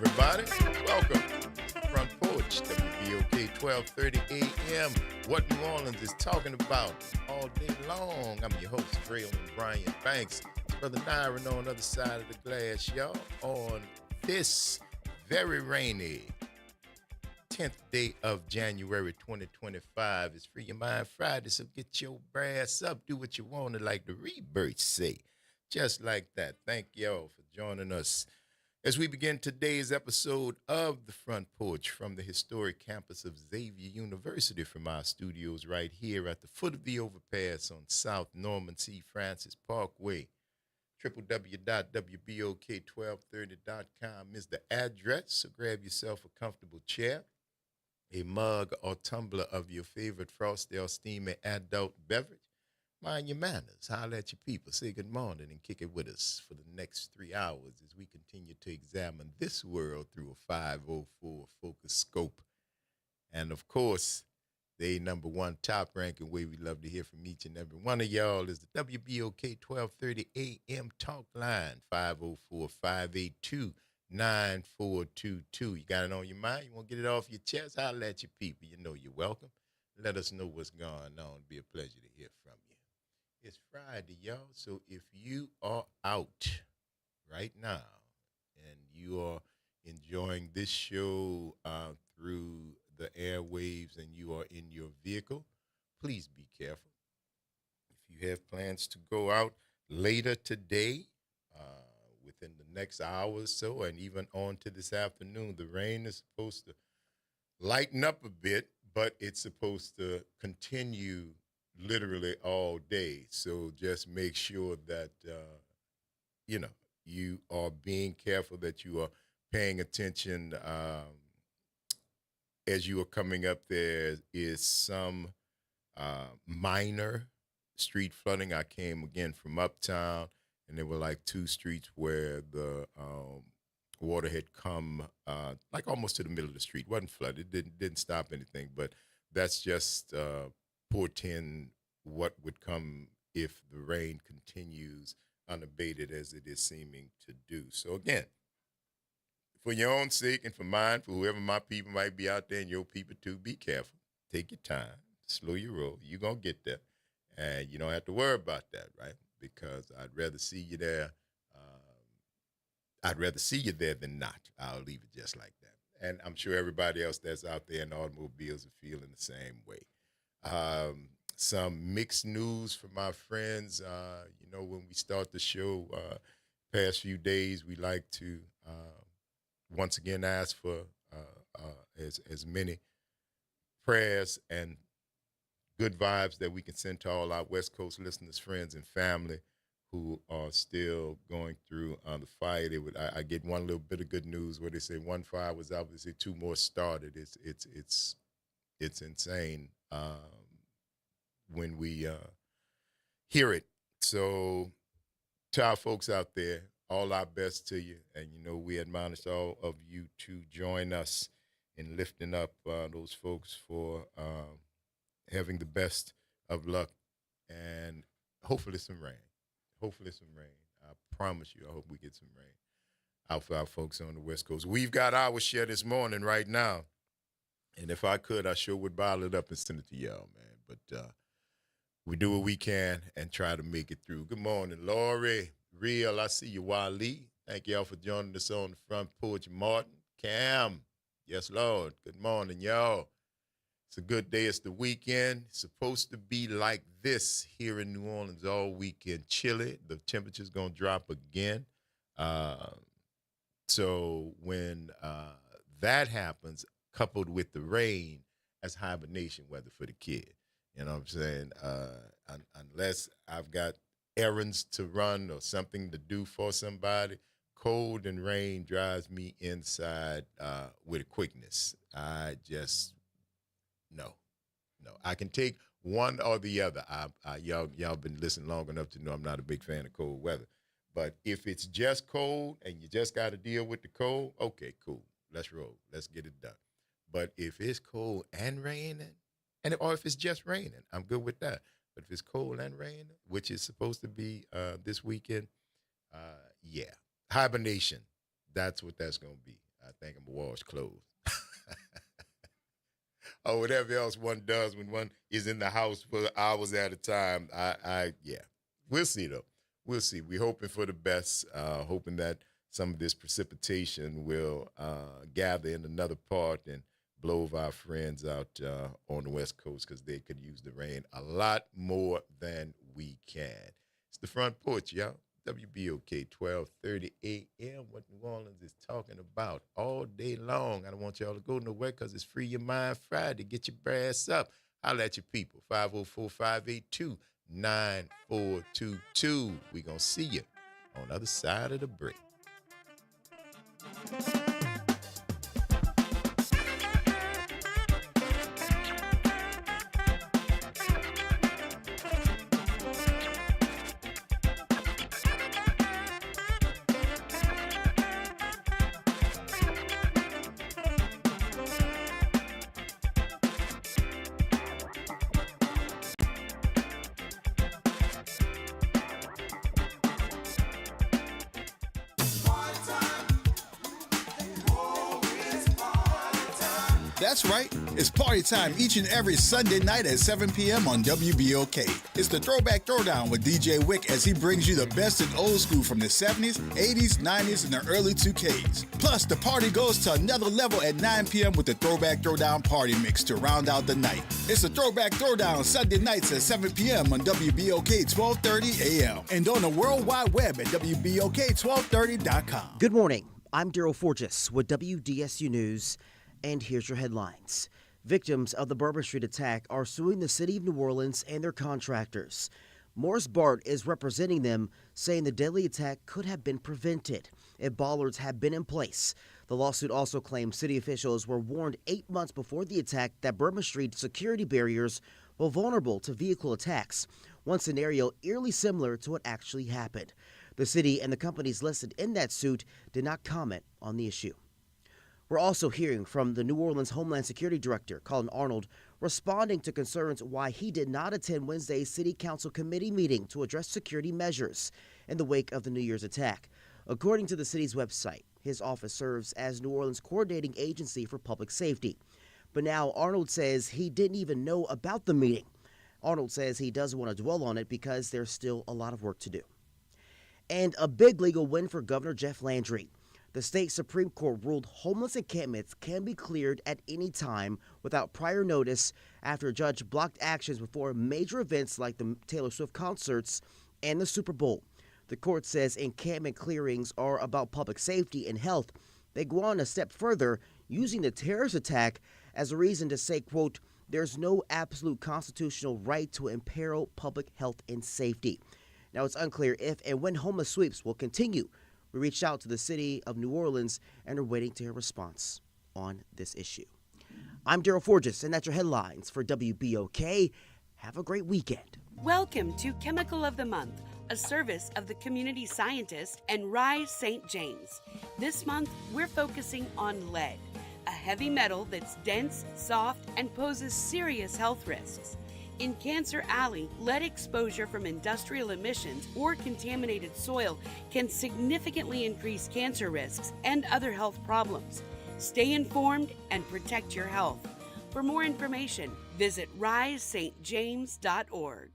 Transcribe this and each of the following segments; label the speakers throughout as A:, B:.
A: everybody. Welcome to Front Porch, WBOK 1230 AM. What New Orleans is talking about all day long. I'm your host, Braylon Brian Banks. Brother Nyron on the other side of the glass, y'all, on this very rainy 10th day of January 2025. It's Free Your Mind Friday, so get your brass up, do what you want to, like the Rebirth say. Just like that. Thank y'all for joining us as we begin today's episode of The Front Porch from the historic campus of Xavier University, from our studios right here at the foot of the overpass on South Norman C. Francis Parkway. www.wbok1230.com is the address, so grab yourself a comfortable chair, a mug or tumbler of your favorite frosty or steamy adult beverage. Mind your manners, holler at your people, say good morning, and kick it with us for the next 3 hours as we continue to examine this world through a 504 focus scope. And of course, the number one top ranking way we love to hear from each and every one of y'all is the WBOK 1230 AM talk line, 504-582-9422. You got it on your mind? You want to get it off your chest? Holler at your people. You know you're welcome. Let us know what's going on. It'll be a pleasure to hear from you. It's Friday, y'all. So if you are out right now and you are enjoying this show through the airwaves and you are in your vehicle, please be careful. If you have plans to go out later today, within the next hour or so, and even on to this afternoon, the rain is supposed to lighten up a bit, but it's supposed to continue literally all day. So just make sure that, you are being careful, that you are paying attention. As you are coming up, there is some minor street flooding. I came again from uptown, and there were like two streets where the water had come like almost to the middle of the street. Wasn't flooded, didn't stop anything, but that's just portend what would come if the rain continues unabated as it is seeming to do. So again, for your own sake and for mine, for whoever my people might be out there and your people too, be careful. Take your time. Slow your roll. You're going to get there. And you don't have to worry about that, right? Because I'd rather see you there. I'd rather see you there than not. I'll leave it just like that. And I'm sure everybody else that's out there in automobiles are feeling the same way. Some mixed news from my friends. When we start the show, past few days, we like to once again ask for as many prayers and good vibes that we can send to all our West Coast listeners, friends, and family who are still going through the fire. I get one little bit of good news where they say one fire was out, they say two more started. It's insane when we hear it. So to our folks out there, all our best to you. And, we admonish all of you to join us in lifting up those folks for having the best of luck and hopefully some rain. Hopefully some rain. I promise you, I hope we get some rain out for our folks on the West Coast. We've got our share this morning right now. And if I could, I sure would bottle it up and send it to y'all, man. But we do what we can and try to make it through. Good morning, Lori. Real, I see you, Wally. Thank y'all for joining us on the Front Porch. Martin, Cam, yes, Lord. Good morning, y'all. It's a good day. It's the weekend. It's supposed to be like this here in New Orleans all weekend. Chilly. The temperature's going to drop again. So when that happens, coupled with the rain, that's hibernation weather for the kid. You know what I'm saying? Unless I've got errands to run or something to do for somebody, cold and rain drives me inside with a quickness. I just, no. I can take one or the other. Y'all been listening long enough to know I'm not a big fan of cold weather. But if it's just cold and you just got to deal with the cold, okay, cool. Let's roll. Let's get it done. But if it's cold and raining, or if it's just raining, I'm good with that. But if it's cold and raining, which is supposed to be this weekend, yeah, hibernation. That's what that's going to be. I think I'm gonna wash clothes. Or whatever else one does when one is in the house for hours at a time. Yeah. We'll see though. We'll see. We're hoping for the best, hoping that some of this precipitation will gather in another part and blow over our friends out on the West Coast because they could use the rain a lot more than we can. It's the Front Porch, y'all. WBOK 12:30 a.m. What New Orleans is talking about all day long. I don't want y'all to go nowhere because it's Free Your Mind Friday. Get your brass up. Holla at your people. 504-582-9422. We're going to see you on the other side of the break.
B: That's right. It's party time each and every Sunday night at 7 p.m. on WBOK. It's the Throwback Throwdown with DJ Wick as he brings you the best in old school from the 70s, 80s, 90s, and the early 2Ks. Plus, the party goes to another level at 9 p.m. with the Throwback Throwdown Party Mix to round out the night. It's the Throwback Throwdown Sunday nights at 7 p.m. on WBOK 1230 a.m. and on the World Wide Web at WBOK1230.com.
C: Good morning. I'm Daryl Forges with WDSU News. And here's your headlines. Victims of the Bourbon Street attack are suing the city of New Orleans and their contractors. Morris Bart is representing them, saying the deadly attack could have been prevented if bollards had been in place. The lawsuit also claims city officials were warned 8 months before the attack that Bourbon Street security barriers were vulnerable to vehicle attacks, one scenario eerily similar to what actually happened. The city and the companies listed in that suit did not comment on the issue. We're also hearing from the New Orleans Homeland Security Director, Colin Arnold, responding to concerns why he did not attend Wednesday's City Council committee meeting to address security measures in the wake of the New Year's attack. According to the city's website, his office serves as New Orleans' coordinating agency for public safety. But now Arnold says he didn't even know about the meeting. Arnold says he doesn't want to dwell on it because there's still a lot of work to do. And a big legal win for Governor Jeff Landry. The state Supreme Court ruled homeless encampments can be cleared at any time without prior notice after a judge blocked actions before major events like the Taylor Swift concerts and the Super Bowl. The court says encampment clearings are about public safety and health. They go on a step further, using the terrorist attack as a reason to say, quote, there's no absolute constitutional right to imperil public health and safety. Now, it's unclear if and when homeless sweeps will continue. We reached out to the city of New Orleans and are waiting to hear a response on this issue. I'm Daryl Forges, and that's your headlines for WBOK. Have a great weekend.
D: Welcome to Chemical of the Month, a service of the community scientist and Rise St. James. This month, we're focusing on lead, a heavy metal that's dense, soft, and poses serious health risks. In Cancer Alley, lead exposure from industrial emissions or contaminated soil can significantly increase cancer risks and other health problems. Stay informed and protect your health. For more information, visit risestjames.org.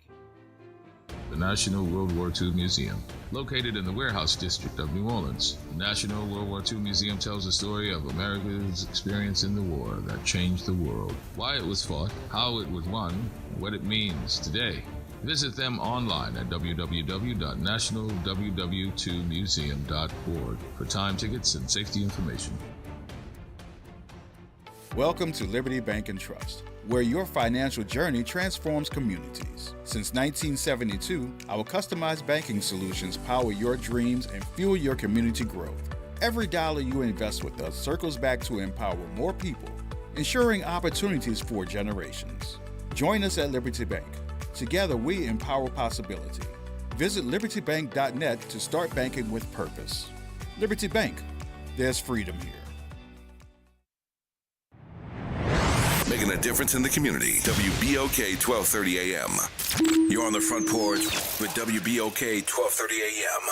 E: The National World War II Museum, located in the Warehouse District of New Orleans. The National World War II Museum tells the story of America's experience in the war that changed the world, why it was fought, how it was won, what it means today. Visit them online at www.nationalww2museum.org for time tickets and safety information.
B: Welcome to Liberty Bank and Trust, where your financial journey transforms communities. Since 1972, our customized banking solutions power your dreams and fuel your community growth. Every dollar you invest with us circles back to empower more people, ensuring opportunities for generations. Join us at Liberty Bank. Together, we empower possibility. Visit libertybank.net to start banking with purpose. Liberty Bank, there's freedom here.
F: Making a difference in the community. WBOK 1230 AM. You're on the Front Porch with WBOK 1230 AM.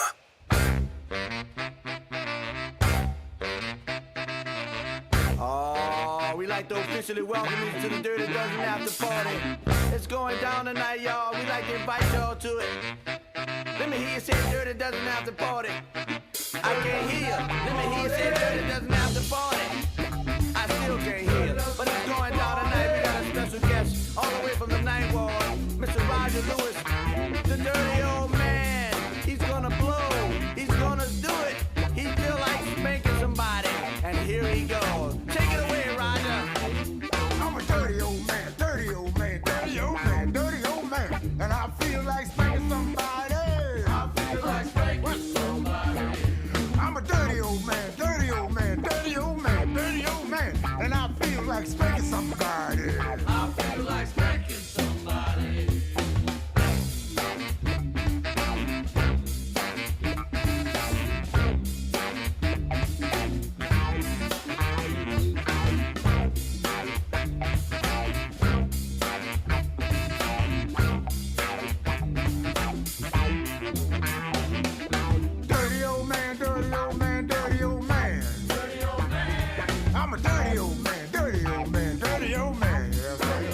G: to officially welcome you to the Dirty Dozen After Party. It's going down tonight, y'all. We'd like to invite y'all to it. Let me hear you say Dirty Dozen After Party. I can't hear you. Let me hear you say Dirty Dozen After Party. I still can't hear you. But it's going down tonight. We got a special guest all the way from the Ninth Ward, Mr. Roger Lewis, the dirty old man. He's gonna blow. He's gonna do it. He feel like spanking somebody. And here he goes. Take it away, Roger.
H: I'm a dirty old man, dirty old man, dirty old man, dirty old man. And I feel like spanking somebody. I feel like spanking somebody. I'm a dirty old man, dirty old man, dirty old man, dirty old man. And I feel like spanking somebody. I feel like spanking somebody. Dirty old man, dirty old man, dirty old man. Dirty old man. I'm a dirty old man, dirty old man, dirty old man. Yes, dirty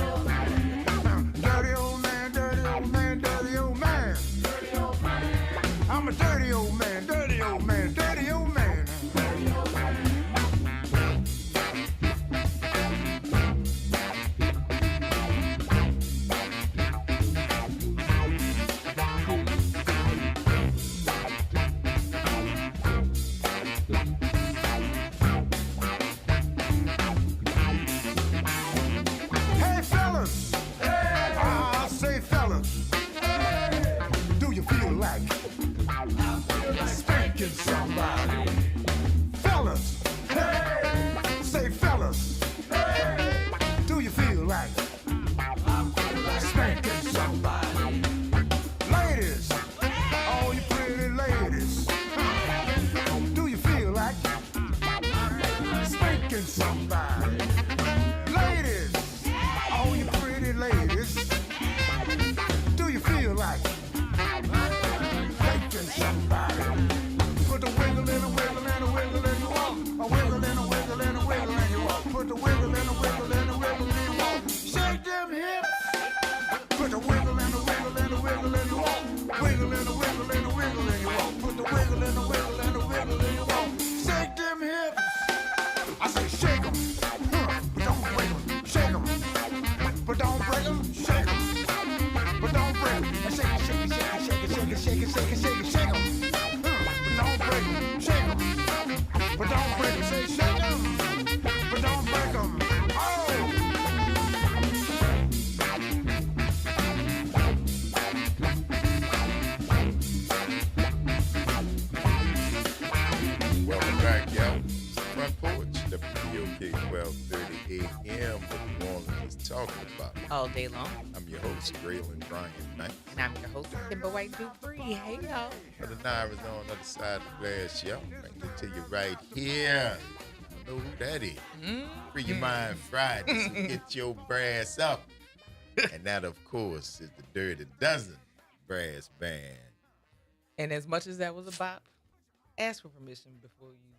H: old man, dirty old man, dirty old man. Dirty old man. I'm a dirty old man, dirty old man, dirty old man. Dirty old man. Hey fellas, I say fellas, do you feel like spanking somebody? Fellas, hey, say fellas, do you feel like spanking somebody? Ladies, all you pretty ladies, do you feel like spanking somebody? Ladies, all you pretty ladies, do you feel like spanking somebody? Put the wiggle in a wiggle and a wiggle in your walk. A wiggle and a wiggle and a wiggle in your walk. Put the wiggle and a wiggle and a wiggle in your walk. Shake them hips. Put the wiggle and a wiggle and a wiggle in your walk. Wiggle and a wiggle and a wiggle in your walk. Put the wiggle and a wiggle and a wiggle in your walk. Shake them hips. I say shake them, but don't break them. Shake them, but don't break them. Shake them, but don't break them. Shake it, shake it, shake it, shake it, shake it, shake it, shake it, shake them, but don't break them. Shake them, but don't break them. Say shake them, but don't break them. Oh.
A: Welcome back, y'all. It's the Front Porch, WBOK 1230 a.m. What New Orleans is talking about.
I: All day long.
A: I'm your host, Braylon Brian Knight.
I: And I'm your host, Kimber White Dupree. Hey, y'all.
A: For the Nine is on the other side of the glass, y'all. Bring it to you right here. I know who that is. Free Your Mind Friday, so get your brass up. And that, of course, is the Dirty Dozen Brass Band.
I: And as much as that was about, ask for permission before you.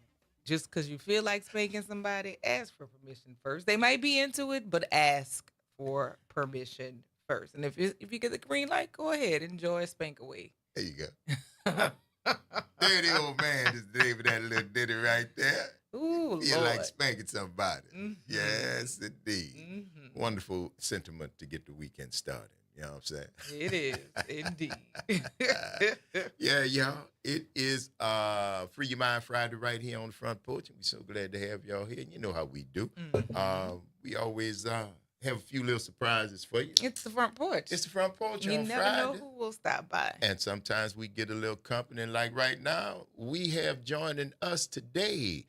I: Just because you feel like spanking somebody, ask for permission first. They might be into it, but ask for permission first. And if you get the green light, go ahead, enjoy, spank away.
A: There you go. Dirty old man is the name of that little ditty right there.
I: Ooh,
A: Feel
I: Lord.
A: like spanking somebody.
I: Mhm.
A: Yes, indeed.
I: Mhm.
A: Wonderful sentiment to get the weekend started. You know what I'm saying?
I: It is, indeed.
A: Yeah, y'all. It is Free Your Mind Friday right here on the Front Porch. And we're so glad to have y'all here. And you know how we do. We always have a few little surprises for you.
I: It's the Front Porch.
A: It's the Front Porch
I: You
A: on
I: never
A: Friday.
I: know who will stop by.
A: And sometimes we get a little company. And like right now, we have joining us today.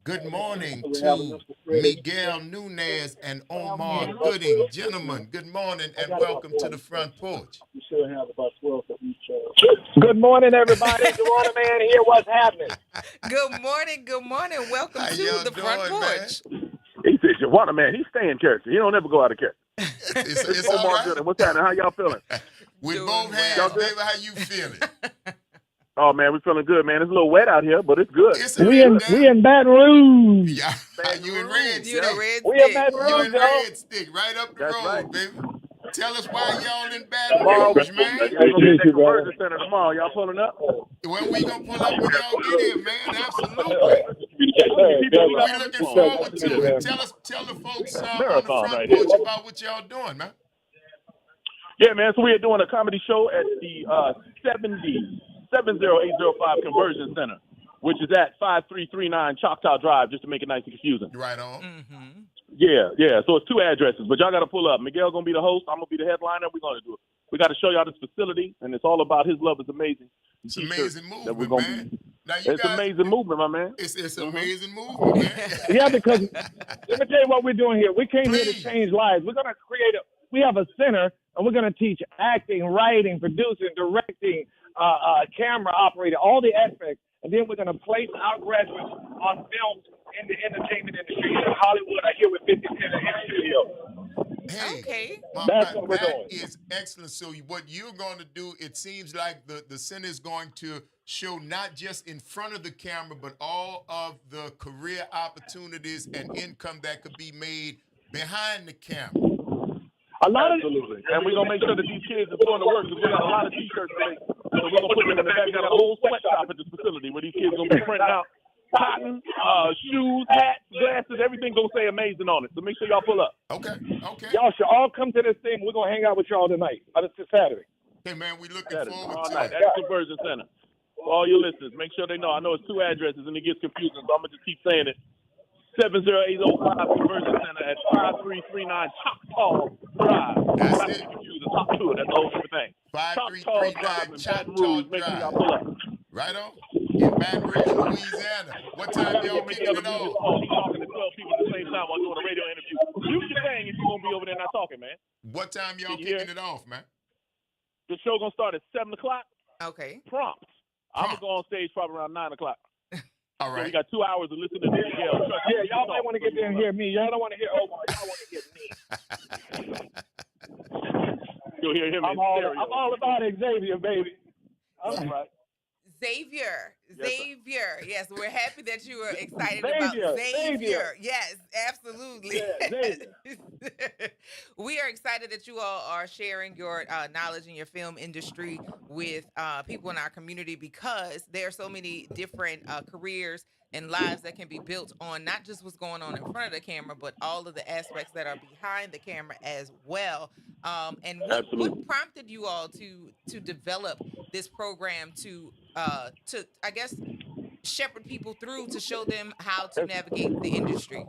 A: Good morning to Miguel Nunez and Omar Gooding. Gentlemen, good morning and welcome to the Front Porch.
J: Good morning, everybody. Joanna Man here. What's happening?
I: Good morning. Welcome
A: How
I: to
A: y'all
I: the Front
A: doing,
I: Porch.
J: He says, Joanna Man, he stay in character. He don't ever go out of character.
A: It's all
J: Omar
A: right.
J: Gooding, what's happening? How y'all feeling?
A: With
I: Doing
A: both
I: well.
A: hands, baby, how you feeling?
J: Oh man, we're feeling good, man. It's a little wet out here, but it's good.
A: It's a little down.
K: We in Baton Rouge.
A: Yeah, you in Red
I: You the
A: Stick.
I: red
K: We in
I: stick.
K: Baton
A: You
K: Rouge,
A: in
K: y'all.
A: Red Stick, right up the
J: That's
A: road,
J: right.
A: baby. Tell us why y'all in Baton
J: Tomorrow,
A: Rouge, man.
J: we're gonna be at that conversion center tomorrow. Y'all pulling up?
A: When we gonna pull up when y'all get here, man? Absolutely. We looking forward to it. Tell the folks on the
J: Marathon
A: front
J: right here.
A: porch about what y'all doing, man.
J: Yeah, man. So we are doing a comedy show at the 70805 Conversion Center, which is at 5339 Choctaw Drive, just to make it nice and confusing.
A: Right on.
I: Mm-hmm.
J: Yeah. So it's two addresses, but y'all got to pull up. Miguel gonna be the host. I'm gonna be the headliner. We're gonna do it. We got to show y'all this facility, and it's all about His Love is Amazing.
A: It's amazing
J: That we're
A: movement,
J: gonna
A: man. Now you
J: It's
A: guys,
J: amazing movement, my man.
A: it's amazing movement, man.
K: Yeah, because let me tell you what we're doing here. We came here to
A: Please.
K: change lives. We're gonna we have a center, and we're gonna teach acting, writing, producing, directing, camera operating, all the aspects, and then we're gonna place our graduates on films in the entertainment industry in Hollywood. I hear with 50 Cent in the studio.
A: Hey,
I: Okay.
K: That's what we're
A: that
K: doing.
A: is excellent. So what you're going to do, it seems like the center is going to show not just in front of the camera, but all of the career opportunities and income that could be made behind the camera.
J: Absolutely. And we're gonna make sure that these kids are doing the work, because we got a lot of T-shirts to make. So we're gonna put them in the back. We got a whole sweatshop at this facility where these kids are gonna be printing out cotton, shoes, hats, glasses, everything gonna say amazing on it. So make sure y'all pull up.
A: Okay.
K: Y'all should all come to this thing. We're gonna hang out with y'all tonight. This is Saturday.
A: Hey, man, we looking
J: Saturday,
A: forward
J: all
A: to
J: night
A: it.
J: at the Conversion Center. For all your listeners, make sure they know. I know it's two addresses and it gets confusing, so I'm gonna just keep saying it. 70805 Conversion Center at 5339 Choctaw Drive.
A: That's
J: Not to
A: it.
J: be confused, the top two, that's the whole thing. Choctaw Drive
A: 5339
J: in Baton
A: Choctaw
J: Rouge. Make sure y'all pull up.
A: Right on. In Baton Rouge, Louisiana. What time y'all kicking it
J: He's
A: off?
J: talking to 12 people at the same time while doing a radio interview. Use your thing if you're going to be over there not talking, man.
A: What time y'all
J: Can you hear
A: kicking it off, man?
J: The show going to start at 7 o'clock.
I: Okay.
J: Prompt. I'm going to go on stage probably around 9 o'clock.
A: All right.
J: So we got 2 hours to listen to this.
K: Yeah, y'all might want to get there and hear me. Y'all don't want to hear Omar. Y'all want to hear me.
J: You'll hear him
K: I'm all about Xavier, baby.
J: That's right.
I: Xavier.
J: Yes,
I: Xavier. Yes, we're happy that you are excited
K: Xavier,
I: about
K: Xavier.
I: Xavier. Yes, absolutely.
K: Yeah, Xavier.
I: We are excited that you all are sharing your knowledge in your film industry with people in our community, because there are so many different careers and lives that can be built on not just what's going on in front of the camera, but all of the aspects that are behind the camera as well. And what prompted you all to develop this program to I guess shepherd people through, to show them how to navigate the industry?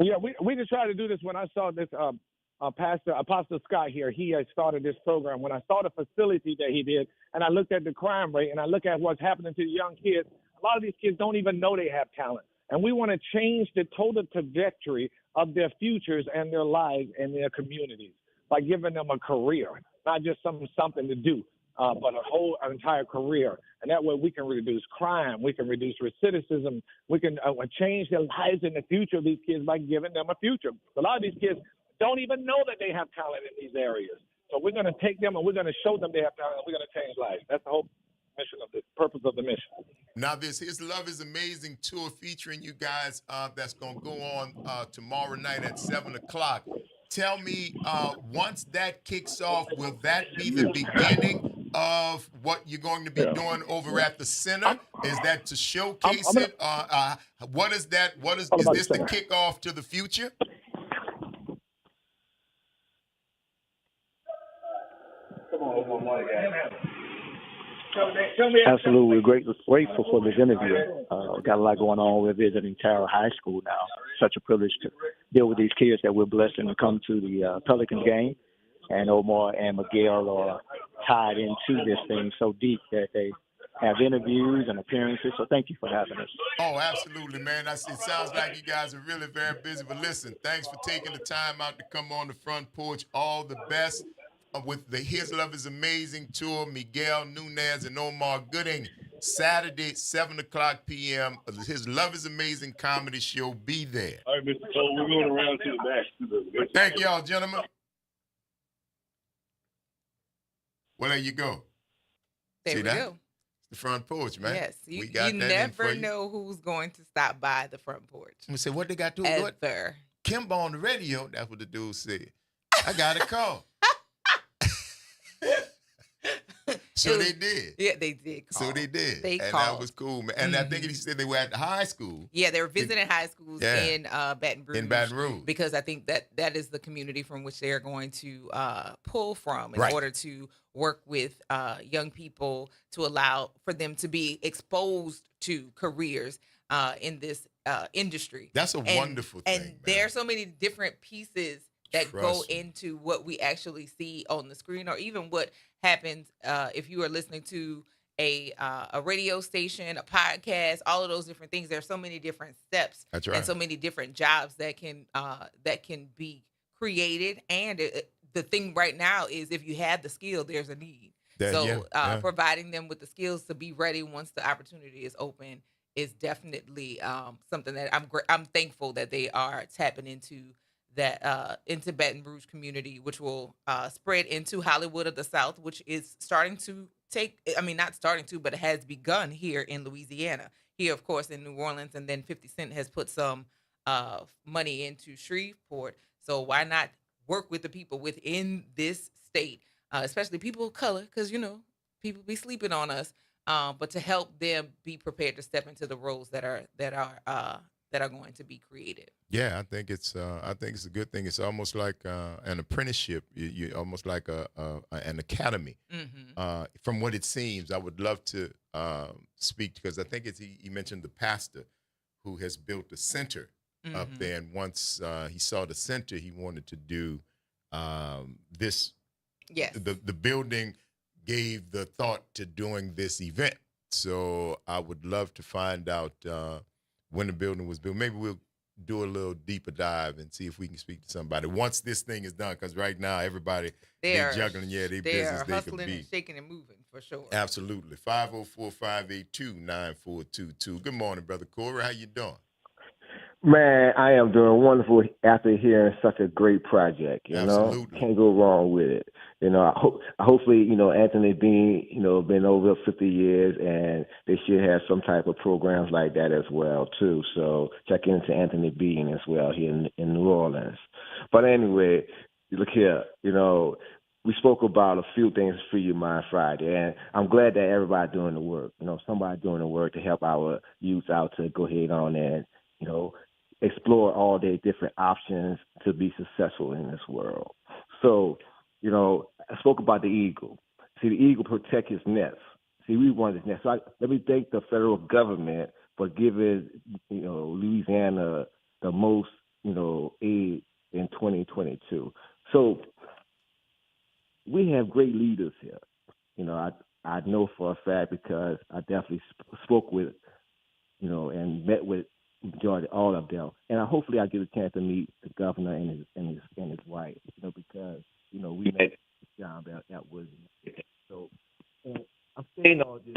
K: Yeah, we just tried to do this when I saw this Apostle Scott here. He had started this program. When I saw the facility that he did, and I looked at the crime rate, and I look at what's happening to the young kids, a lot of these kids don't even know they have talent. And we want to change the total trajectory of their futures and their lives and their communities by giving them a career, not just something to do, but an entire career. And that way we can reduce crime, we can reduce recidivism, we can change their lives in the future of these kids by giving them a future. A lot of these kids don't even know that they have talent in these areas. So we're going to take them and we're going to show them they have talent, and we're going to change lives. That's the whole mission of the purpose of the mission.
A: Now, this His Love is Amazing tour featuring you guys that's going to go on tomorrow night at 7 o'clock. Tell me, once that kicks off, will that be the beginning of what you're going to be doing over at the center? Is that to showcase it? What is that? Is this the kickoff to the future?
L: Absolutely. We're grateful for this interview. Got a lot going on. We're visiting Tara High School now. Such a privilege to deal with these kids that we're blessed to come to the Pelicans game. And Omar and Miguel are tied into this thing so deep that they have interviews and appearances. So thank you for having us.
A: Oh, absolutely, man. It sounds like you guys are really very busy. But listen, thanks for taking the time out to come on the Front Porch. All the best with the His Love is Amazing tour. Miguel Nunez and Omar Gooding. Saturday, 7 o'clock p.m. His Love is Amazing comedy show. Be there.
J: All right, Mr. Cole, we're going around to the back.
A: Thank y'all, gentlemen. Well, there you go.
I: There
A: See
I: we
A: that?
I: go.
A: The front porch, man.
I: Yes,
A: we
I: you
A: got that in for
I: never
A: you.
I: know who's going to stop by the front porch.
A: We said, what they got to do? What?
I: Ever.
A: Kimba on the radio. That's what the dude said. I got a call. So they did.
I: Yeah, they did call.
A: So they did.
I: They
A: and
I: called.
A: that was cool, man. And I think he said they were at the high school.
I: Yeah, they were visiting high schools in Baton Rouge.
A: In Baton Rouge.
I: Because I think that is the community from which they're going to pull from in order to work with young people to allow for them to be exposed to careers in this industry.
A: That's a wonderful thing,
I: And there are so many different pieces that go
A: Trust me.
I: into what we actually see on the screen, or even what happens if you are listening to a radio station, a podcast, all of those different things. There are so many different steps and so many different jobs that can be created. And the thing right now is, if you have the skill, there's a need. Providing them with the skills to be ready once the opportunity is open is definitely something that I'm thankful that they are tapping into. Into Baton Rouge community, which will spread into Hollywood of the South, which is starting to not starting to, but it has begun here in Louisiana. Here, of course, in New Orleans, and then 50 Cent has put some money into Shreveport. So why not work with the people within this state, especially people of color, because, people be sleeping on us, but to help them be prepared to step into the roles that are going to be created.
A: Yeah, I think it's a good thing. It's almost like an apprenticeship. You almost like an academy.
I: Mm-hmm.
A: From what it seems, I would love to speak, because I think he mentioned the pastor who has built a center up there, and once he saw the center, he wanted to do this.
I: Yes.
A: The building gave the thought to doing this event. So I would love to find out when the building was built. Maybe we'll do a little deeper dive and see if we can speak to somebody once this thing is done, because right now everybody they're juggling they business they
I: hustling
A: could be
I: and shaking and moving for sure.
A: Absolutely. 504-582-9422. Good morning, Brother Corey. How you doing?
M: Man, I am doing wonderful after hearing such a great project.
A: Absolutely.
M: Can't go wrong with it. Hopefully, Anthony Bean, been over 50 years, and they should have some type of programs like that as well too. So check into Anthony Bean as well here in New Orleans. But anyway, look here, we spoke about a few things for you, Mind Friday, and I'm glad that everybody doing the work. Somebody doing the work to help our youth out to go ahead on and explore all their different options to be successful in this world. So, I spoke about the eagle. See, the eagle protect his nest. See, we want his nest. So let me thank the federal government for giving, Louisiana the most, aid in 2022. So we have great leaders here. I know for a fact, because I definitely spoke with, and met with majority all of them, and hopefully I get a chance to meet the governor and his wife, because we met John at Williams. So I'm saying all this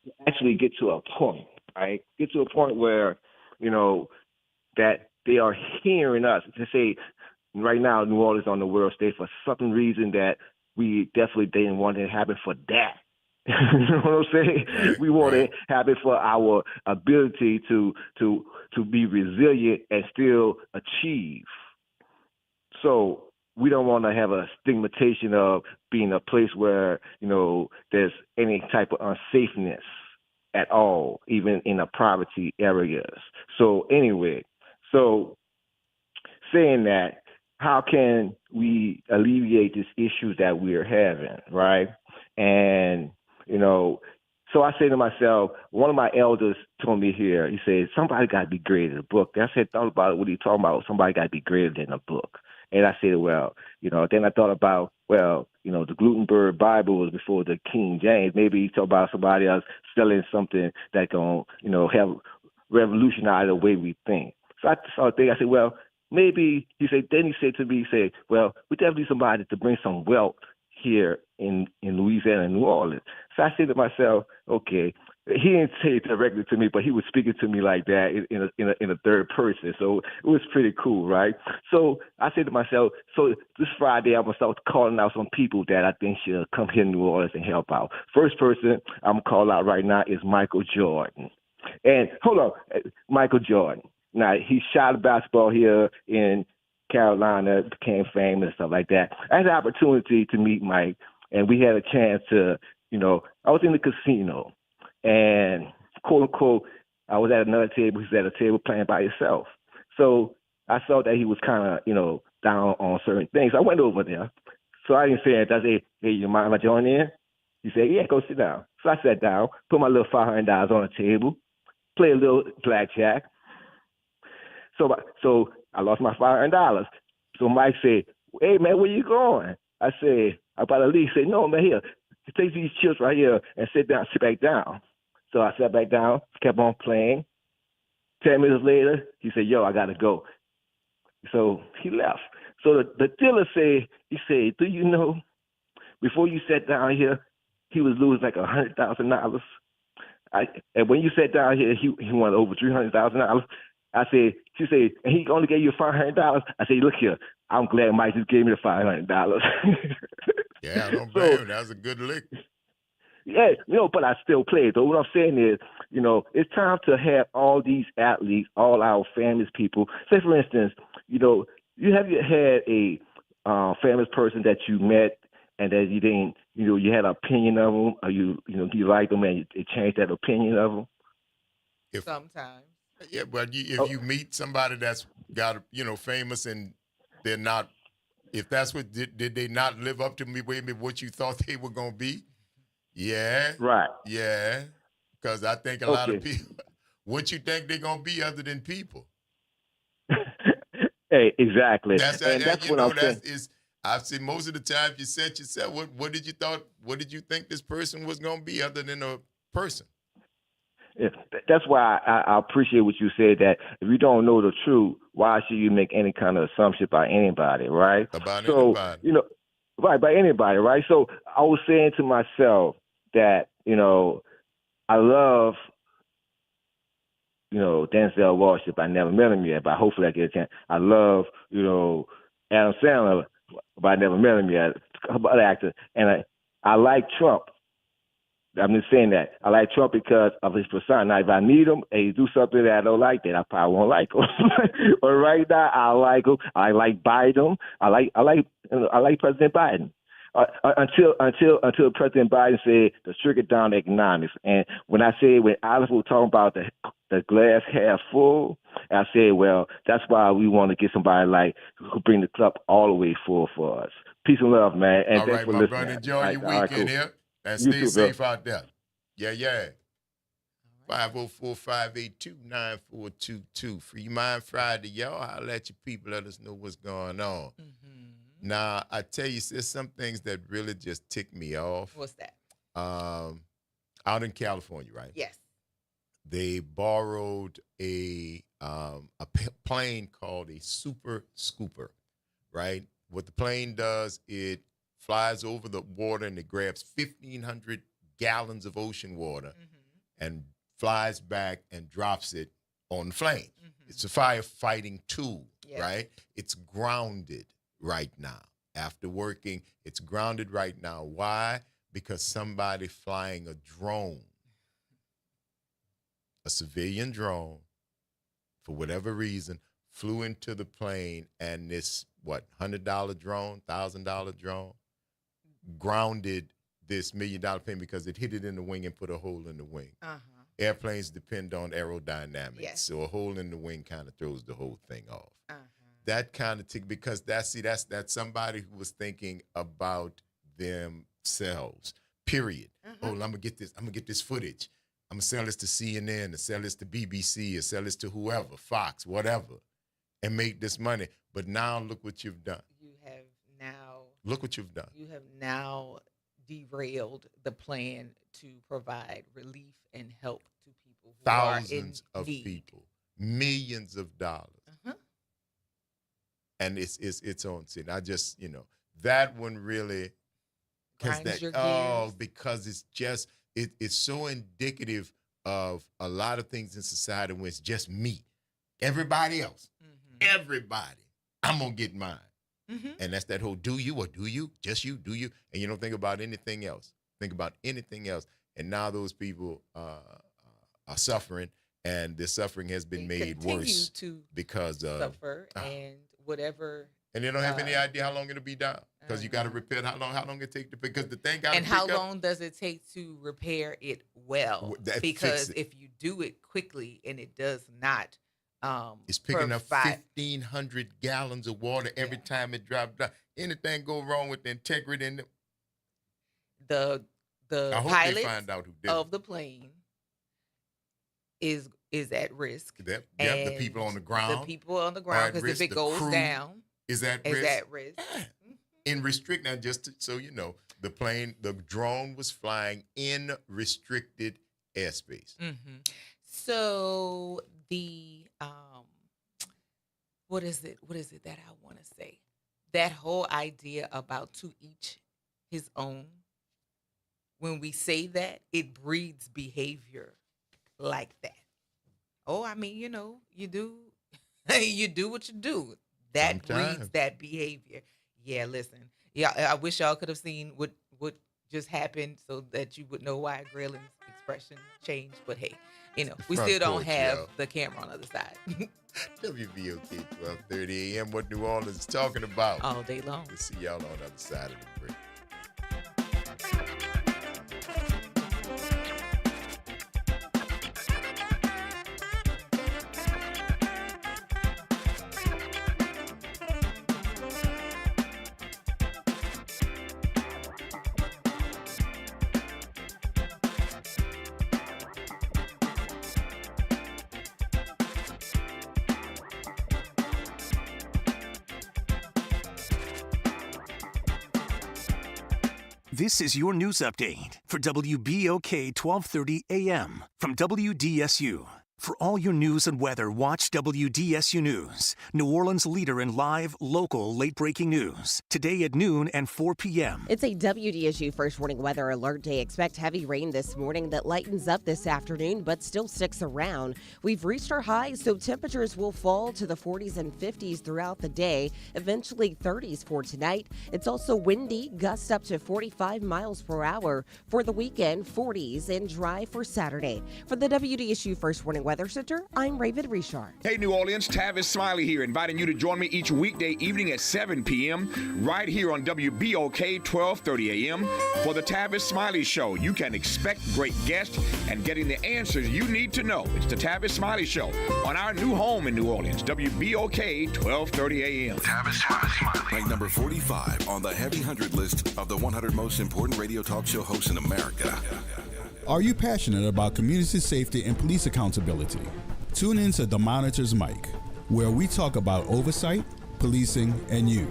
M: to actually get to a point, right? Get to a point where that they are hearing us. To say right now New Orleans on the world stage for some reason that we definitely didn't want it to happen for that. You know what I'm saying?
A: Right,
M: we want it happen for our ability to be resilient and still achieve. So we don't want to have a stigmatization of being a place where, there's any type of unsafeness at all, even in the poverty areas. So anyway, saying that, how can we alleviate these issues that we are having, right? And so I say to myself, one of my elders told me here, he said, somebody got to be greater than a book. I said, thought about it, what are you talking about? Somebody got to be greater than a book. And I said, well, then I thought about, the Gutenberg Bible was before the King James. Maybe he talked about somebody else selling something that going, have revolutionized the way we think. So I started thinking, I said, well, maybe, he said to me, well, we definitely need somebody to bring some wealth here in Louisiana and New Orleans. So I said to myself, okay, he didn't say it directly to me, but he was speaking to me like that in a third person. So it was pretty cool, right? So I said to myself, so this Friday I'm gonna start calling out some people that I think should come here to New Orleans and help out. First person I'm gonna call out right now is Michael Jordan. And hold on, Michael Jordan. Now he shot a basketball here in Carolina, became famous and stuff like that. I had the opportunity to meet Mike, and we had a chance to, I was in the casino. And quote unquote, I was at another table. He was at a table playing by himself. So I saw that he was kind of, down on certain things. I went over there. So I didn't say anything. I said, hey, you mind if I join in? He said, yeah, go sit down. So I sat down, put my little $500 on the table, play a little blackjack. So I lost my $500. So Mike said, hey, man, where you going? I said, I'm about to leave. He said, no, man, here. Take these chips right here and sit back down. So I sat back down, kept on playing. 10 minutes later, he said, yo, I got to go. So he left. So the dealer said, do you know, before you sat down here, he was losing like $100,000. And when you sat down here, he won over $300,000. She said, and he only gave you $500. I said, look here, I'm glad Mike just gave me the $500.
A: Yeah, I don't blame him. That was a good lick.
M: Yeah, but I still play. So what I'm saying is, it's time to have all these athletes, all our famous people. Say, for instance, you had a famous person that you met and that you didn't, you had an opinion of them, or you liked them and it changed that opinion of them?
I: Sometimes.
A: Yeah, but if you meet somebody that's got, famous and they're not, if that's what, did they not live up to what you thought they were going to be? Yeah.
M: Right.
A: Yeah. Because I think a lot of people, what you think they're going to be other than people?
M: Hey, exactly.
A: That's
M: what I'm saying.
A: I've seen most of the time you said yourself, what did you think this person was going to be other than a person?
M: Yeah, that's why I appreciate what you said, that if you don't know the truth, why should you make any kind of assumption by anybody, right?
A: Anybody.
M: Right, by anybody, right? So I was saying to myself that, I love, Denzel Washington, but I never met him yet, but hopefully I get a chance. I love, Adam Sandler, but I never met him yet, other actor. And I like Trump. I'm just saying that. I like Trump because of his persona. Now, if I meet him and he do something that I don't like, then I probably won't like him. But right now, I like him. I like Biden. I like President Biden. Until President Biden said to trickle down the economics. And when Alice was talking about the glass half full, I said, well, that's why we want to get somebody like who bring the cup all the way full for us. Peace and love, man. And
A: all
M: thanks
A: right,
M: for
A: my
M: listening.
A: brother. Enjoy your weekend here. And
M: You
A: stay
M: too,
A: safe
M: bro.
A: out there. Yeah. 504-582-9422. Free Mind Friday, y'all. I'll let you people let us know what's going on.
I: Mm-hmm.
A: Now, I tell you, there's some things that really just tick me off.
I: What's that?
A: Out in California, right?
I: Yes.
A: They borrowed a plane called a Super Scooper, right? What the plane does, it flies over the water and it grabs 1,500 gallons of ocean water and flies back and drops it on the flame. It's a firefighting tool, right? It's grounded right now. After working, it's grounded right now. Why? Because somebody flying a drone, a civilian drone, for whatever reason, flew into the plane, and this, $100 drone, $1,000 drone, grounded this $1 million plane because it hit it in the wing and put a hole in the wing. Airplanes depend on aerodynamics, so a hole in the wing kind of throws the whole thing off. That kind of because that's somebody who was thinking about themselves. Period. Oh, I'm gonna get this footage. I'm gonna sell this to CNN, or sell this to BBC, or sell this to whoever, Fox, whatever, and make this money. But now look what you've done. Look what you've done.
I: You have now derailed the plan to provide relief and help to people who
A: Thousands
I: are in
A: of
I: need.
A: people, millions of dollars. And it's on scene. I just, that one really,
I: Grinds your gears.
A: because it's just it's so indicative of a lot of things in society when it's just me, everybody else, everybody. I'm gonna get mine, and that's that whole do you or do you, just you, do you, and you don't think about anything else. Think about anything else, and now those people are suffering, and the suffering has been made worse because of
I: suffer and whatever.
A: And they don't have any idea how long it'll be down because you got to repair. How long it take to, because the thing got.
I: And how long does it take to repair it well? Because if you do it quickly and it does not,
A: it's picking up 1,500 gallons of water every time it drops down. Anything go wrong with the integrity in
I: the
A: I hope
I: pilot
A: they find out who did
I: of the plane is at risk.
A: The people on the ground.
I: The people on the ground, because if it goes down,
A: is at risk. In restrict, now just so you know, the drone was flying in restricted airspace.
I: So the what is it that I want to say? That whole idea about to each his own. When we say that, it breeds behavior like that. Oh, I mean, you do you do what you do. That breeds that behavior. Yeah, listen. Yeah, I wish y'all could have seen what just happened so that you would know why Graylin's expression changed. But hey, we still don't have the camera on the other side.
A: WBOK 12:30 a.m. What New Orleans is talking about
I: all day long.
A: We'll see y'all on the other side of the break.
N: This is your news update for WBOK 1230 AM from WDSU. For all your news and weather, watch WDSU News, New Orleans' leader in live, local, late-breaking news. Today at noon and 4 p.m.
O: It's a WDSU First Warning Weather Alert Day. Expect heavy rain this morning that lightens up this afternoon, but still sticks around. We've reached our highs, so temperatures will fall to the 40s and 50s throughout the day, eventually 30s for tonight. It's also windy, gusts up to 45 miles per hour. For the weekend, 40s and dry for Saturday. For the WDSU First Warning Weather Center, I'm Raven Richard.
P: Hey, New Orleans, Tavis Smiley here, inviting you to join me each weekday evening at 7 p.m. right here on WBOK 1230 a.m. for the Tavis Smiley Show. You can expect great guests and getting the answers you need to know. It's the Tavis Smiley Show on our new home in New Orleans, WBOK 1230 a.m.
F: Tavis Smiley. Ranked number 45 on the Heavy 100 list of the 100 most important radio talk show hosts in America.
B: Are you passionate about community safety and police accountability? Tune in to The Monitor's Mic, where we talk about oversight, policing, and you.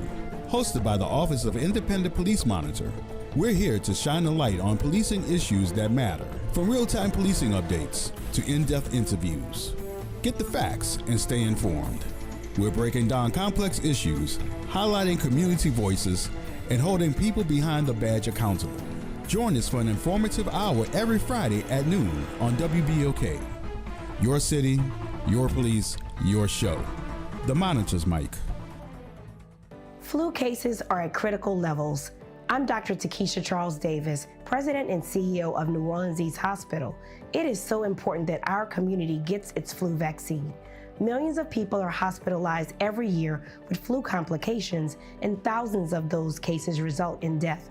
B: Hosted by the Office of Independent Police Monitor, we're here to shine a light on policing issues that matter, from real-time policing updates to in-depth interviews. Get the facts and stay informed. We're breaking down complex issues, highlighting community voices, and holding people behind the badge accountable. Join us for an informative hour every Friday at noon on WBOK. Your city, your police, your show. The Monitor's Mic.
Q: Flu cases are at critical levels. I'm Dr. Takesha Charles Davis, President and CEO of New Orleans East Hospital. It is so important that our community gets its flu vaccine. Millions of people are hospitalized every year with flu complications, and thousands of those cases result in death.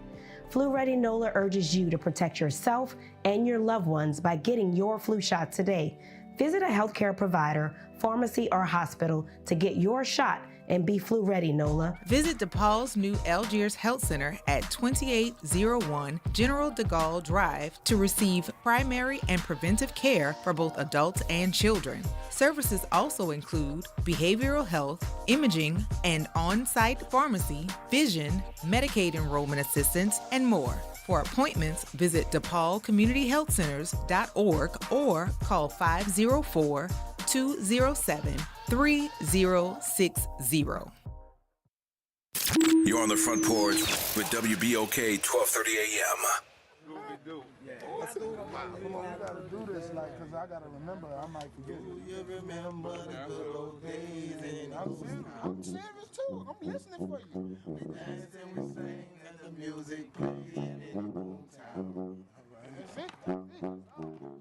Q: Flu Ready NOLA urges you to protect yourself and your loved ones by getting your flu shot today. Visit a healthcare provider, pharmacy, or hospital to get your shot and be flu ready, NOLA.
I: Visit DePaul's new Algiers Health Center at 2801 General de Gaulle Drive to receive primary and preventive care for both adults and children. Services also include behavioral health, imaging, and on-site pharmacy, vision, Medicaid enrollment assistance, and more. For appointments, visit DePaulCommunityHealthCenters.org or call 504-207-3060.
F: You're on the Front Porch with WBOK 1230 AM.
H: Come on, we gotta do this, like, cause I gotta remember. I might forget. You remember the good old days. I'm serious too. I'm listening for you. We dance and we sing and the music plays in the boomtown. That's it. That's it. Come on.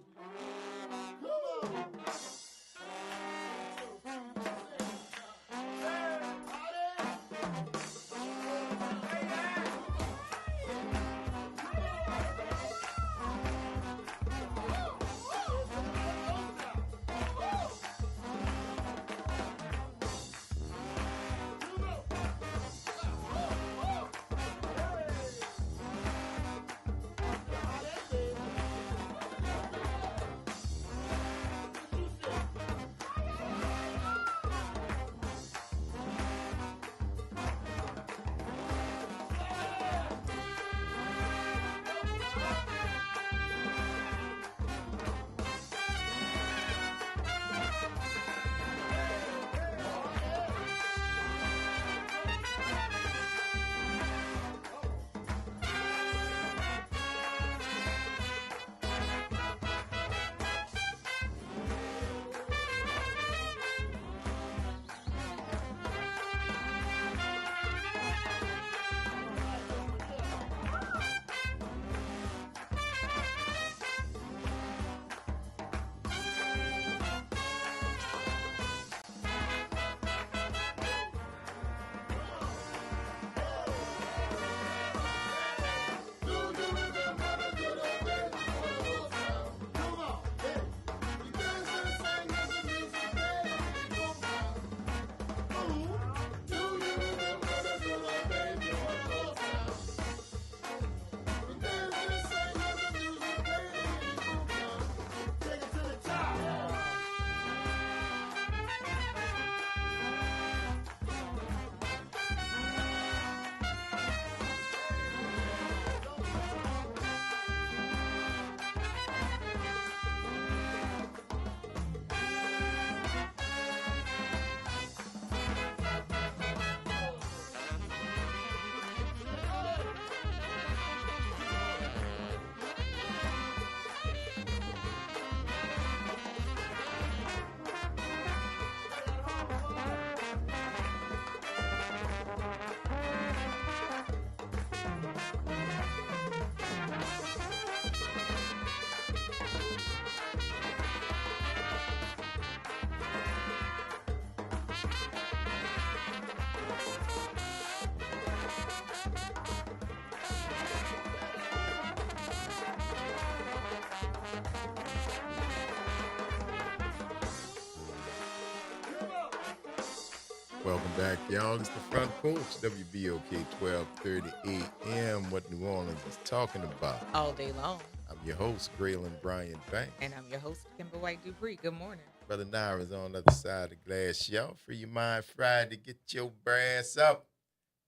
A: Welcome back, y'all. It's the Front Porch, WBOK 1230 AM, what New Orleans is talking about.
I: All day long.
A: I'm your host, Graylin Brian Banks.
I: And I'm your host, Kimber White Dupree. Good morning.
A: Brother Naira's on the other side of the glass, y'all. Free your mind Friday. Get your brass up.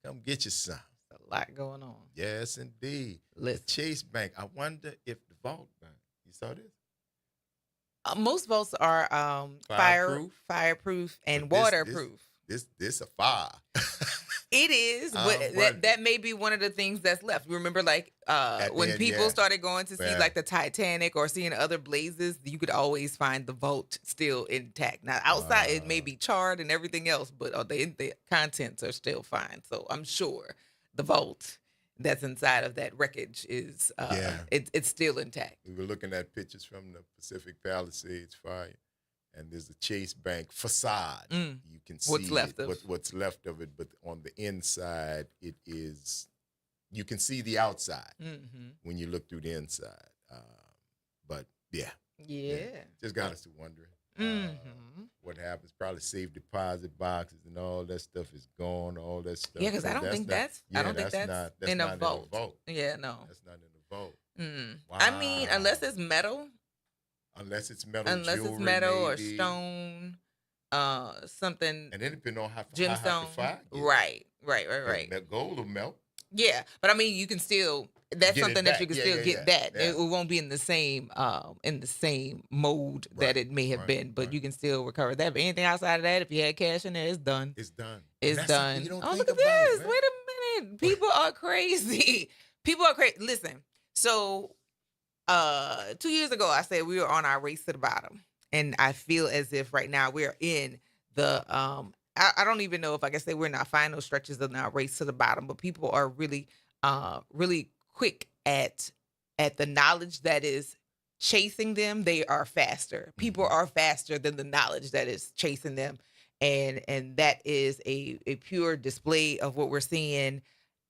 A: Come get you some.
I: There's a lot going on.
A: Yes, indeed.
I: Listen.
A: Chase Bank. I wonder if the Vault Bank, you saw this?
I: Most vaults are fireproof, and
A: But
I: waterproof.
A: This a fire.
I: It is. That may be one of the things that's left. Remember, like when people started going to see like the Titanic or seeing other blazes, you could always find the vault still intact. Now outside it may be charred and everything else, but the contents are still fine. So I'm sure the vault that's inside of that wreckage is it's still intact.
A: We were looking at pictures from the Pacific Palisades fire, and there's a Chase Bank facade. You can see what's left of it, but on the inside, it is. You can see the outside when you look through the inside. But yeah, just got us to wondering what happens. Probably safe deposit boxes and all that stuff is gone. All that stuff.
I: Yeah, because I don't think that's in a vault. Yeah, no,
A: that's not in the vault.
I: Wow. I mean, unless it's metal.
A: Unless it's metal,
I: or stone, something.
A: And then depending on how
I: gemstone. Right.
A: Gold will melt.
I: Yeah, but I mean, you can still. That's something that you can still get that.
A: Yeah.
I: It won't be in the same mold that it may have been, but you can still recover that. But anything outside of that, if you had cash in there, it's done.
A: It's done.
I: It's done. Oh, look at this! Right? Wait a minute. People are crazy. People are crazy. Listen. So 2 years ago, I said we were on our race to the bottom, and I feel as if right now we're in the I don't even know if I can say we're in our final stretches of our race to the bottom, but people are really really quick at the knowledge that is chasing them. They are faster. People are faster than the knowledge that is chasing them, and that is a pure display of what we're seeing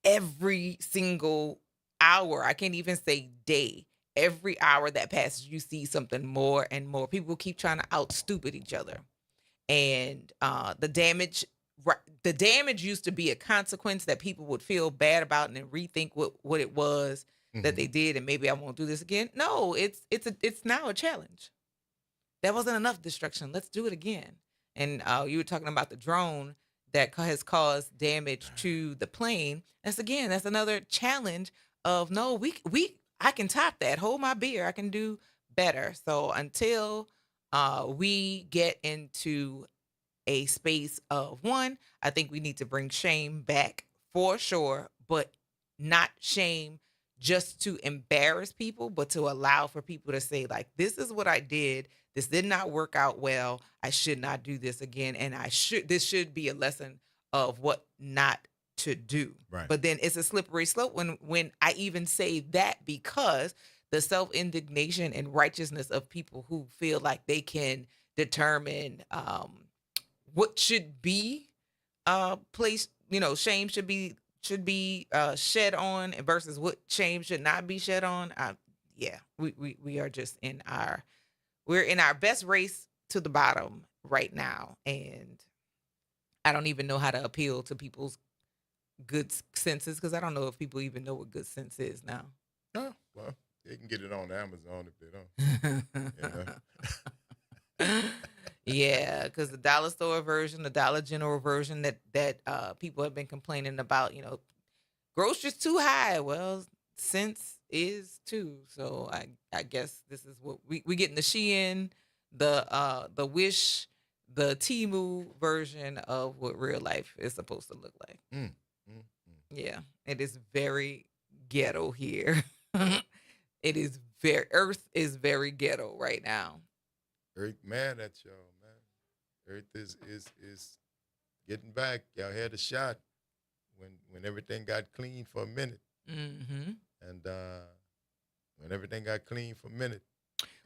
I: every single hour. I can't even say day. Every hour that passes, you see something more and more. People keep trying to out stupid each other, and the damage. The damage used to be a consequence that people would feel bad about and then rethink what it was that they did, and maybe I won't do this again. No, it's now a challenge. That wasn't enough destruction. Let's do it again. And you were talking about the drone that has caused damage to the plane. That's another challenge of no, I can top that. Hold my beer. I can do better. So until we get into a space of one, I think we need to bring shame back for sure, but not shame just to embarrass people, but to allow for people to say, like, this is what I did. This did not work out well. I should not do this again. And this should be a lesson of what not to do.
A: Right.
I: But then it's a slippery slope when I even say that, because the self-indignation and righteousness of people who feel like they can determine what should be placed, shame should be shed on versus what shame should not be shed on. We are just we're in our best race to the bottom right now, and I don't even know how to appeal to people's good senses, because I don't know if people even know what good sense is now.
A: Oh, well, they can get it on Amazon if they don't.
I: Yeah, because the dollar store version, the Dollar General version that people have been complaining about, groceries too high. Well, sense is too. So I guess this is what we getting the Shein, the Wish, the Temu version of what real life is supposed to look like. Yeah, it is very ghetto here. It is Earth is very ghetto right now.
A: Earth mad at y'all, man. Earth is getting back. Y'all had a shot when everything got clean for a minute.
I: Mm-hmm.
A: And when everything got clean for a minute.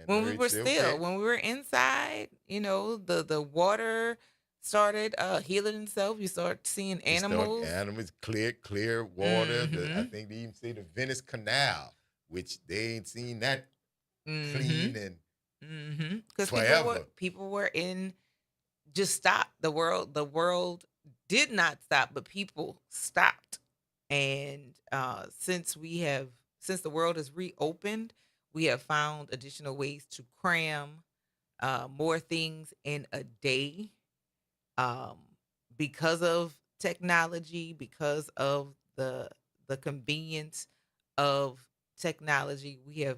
I: When we were when we were inside, the water started healing itself. You start seeing animals.
A: Animals, clear water. I think they even say the Venice Canal, which they ain't seen that clean and
I: because people were in just stopped. The world did not stop, but people stopped. And since the world has reopened, we have found additional ways to cram more things in a day, because of technology, because of the convenience of technology. We have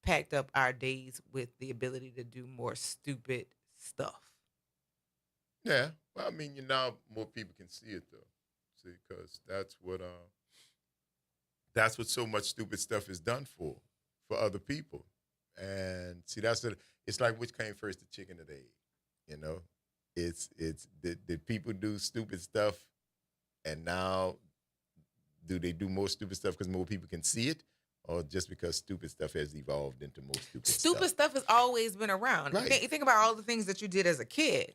I: packed up our days with the ability to do more stupid stuff.
A: Yeah, well, I mean, now more people can see it though. See, because that's what so much stupid stuff is done for other people. And see, it's like which came first, the chicken or the egg. It's did people do stupid stuff, and now do they do more stupid stuff because more people can see it, or just because stupid stuff has evolved into more stupid stuff?
I: Stupid stuff has always been around.
A: Right.
I: You think about all the things that you did as a kid.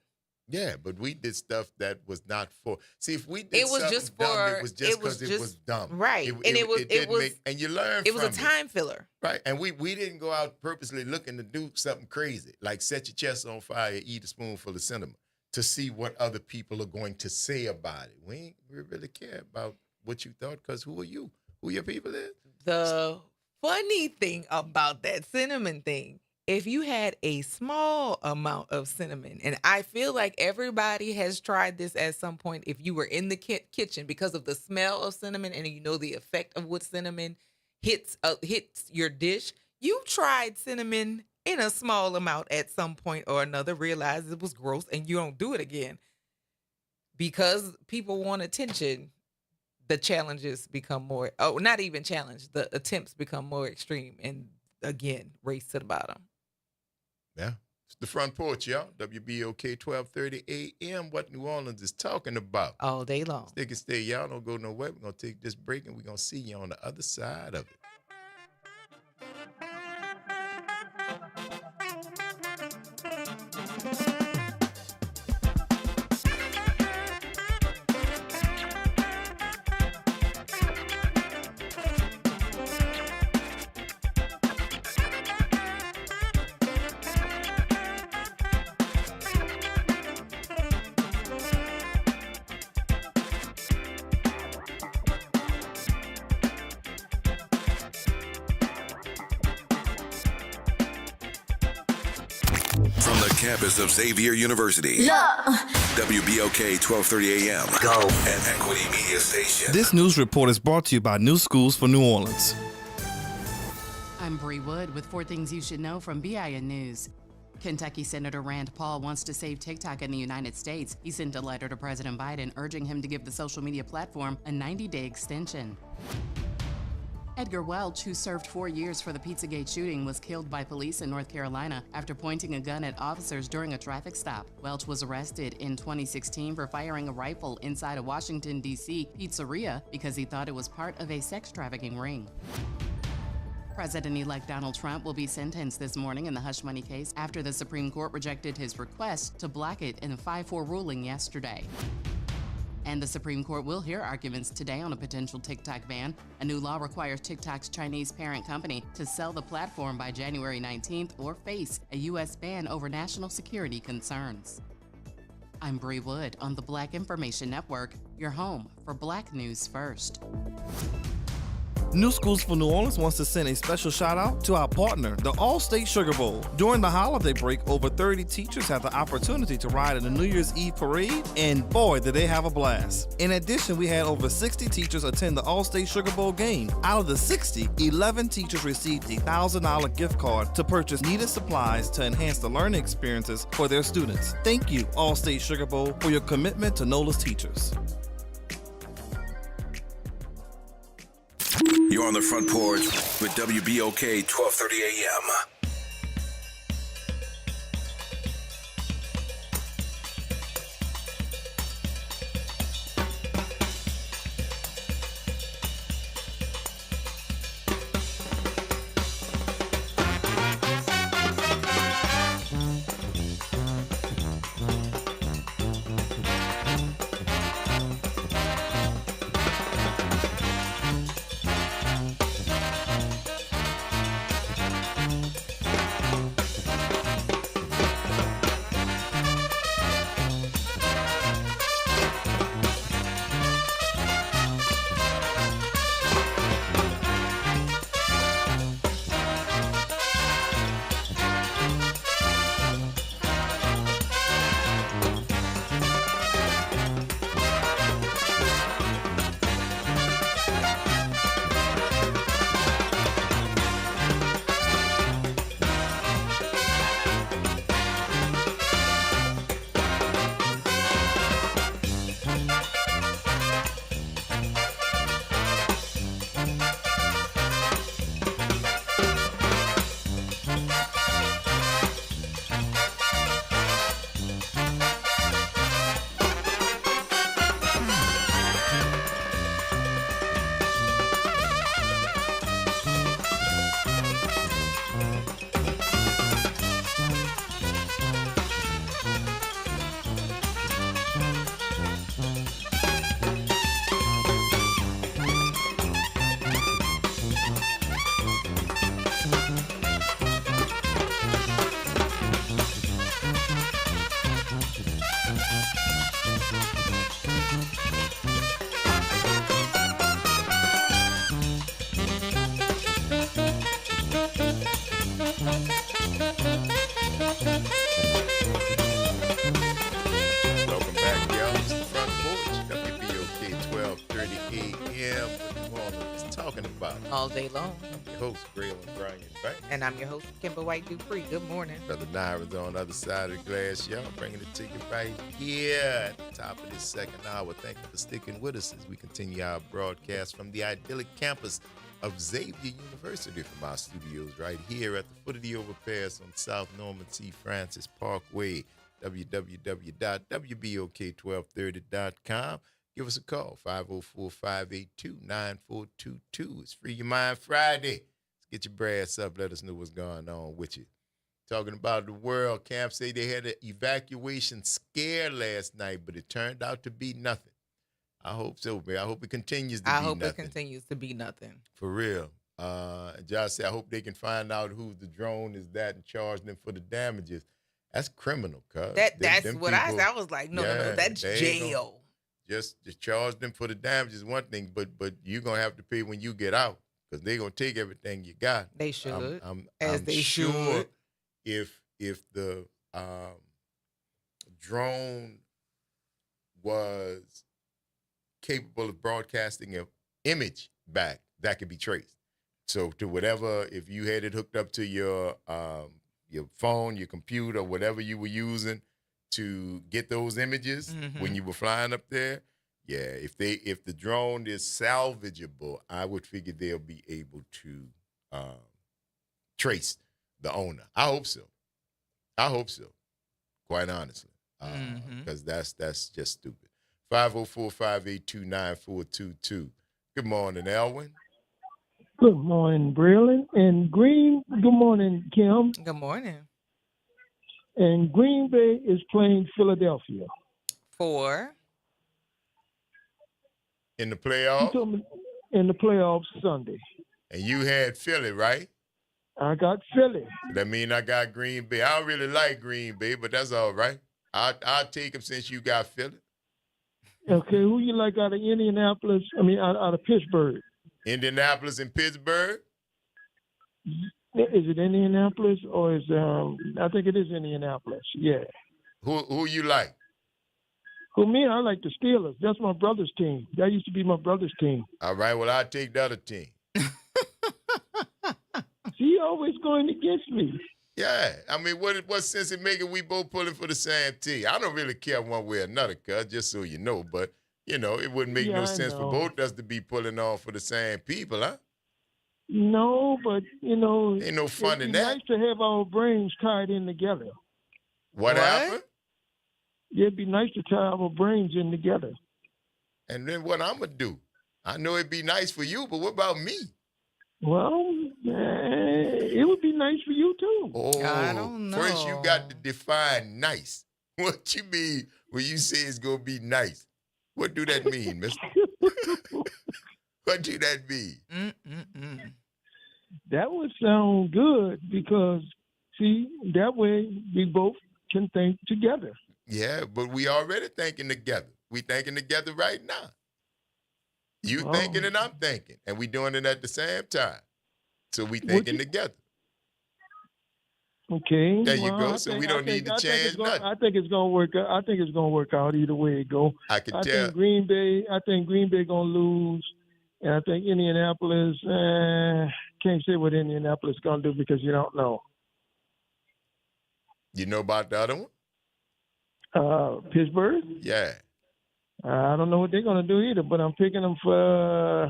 A: Yeah, but we did stuff that was not for. See, if we did
I: it was
A: something
I: just
A: dumb,
I: for,
A: it was just because it was dumb,
I: right? It was,
A: and you learn.
I: It was a time filler,
A: right? And we didn't go out purposely looking to do something crazy, like set your chest on fire, eat a spoonful of cinnamon, to see what other people are going to say about it. We really care about what you thought, because who are you? Who your people is?
I: The funny thing about that cinnamon thing, if you had a small amount of cinnamon, and I feel like everybody has tried this at some point, if you were in the kitchen, because of the smell of cinnamon and the effect of what cinnamon hits your dish, you tried cinnamon in a small amount at some point or another, realized it was gross, and you don't do it again. Because people want attention, the challenges become more, not even challenge, the attempts become more extreme, and again, race to the bottom.
A: Yeah. It's the Front Porch, y'all. WBOK 1230 AM. What New Orleans is talking about.
I: All day long.
A: Stick and stay. Y'all don't go nowhere. We're going to take this break, and we're going to see you on the other side of it.
F: From the campus of Xavier University. WBOK 1230 AM.
R: Go.
F: An Equity Media Station.
R: This news report is brought to you by New Schools for New Orleans.
S: I'm Bree Wood with 4 things you should know from BIN News. Kentucky Senator Rand Paul wants to save TikTok in the United States. He sent a letter to President Biden urging him to give the social media platform a 90-day extension. Edgar Welch, who served 4 years for the Pizzagate shooting, was killed by police in North Carolina after pointing a gun at officers during a traffic stop. Welch was arrested in 2016 for firing a rifle inside a Washington, D.C. pizzeria because he thought it was part of a sex trafficking ring. President-elect Donald Trump will be sentenced this morning in the hush money case after the Supreme Court rejected his request to block it in a 5-4 ruling yesterday. And the Supreme Court will hear arguments today on a potential TikTok ban. A new law requires TikTok's Chinese parent company to sell the platform by January 19th or face a U.S. ban over national security concerns. I'm Bree Wood on the Black Information Network, your home for Black News First.
R: New Schools for New Orleans wants to send a special shout out to our partner, the All-State Sugar Bowl. During the holiday break, over 30 teachers had the opportunity to ride in the New Year's Eve parade, and boy, did they have a blast. In addition, we had over 60 teachers attend the All-State Sugar Bowl game. Out of the 60, 11 teachers received a $1,000 gift card to purchase needed supplies to enhance the learning experiences for their students. Thank you, All-State Sugar Bowl, for your commitment to NOLA's teachers.
F: You're on the Front Porch with WBOK 1230 AM.
A: Welcome back, y'all. It's the Front Porch, WBOK 1230 AM. What New Orleans is talking about.
I: All day long.
A: I'm your host, Braylon Brian Banks.
I: And I'm your host, Kimber White Dupree. Good morning.
A: Brother Nyra's on the other side of the glass, y'all. Bringing it to you right here at the top of this second hour. Thank you for sticking with us as we continue our broadcast from the idyllic campus of Xavier University from our studios right here at the foot of the overpass on South Norman C. Francis Parkway. www.wbok1230.com. Give us a call, 504-582-9422. It's Free Your Mind Friday. Let's get your brass up. Let us know what's going on with you. Talking about the world, Camp say they had an evacuation scare last night, but it turned out to be nothing. I hope so, man. I hope it continues to be nothing.
I: It continues to be nothing.
A: For real. Josh said, I hope they can find out who the drone is that and charge them for the damages. That's criminal, cuz.
I: That's what I said. I was like, no, that's jail.
A: Just charge them for the damages, one thing, but you're going to have to pay when you get out because they're going to take everything you got.
I: They should.
A: I'm
I: they
A: sure
I: should.
A: If the drone was capable of broadcasting an image back, that could be traced. So to whatever, if you had it hooked up to your phone, your computer, whatever you were using to get those images when you were flying up there, yeah, if the drone is salvageable, I would figure they'll be able to trace the owner. I hope so. Quite honestly, because that's just stupid. 504-582-9422. Good morning, Elwin.
T: Good morning, Breland. And Green, good morning, Kim.
I: Good morning.
T: And Green Bay is playing Philadelphia.
A: In the playoffs?
T: In the playoffs Sunday.
A: And you had Philly, right?
T: I got Philly.
A: That mean I got Green Bay. I don't really like Green Bay, but that's all right. I'll take him since you got Philly.
T: Okay, who you like out of Indianapolis? Out of Pittsburgh.
A: Indianapolis and Pittsburgh?
T: Is it Indianapolis or is I think it is Indianapolis. Yeah.
A: Who you like?
T: Who me? I like the Steelers. That's my brother's team. That used to be my brother's team.
A: All right. Well, I'll take the other team.
T: He always going against me.
A: Yeah. I mean, what sense it making we both pulling for the same team? I don't really care one way or another, cuz, just so you know. But, it wouldn't make no sense for both us to be pulling on for the same people, huh?
T: No, but,
A: ain't no fun in that.
T: It's nice to have our brains tied in together.
A: What happened?
T: It'd be nice to tie our brains in together.
A: And then what I'm going to do? I know it'd be nice for you, but what about me?
T: Well, it would be nice for you, too.
A: Oh,
I: I don't know.
A: First you got to define nice. What you mean when you say it's going to be nice? What do that mean, mister? What do that mean?
T: That would sound good because, see, that way we both can think together.
A: Yeah, but we already thinking together. We thinking together right now. You thinking and I'm thinking, and we doing it at the same time. So we thinking together.
T: Okay.
A: There you go. So we don't need to change nothing.
T: I think it's gonna work out. I think it's gonna work out either way it go.
A: I can tell.
T: Think Green Bay gonna lose, and I think Indianapolis. Can't say what Indianapolis gonna do because you don't know.
A: You know about the other one?
T: Pittsburgh.
A: Yeah.
T: I don't know what they're gonna do either, but I'm picking them for.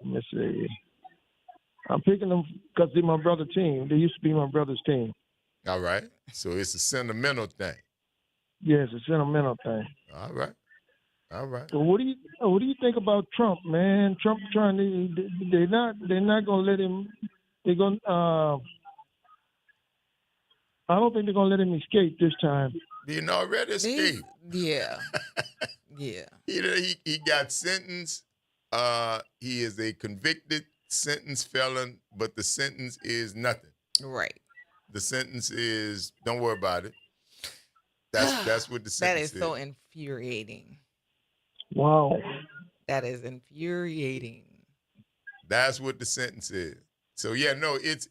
T: Let me see. I'm picking them because they're my brother's team. They used to be my brother's team.
A: All right. So it's a sentimental thing.
T: Yeah, it's a sentimental thing.
A: All right.
T: So what do you think about Trump, man? Trump trying to they're not gonna let him. They're gonna. I don't think they're gonna let him escape this time.
A: He already escaped.
I: Yeah. Yeah.
A: He got sentenced. He is a convicted sentence felon, but the sentence is nothing.
I: Right.
A: The sentence is don't worry about it. That's what the sentence is.
I: That is so infuriating.
T: Wow.
I: That is infuriating.
A: That's what the sentence is. So yeah, no, it's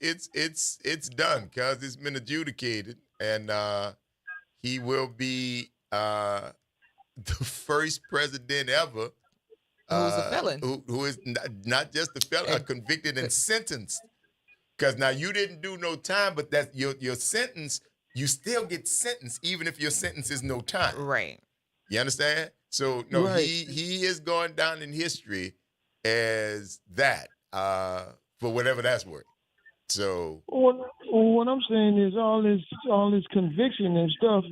A: done because it's been adjudicated, and he will be the first president ever
I: who's a felon,
A: who is not just a felon, convicted and sentenced. Because now you didn't do no time, but that's your sentence. You still get sentenced even if your sentence is no time.
I: Right.
A: You understand? So no,
T: right.
A: he is going down in history as that for whatever that's worth. So
T: What I'm saying is all this conviction and stuff.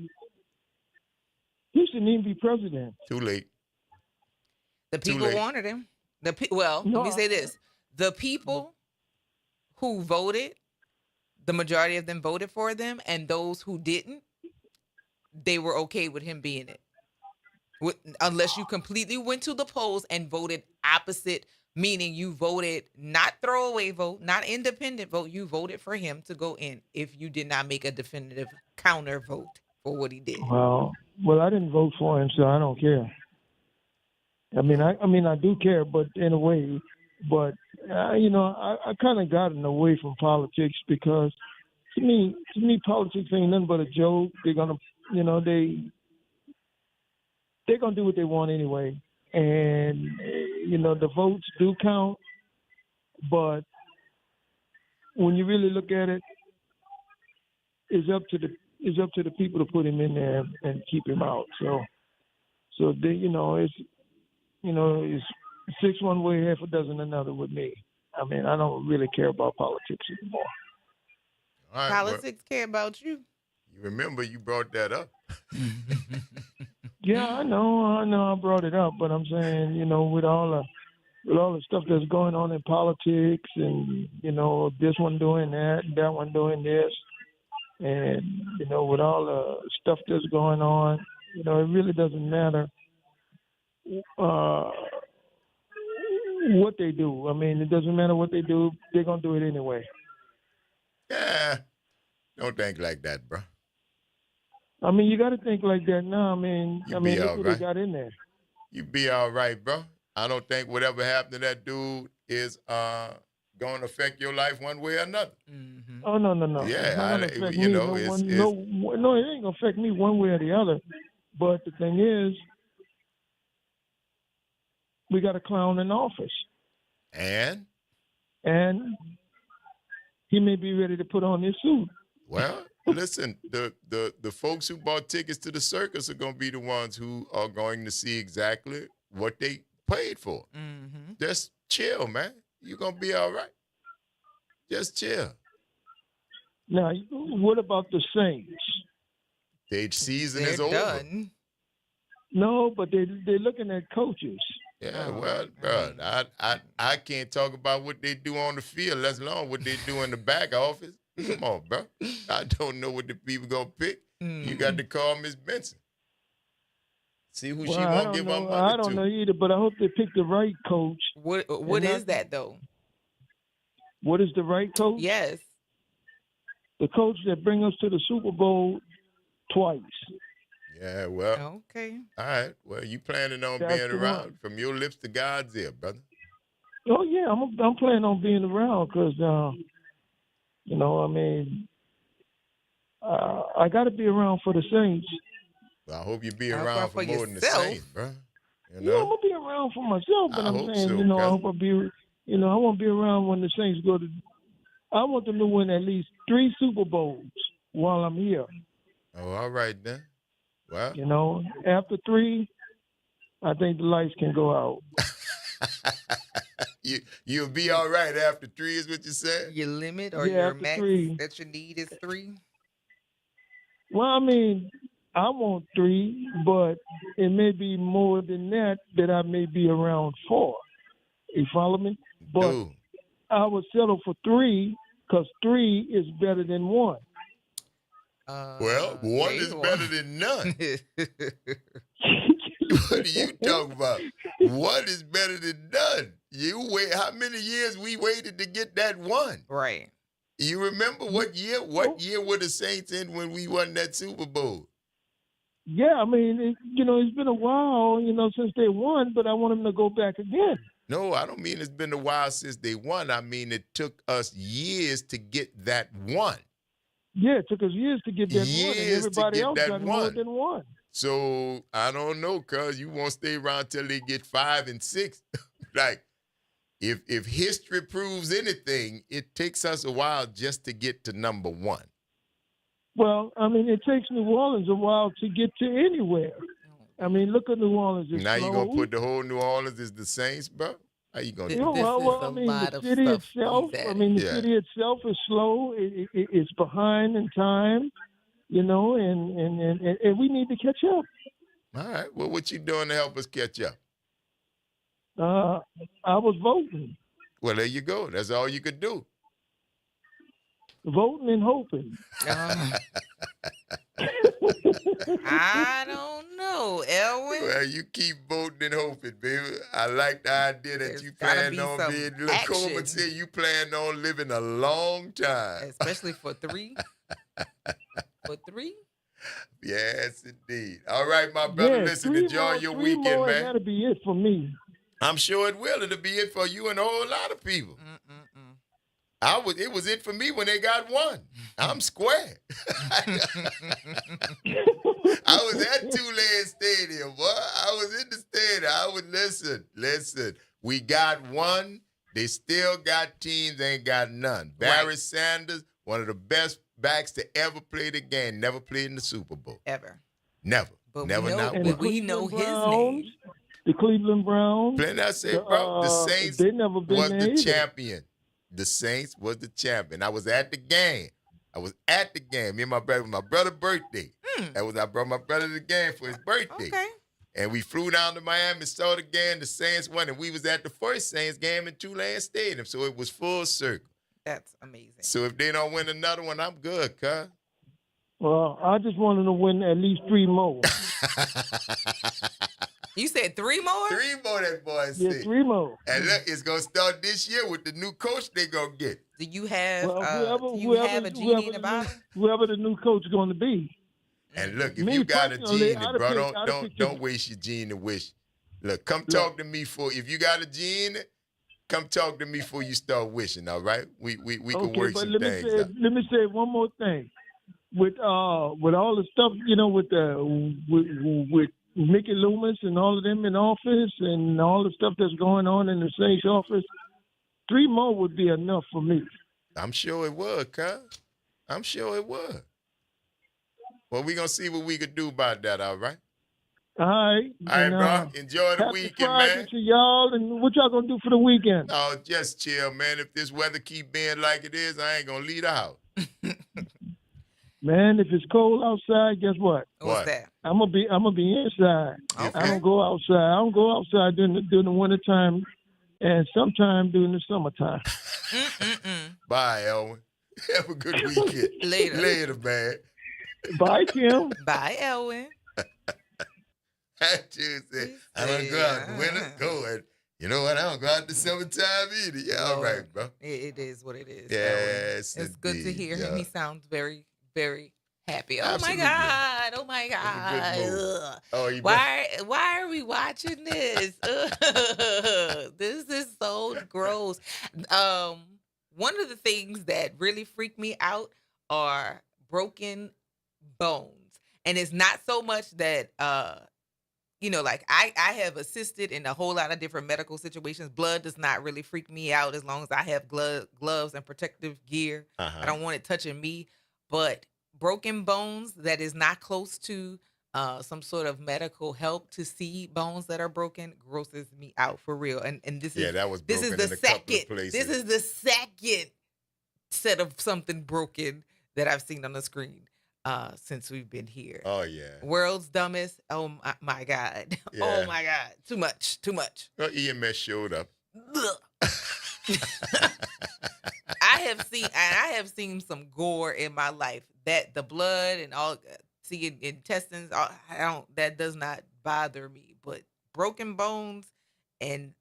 T: He shouldn't even be president.
A: Too late.
I: The people wanted him. Let me say this: the people who voted, the majority of them voted for them, and those who didn't, they were okay with him being it. Unless you completely went to the polls and voted opposite, meaning you voted not throwaway vote, not independent vote. You voted for him to go in if you did not make a definitive counter vote for what he did.
T: Well, I didn't vote for him, so I don't care. I mean, I do care, but in a way, but I kind of gotten away from politics because to me, politics ain't nothing but a joke. They're gonna, they're gonna do what they want anyway, and the votes do count, but when you really look at it, it's up to the people to put him in there and keep him out. So they, it's 6 one way, half a dozen another with me. I mean, I don't really care about politics anymore.
A: All right,
I: Politics care about you.
A: You remember you brought that up.
T: Yeah, I know I brought it up, but I'm saying, with all the stuff that's going on in politics and, this one doing that, that one doing this, and, with all the stuff that's going on, it really doesn't matter what they do. I mean, it doesn't matter what they do. They're going to do it anyway.
A: Yeah. Don't think like that, bro.
T: I mean, you got to think like that now. I mean,
A: All
T: look what
A: right.
T: they got in there.
A: You be all right, bro. I don't think whatever happened to that dude is going to affect your life one way or another.
I: Mm-hmm.
T: Oh, no.
A: Yeah,
T: It's not gonna affect me. No, it ain't going to affect me one way or the other. But the thing is, we got a clown in office.
A: And
T: he may be ready to put on his suit.
A: Well, listen, the folks who bought tickets to the circus are going to be the ones who are going to see exactly what they paid for.
I: Mm-hmm.
A: Just chill, man. You're going to be all right. Just chill.
T: Now, what about the Saints?
A: Their season is over.
I: Done.
T: No, but they're looking at coaches.
A: Yeah, well, bro, I can't talk about what they do on the field, let alone what they do in the back office. Come on, bro. I don't know what the people gonna pick. You got to call Miss Benson. See who she won't give her money to.
T: I don't know either, but I hope they pick the right coach.
I: What is that though?
T: What is the right coach?
I: Yes.
T: The coach that brings us to the Super Bowl twice.
A: Yeah, well.
I: Okay.
A: All right. Well, you planning on being around from your lips to God's ear, brother.
T: Oh yeah, I'm planning on being around because I mean, I got to be around for the Saints.
A: Well, I hope you be around for more than the
I: yourself.
A: Saints, bro.
T: Yeah, I'm gonna be around for myself, but I'm saying,
A: so,
T: I hope I be, I want to be around when the Saints go to. I want them to win at least 3 Super Bowls while I'm here.
A: Oh, all right then. Well,
T: after 3, I think the lights can go out.
A: You'll be all right after 3 is what you said?
I: Your limit or your max
T: 3.
I: that you need is 3?
T: Well, I mean, I want 3, but it may be more than that I may be around 4. You follow me? But I would settle for 3 because 3 is better than 1.
A: Well, 1 is better than none. What are you talking about? 1 is better than none. You wait. How many years we waited to get that 1?
I: Right.
A: You remember what year? What year were the Saints in when we won that Super Bowl?
T: Yeah, I mean, it's been a while, since they won, but I want them to go back again.
A: No, I don't mean it's been a while since they won. I mean it took us years to get that 1.
T: Yeah, it took us years to get that 1, and everybody else got more than 1.
A: So I don't know, cuz you won't stay around till they get 5 and 6. Like, if history proves anything, it takes us a while just to get to number 1.
T: Well, I mean, it takes New Orleans a while to get to anywhere. I mean, look at New Orleans.
A: Now you're going to put the whole New Orleans as the Saints, bro? How you gonna
I: Th-
A: do
T: You know,
A: that?
I: this is
T: I
I: a
T: mean,
I: lot
T: the
I: of
T: city
I: stuff
T: itself.
I: he's
T: I
I: adding.
T: mean, the
A: Yeah.
T: city itself is slow. It's behind in time. You know, and we need to catch up.
A: All right. Well, what you doing to help us catch up?
T: I was voting,
A: Well, there you go. That's all you could do.
T: voting and hoping.
I: I don't know, Elwin.
A: Well, you keep voting and hoping, baby. I like the idea that
I: There's
A: you
I: gotta
A: plan
I: be
A: on
I: some
A: being. Look, Coleman
I: action.
A: said you plan on living a long time.
I: Especially for 3. For 3?
A: Yes, indeed. All right, my brother.
T: Yeah,
A: Listen,
T: three
A: enjoy
T: more,
A: your
T: three
A: weekend,
T: more,
A: man.
T: That'll be it for me.
A: I'm sure it will. It'll be it for you and a whole lot of people. It was it for me when they got one. I'm square. I was at Tulane Stadium, boy. I was in the stadium. I would listen. We got one. They still got teams, ain't got none. Barry Sanders, one of the best backs to ever play the game, never played in the Super Bowl.
I: Ever.
A: Never.
I: But
A: never,
I: we know,
A: not
T: And
A: once.
I: we know his
T: Browns,
I: name.
T: the Cleveland Browns.
A: Plenty I say, bro. The Saints
T: they never been
A: was
T: there
A: the
T: either.
A: champion. The Saints was the champion. I was at the game. Me and my brother's birthday. I brought my brother to the game for his birthday.
I: Okay.
A: And we flew down to Miami, saw the game. The Saints won, and we was at the first Saints game in Tulane Stadium. So it was full circle.
I: That's amazing.
A: So if they don't win another one, I'm good, cuz.
T: Well, I just wanted to win at least 3 more.
I: You said 3 more?
A: 3 more, that boy
T: Yeah,
A: said.
T: 3 more.
A: And look, it's going to start this year with the new coach they going to get.
I: Do you have
T: Well,
I: do you have a genie in the bottle?
T: Whoever the new coach is going to be.
A: And look, if
T: Me
A: you got a
T: personally,
A: genie,
T: I'd
A: bro,
T: have picked
A: don't waste your genie to wish. Look, come talk to me if you got a genie, come talk to me before you start wishing, all right? We can work
T: but
A: some
T: let me
A: things
T: say
A: out.
T: let me say one more thing. With all the stuff, you know, with Mickey Loomis and all of them in office and all the stuff that's going on in the Saints office, 3 more would be enough for me.
A: I'm sure it would, cuz. I'm sure it would. Well, we're going to see what we could do about that, all right?
T: All right.
A: All right, bro. Enjoy the
T: happy
A: weekend,
T: Friday
A: man.
T: to y'all. And what y'all going to do for the weekend?
A: Oh, just chill, man. If this weather keep being like it is, I ain't going to leave the house.
T: Man, if it's cold outside, guess what?
I: What's that?
T: I'm gonna be inside.
A: Okay.
T: I don't go outside. I don't go outside during the wintertime and sometime during the summertime.
A: Bye, Elwin. Have a good weekend. Later, man.
T: Bye, Kim.
I: Bye, Elwin.
A: Tuesday. I don't go out in the winter. Go and you know what? I don't go out in the summertime either. Yeah, all right, bro.
I: It is what it is.
A: Yes,
I: Elwin. It's good to hear him.
A: yeah.
I: He sounds very, very happy. Oh
A: Absolutely.
I: my God. Oh my
A: That's
I: God.
A: a good move.
I: Ugh.
A: Oh, you
I: Why are we watching this? Ugh. This is so gross. One of the things that really freak me out are broken bones. And it's not so much that like I have assisted in a whole lot of different medical situations. Blood does not really freak me out as long as I have gloves and protective gear. I don't want it touching me. But broken bones that is not close to some sort of medical help to see bones that are broken grosses me out for real. And this is
A: that was
I: this is
A: broken
I: the
A: in a couple of
I: second
A: places.
I: this is the second set of something broken that I've seen on the screen since we've been here.
A: Oh yeah.
I: World's dumbest. Oh my God.
A: Yeah.
I: Oh my God. Too much.
A: Well, EMS showed up.
I: I have seen some gore in my life. That the blood and all seeing intestines, that does not bother me. But broken bones and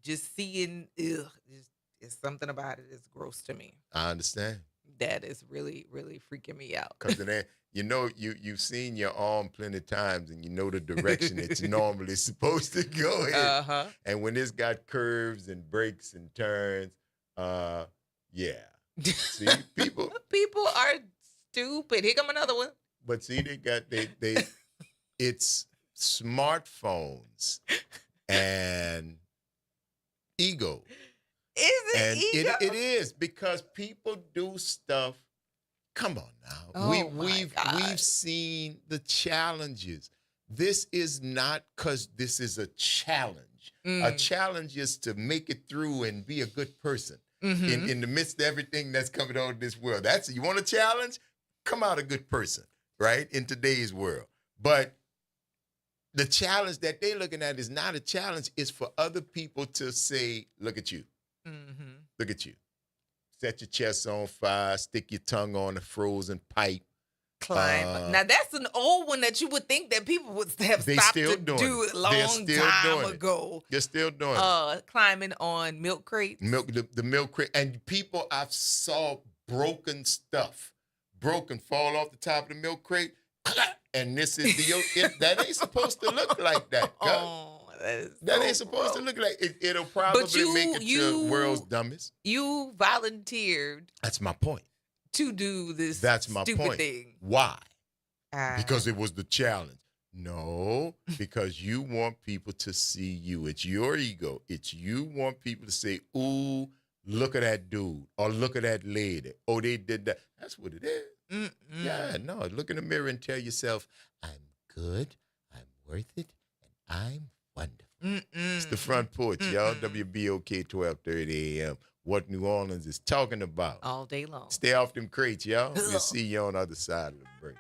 I: just seeing it's something about it is gross to me.
A: I understand.
I: That is really, really freaking me out.
A: Because then, you've seen your arm plenty of times and you know the direction it's normally supposed to go in. And when it's got curves and breaks and turns, yeah. See, people
I: are stupid. Here come another one.
A: But see, it's smartphones and ego.
I: Is it ego?
A: It is because people do stuff. Come on now.
I: Oh
A: We've seen the challenges. This is not because this is a challenge. challenge. A challenge is to make it through and be a good person in the midst of everything that's coming on in this world. You want a challenge? Come out a good person, right? In today's world. But the challenge that they're looking at is not a challenge. It's for other people to say, look at you. Look at you. Set your chest on fire, stick your tongue on a frozen pipe.
I: Climb. Now, that's an old one that you would think that people would have stopped to do a long time ago.
A: They're still doing it.
I: Climbing on milk crates.
A: The milk crate. And people, I've saw broken stuff. Fall off the top of the milk crate. And this is that ain't supposed to look like that. That ain't supposed to look like it. It'll probably make it to the world's dumbest.
I: You volunteered.
A: That's my point.
I: To do this
A: stupid
I: thing.
A: Why? Because it was the challenge. No, because you want people to see you. It's your ego. You want people to say, ooh, look at that dude or look at that lady. Oh, they did that. That's what it is. Yeah, no, look in the mirror and tell yourself, I'm good, I'm worth it, and I'm wonderful. It's the Front Porch, y'all. WBOK 1230 AM. What New Orleans is talking about.
I: All day long.
A: Stay off them crates, y'all. We'll see you on the other side of the break.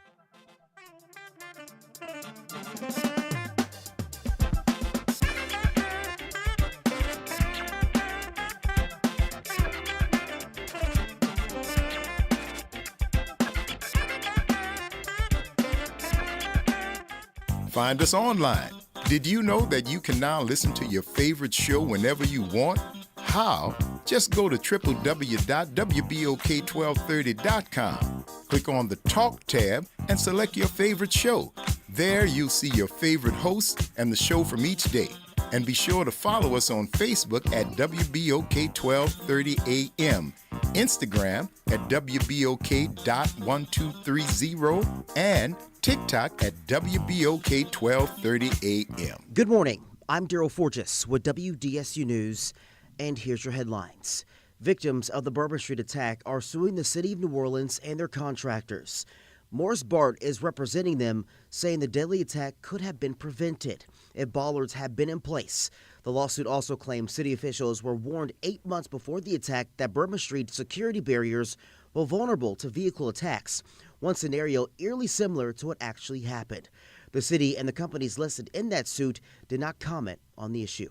A: Find us online. Did you know that you can now listen to your favorite show whenever you want? How? Just go to www.wbok1230.com. Click on the Talk tab and select your favorite show. There you'll see your favorite host and the show from each day. And be sure to follow us on Facebook at WBOK1230AM, Instagram at WBOK.1230, and TikTok at WBOK1230AM.
C: Good morning. I'm Daryl Forges with WDSU News, and here's your headlines. Victims of the Bourbon Street attack are suing the city of New Orleans and their contractors. Morris Bart is representing them, saying the deadly attack could have been prevented if bollards had been in place. The lawsuit also claims city officials were warned 8 months before the attack that Bourbon Street security barriers were vulnerable to vehicle attacks, one scenario eerily similar to what actually happened. The city and the companies listed in that suit did not comment on the issue.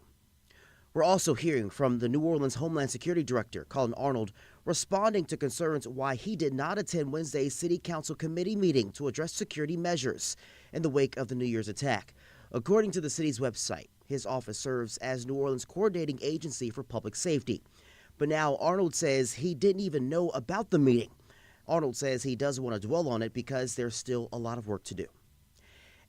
C: We're also hearing from the New Orleans Homeland Security Director, Colin Arnold, responding to concerns why he did not attend Wednesday's City Council committee meeting to address security measures in the wake of the New Year's attack. According to the city's website, his office serves as New Orleans' coordinating agency for public safety. But now Arnold says he didn't even know about the meeting. Arnold says he doesn't want to dwell on it because there's still a lot of work to do.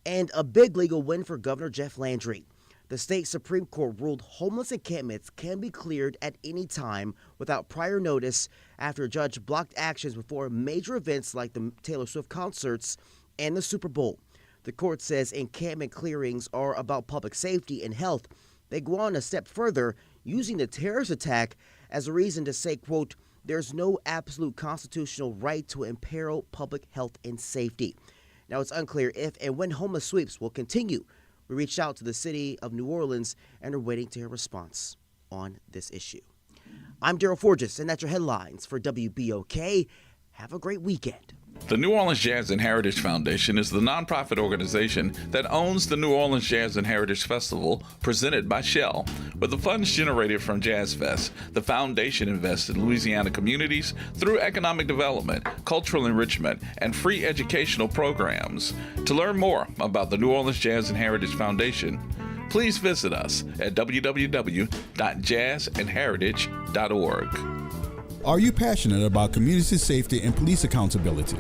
C: And a big legal win for Governor Jeff Landry. The state Supreme Court ruled homeless encampments can be cleared at any time without prior notice after a judge blocked actions before major events like the Taylor Swift concerts and the Super Bowl. The court says encampment clearings are about public safety and health. They go on a step further, using the terrorist attack as a reason to say, quote, there's no absolute constitutional right to imperil public health and safety. Now, it's unclear if and when homeless sweeps will continue. We reached out to the city of New Orleans and are waiting to hear a response on this issue. I'm Daryl Forges, and that's your headlines for WBOK. Have a great weekend.
U: The New Orleans Jazz and Heritage Foundation is the nonprofit organization that owns the New Orleans Jazz and Heritage Festival, presented by Shell. With the funds generated from Jazz Fest, the foundation invests in Louisiana communities through economic development, cultural enrichment, and free educational programs. To learn more about the New Orleans Jazz and Heritage Foundation, please visit us at www.jazzandheritage.org.
B: Are you passionate about community safety and police accountability?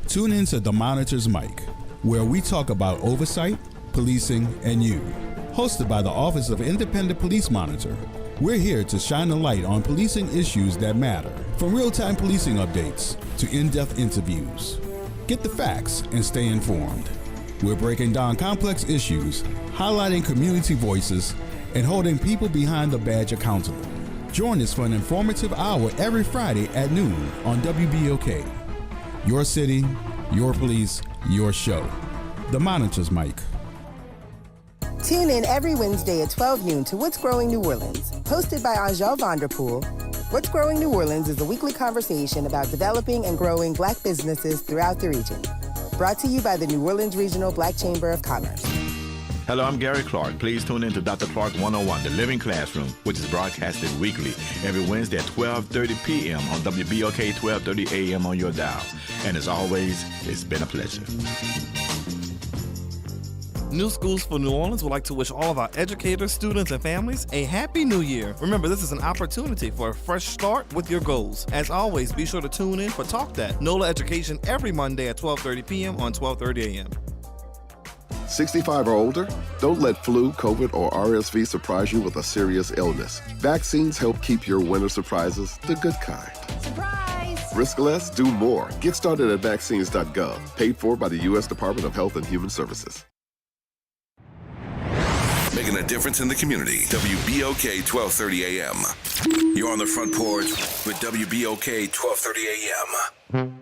B: Tune in to The Monitor's Mic, where we talk about oversight, policing, and you. Hosted by the Office of Independent Police Monitor, we're here to shine a light on policing issues that matter, from real-time policing updates to in-depth interviews. Get the facts and stay informed. We're breaking down complex issues, highlighting community voices, and holding people behind the badge accountable. Join us for an informative hour every Friday at noon on WBOK. Your city, your police, your show. The Monitor's Mic.
D: Tune in every Wednesday at 12 noon to What's Growing New Orleans, hosted by Angel Vanderpool. What's Growing New Orleans is a weekly conversation about developing and growing Black businesses throughout the region. Brought to you by the New Orleans Regional Black Chamber of Commerce.
V: Hello, I'm Gary Clark. Please tune in to Dr. Clark 101, The Living Classroom, which is broadcasted weekly every Wednesday at 12:30 p.m. on WBOK 1230 a.m. on your dial. And as always, it's been a pleasure.
R: New Schools for New Orleans would like to wish all of our educators, students, and families a happy new year. Remember, this is an opportunity for a fresh start with your goals. As always, be sure to tune in for Talk That, NOLA Education, every Monday at 12:30 p.m. on 1230 a.m.
W: 65 or older? Don't let flu, COVID, or RSV surprise you with a serious illness. Vaccines help keep your winter surprises the good kind.
D: Surprise!
W: Risk less, do more. Get started at vaccines.gov. Paid for by the U.S. Department of Health and Human Services.
F: Making a difference in the community. WBOK 1230 AM. You're on the front porch with WBOK 1230 AM.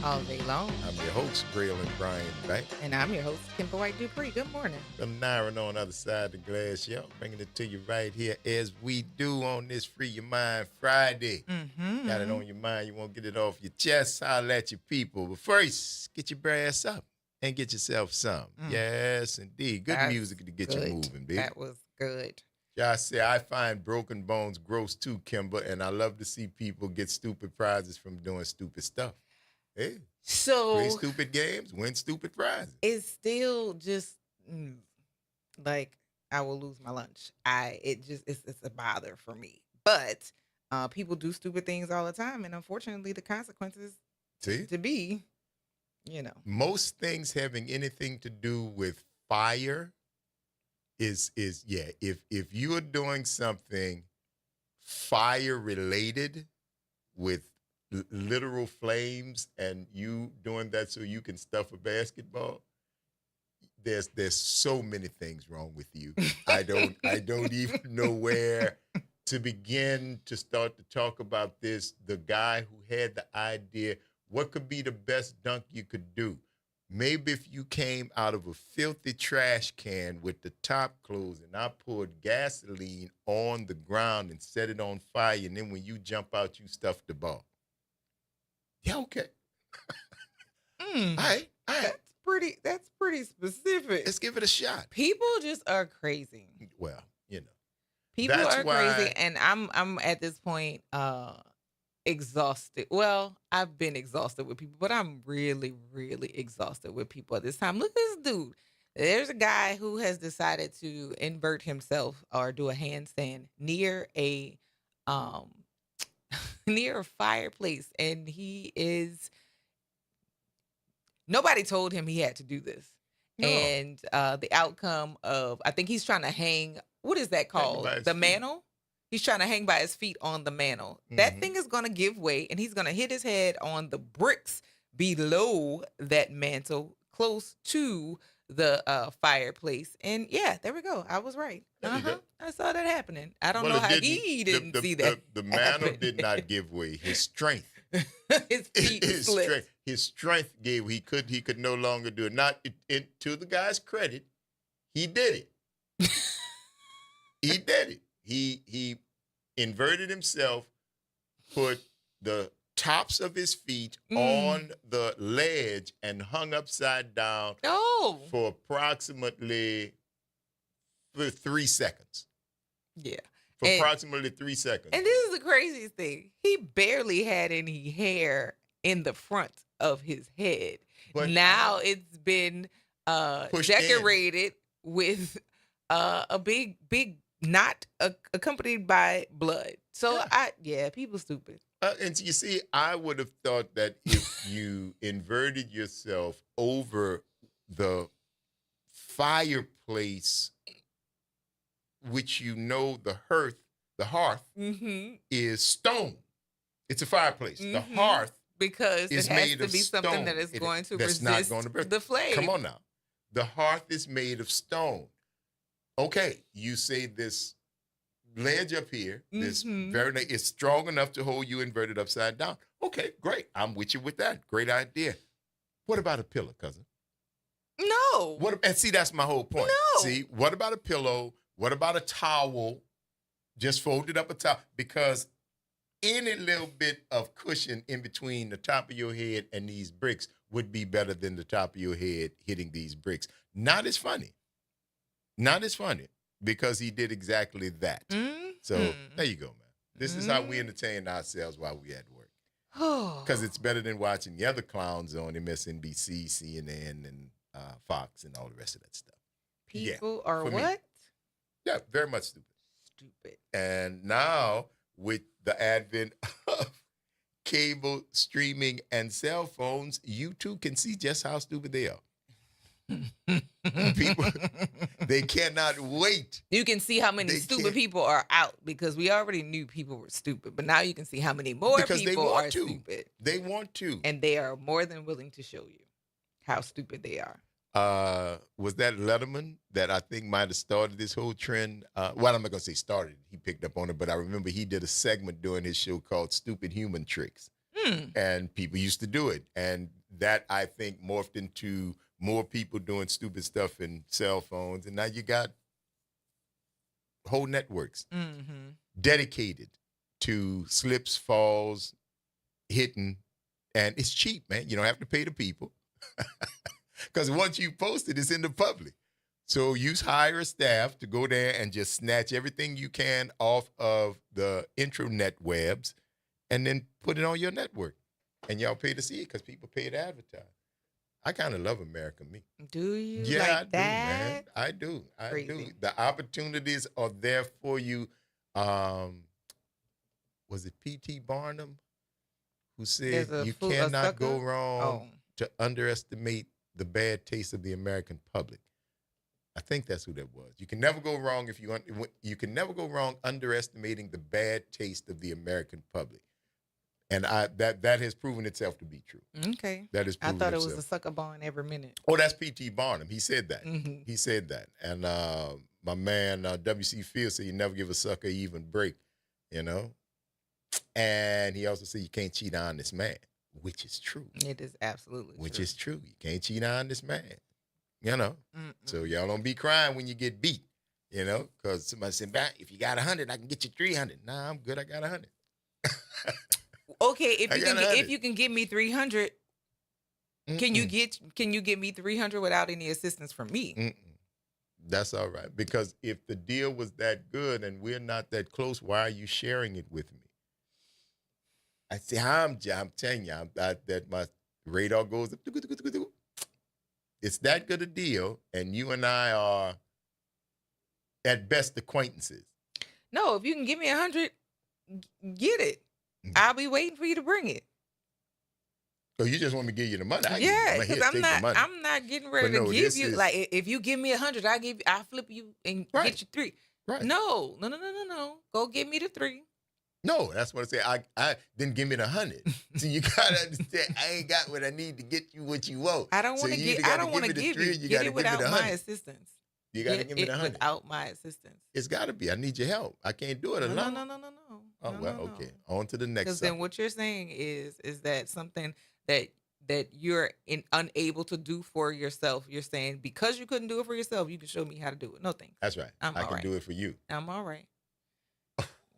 I: All day long.
A: I'm your host, Braylon Brian Bank.
I: And I'm your host, Kimber White Dupree. Good morning.
A: From Nyron on the other side of the glass, yo. Bringing it to you right here as we do on this Free Your Mind Friday.
I: Mm-hmm.
A: Got it on your mind. You want to get it off your chest. Holler at your people. But first, get your brass up and get yourself some. Yes, indeed. Good music to get you moving, baby.
I: That was good.
A: Josh said, I find broken bones gross too, Kimber, and I love to see people get stupid prizes from doing stupid stuff. Hey, play stupid games, win stupid prizes.
I: It's still just like I will lose my lunch. It's a bother for me. But people do stupid things all the time, and unfortunately, the consequences to be,
A: most things having anything to do with fire is if you are doing something fire related with literal flames and you doing that so you can stuff a basketball, there's so many things wrong with you. I don't even know where to begin to start to talk about this. The guy who had the idea, what could be the best dunk you could do? Maybe if you came out of a filthy trash can with the top closed and I poured gasoline on the ground and set it on fire, and then when you jump out, you stuff the ball. Yo, Yeah, okay.
I: Mm.
A: All right.
I: That's pretty specific.
A: Let's give it a shot.
I: People just are crazy.
A: Well, you know.
I: People
A: That's
I: are
A: why-
I: crazy, and I'm at this point exhausted. Well, I've been exhausted with people, but I'm really, really exhausted with people at this time. Look at this dude. There's a guy who has decided to invert himself or do a handstand near a near a fireplace, and nobody told him he had to do this.
A: No.
I: And the outcome of, I think he's trying to hang, what is that called?
A: by his
I: The
A: feet.
I: mantle? He's trying to hang by his feet on the mantle. That thing is going to give way, and he's going to hit his head on the bricks below that mantle, close to the fireplace. And yeah, there we go. I was right.
A: There you go.
I: I saw that happening. I don't
A: Well,
I: know
A: it
I: how he didn't see that.
A: The mantle
I: happen.
A: did not give way. His strength.
I: His feet slipped.
A: His strength gave. He could no longer do it. Not to the guy's credit, he did it. He did it. He inverted himself, put the tops of his feet on the ledge, and hung upside down for approximately 3 seconds.
I: Yeah.
A: For approximately 3 seconds.
I: And this is the craziest thing. He barely had any hair in the front of his head.
A: But
I: now it's been
A: pushed
I: decorated with a big knot accompanied by blood. So people stupid.
A: And you see, I would have thought that if you inverted yourself over the fireplace, which the hearth is stone. It's a fireplace. The hearth
I: because
A: is
I: it has
A: made
I: to
A: of
I: be something
A: stone.
I: that is going to
A: That's
I: resist
A: not going to burn.
I: the flame.
A: Come on now. The hearth is made of stone. Okay, you say this ledge up here, this it's strong enough to hold you inverted upside down. Okay, great. I'm with you with that. Great idea. What about a pillow, cousin?
I: No.
A: And see, that's my whole point.
I: No.
A: See, what about a pillow? What about a towel? Just folded up a towel. Because any little bit of cushion in between the top of your head and these bricks would be better than the top of your head hitting these bricks. Not as funny. Not as funny. Because he did exactly that. So there you go, man. This is how we entertain ourselves while we at work. Because it's better than watching the other clowns on MSNBC, CNN, and Fox, and all the rest of that stuff.
I: People are
A: for me.
I: what?
A: Yeah, very much stupid.
I: Stupid.
A: And now, with the advent of cable streaming and cell phones, you too can see just how stupid they are. People, they cannot wait.
I: You can see how many stupid people are out because we already knew people were stupid, but now you can see how many more
A: Because they
I: people
A: want
I: are
A: to.
I: stupid.
A: They want to.
I: And they are more than willing to show you how stupid they are.
A: Was that Letterman that I think might have started this whole trend? Well, I'm not going to say started. He picked up on it, but I remember he did a segment during his show called Stupid Human Tricks. And people used to do it. And that, I think, morphed into more people doing stupid stuff in cell phones. And now you got whole networks dedicated to slips, falls, hitting. And it's cheap, man. You don't have to pay the people. Because once you post it, it's in the public. So you hire a staff to go there and just snatch everything you can off of the intranet webs and then put it on your network. And y'all pay to see it because people pay to advertise. I kind of love America, me.
I: Do you?
A: Yeah,
I: like
A: I do,
I: that?
A: man. I do. I
I: Crazy.
A: do. The opportunities are there for you. Was it P.T. Barnum who said
I: There's a
A: you
I: fool- a
A: cannot go
I: sucker?
A: wrong to underestimate the bad taste of the American public? I think that's who that was. You can never go wrong you can never go wrong underestimating the bad taste of the American public. And that has proven itself to be true.
I: Okay.
A: That is
I: I
A: proven
I: thought it
A: itself.
I: was a sucker bond every minute.
A: Oh, that's P.T. Barnum. He said that. He said that. And my man W.C. Fields said you never give a sucker even break, you know? And he also said you can't cheat on this man, which is true.
I: It is absolutely
A: Which
I: true.
A: is true. You can't cheat on this man, you know? So y'all don't be crying when you get beat, you know? Because somebody said, if you got 100, I can get you 300. Nah, I'm good. I got 100.
I: Okay, if
A: I
I: you
A: got
I: can
A: 100.
I: if you can give me 300, can you get me 300 without any assistance from me?
A: That's all right. Because if the deal was that good and we're not that close, why are you sharing it with me? I see how I'm telling you that my radar goes up. It's that good a deal, and you and I are at best acquaintances.
I: No, if you can give me 100, get it. I'll be waiting for you to bring it.
A: So you just want me to give you the money?
I: Yeah,
A: because
I: because I'm not getting ready to give you like if you give me 100, I'll flip you and get you 3.
A: Right.
I: No. Go give me the 3.
A: No, that's what I say. I didn't give me the 100. So you gotta understand, I ain't got what I need to get you what you want.
I: I don't want to give. I don't want to give you.
A: You
I: Get
A: gotta
I: it without
A: give me the
I: my
A: 100.
I: assistance.
A: You gotta give me the 100
I: without my assistance.
A: It's gotta be. I need your help. I can't do it alone.
I: No.
A: Oh well, okay. On to the next.
I: Because then what you're saying is that something that you're unable to do for yourself. You're saying because you couldn't do it for yourself, you can show me how to do it. No thanks.
A: That's right. I can do it for you.
I: I'm all right.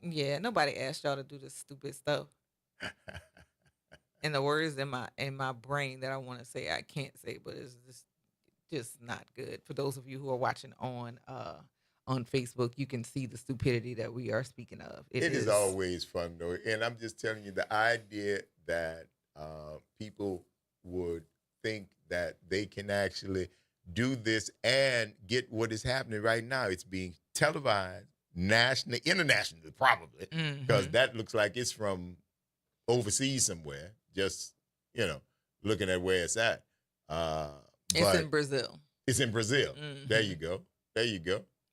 I: Yeah, nobody asked y'all to do this stupid stuff. And the words in my brain that I want to say I can't say, but it's just not good. For those of you who are watching on Facebook, you can see the stupidity that we are speaking of.
A: It is always fun though, and I'm just telling you the idea that people would think that they can actually do this and get what is happening right now. It's being televised nationally, internationally, probably, because that looks like it's from overseas somewhere. Just looking at where it's at.
I: It's in Brazil.
A: It's in Brazil. There you go.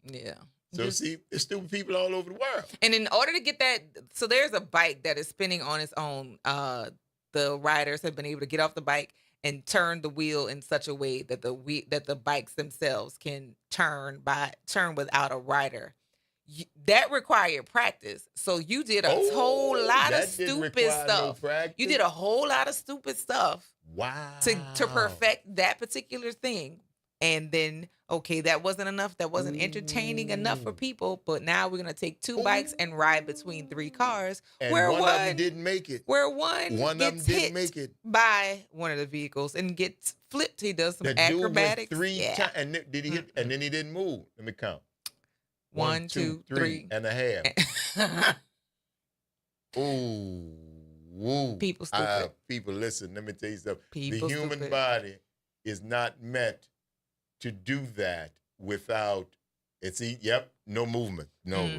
I: Yeah.
A: So see, there's stupid people all over the world.
I: And in order to get that, so there's a bike that is spinning on its own. The riders have been able to get off the bike and turn the wheel in such a way that the bikes themselves can turn without a rider. That required practice. So you did a whole lot of stupid stuff. You did a whole lot of stupid stuff.
A: Wow.
I: To perfect that particular thing. And then, okay, that wasn't enough. That wasn't entertaining enough for people. But now we're going to take 2 bikes and ride between 3 cars.
A: And
I: where
A: one of them didn't make it.
I: Where one
A: of them didn't make it
I: by one of the vehicles and gets flipped. He does some acrobatics.
A: Dude went 3 times. And did he hit? And then he didn't move. Let me count.
I: 1, 2, 3
A: and a half. Ooh.
I: People stupid.
A: People, listen, let me tell you something.
I: People
A: the human
I: stupid.
A: body is not meant to do that without no movement. No.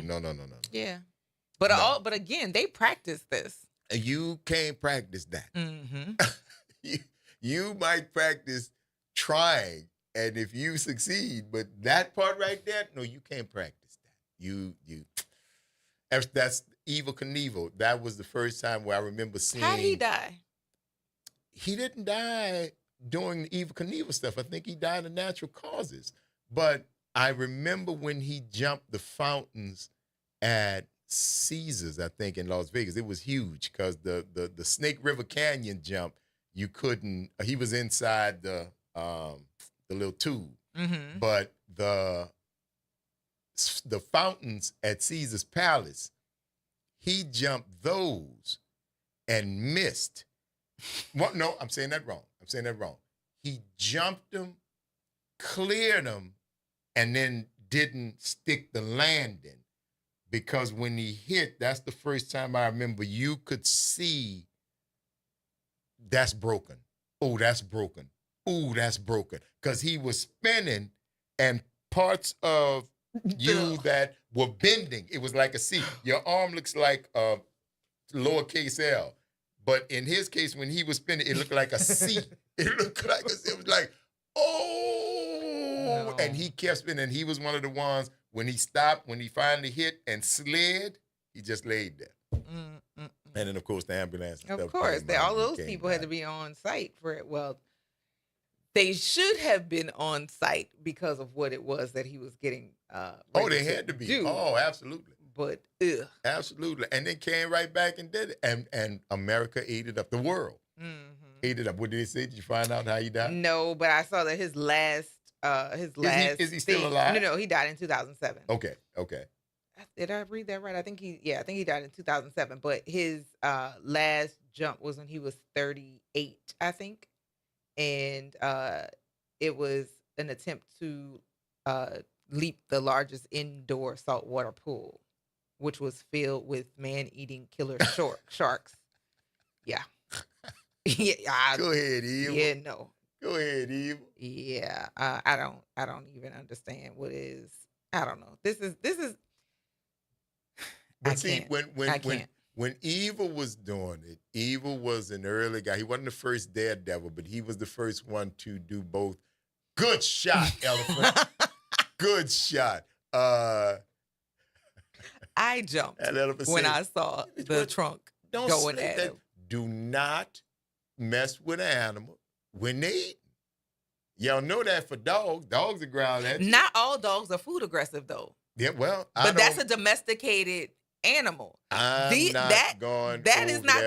I: Yeah. But again, they practice this.
A: You can't practice that.
I: Mm-hmm.
A: you might practice trying, and if you succeed, but that part right there, no, you can't practice that. That's Evel Knievel. That was the first time where I remember seeing.
I: How'd he die?
A: He didn't die doing the Evel Knievel stuff. I think he died of natural causes. But I remember when he jumped the fountains at Caesars, I think, in Las Vegas. It was huge because the Snake River Canyon jump, you couldn't. He was inside the little tube, but the fountains at Caesar's Palace, he jumped those and missed. Well, no, I'm saying that wrong. He jumped them, cleared them, and then didn't stick the landing. Because when he hit, that's the first time I remember you could see that's broken. Oh, that's broken. Ooh, that's broken. Because he was spinning and parts of you that were bending. It was like a C. Your arm looks like a lowercase L. But in his case, when he was spinning, it looked like a C. It looked like it was like, oh. No. And he kept spinning. He was one of the ones, when he stopped, when he finally hit and slid, he just laid there. And then, of course, the ambulance and stuff.
I: Of course. All those people had to be on site for it. Well, they should have been on site because of what it was that he was getting.
A: They had to be.
I: Do.
A: Oh, absolutely.
I: But
A: absolutely. And then came right back and did it. And America ate it up. The world ate it up. What did he say? Did you find out how he died?
I: No, but I saw that his last
A: Is he still alive?
I: No, he died in 2007.
A: Okay.
I: Did I read that right? I think he died in 2007. But his last jump was when he was 38, I think, and it was an attempt to leap the largest indoor saltwater pool, which was filled with man-eating killer sharks. Yeah.
A: Go ahead, Eve.
I: Yeah, no.
A: Go ahead, Eve.
I: Yeah, I don't even understand what is. I don't know. This is.
A: But
I: I
A: see,
I: can't.
A: when Evil was doing it, Evil was an early guy. He wasn't the first Daredevil, but he was the first one to do both. Good shot, Elephant. Good shot.
I: I jumped when I saw the trunk going at him.
A: Do not mess with an animal when they eat. Y'all know that for dogs. Dogs are ground at you.
I: Not all dogs are food aggressive, though.
A: Yeah, well,
I: but that's a domesticated animal.
A: That is
I: not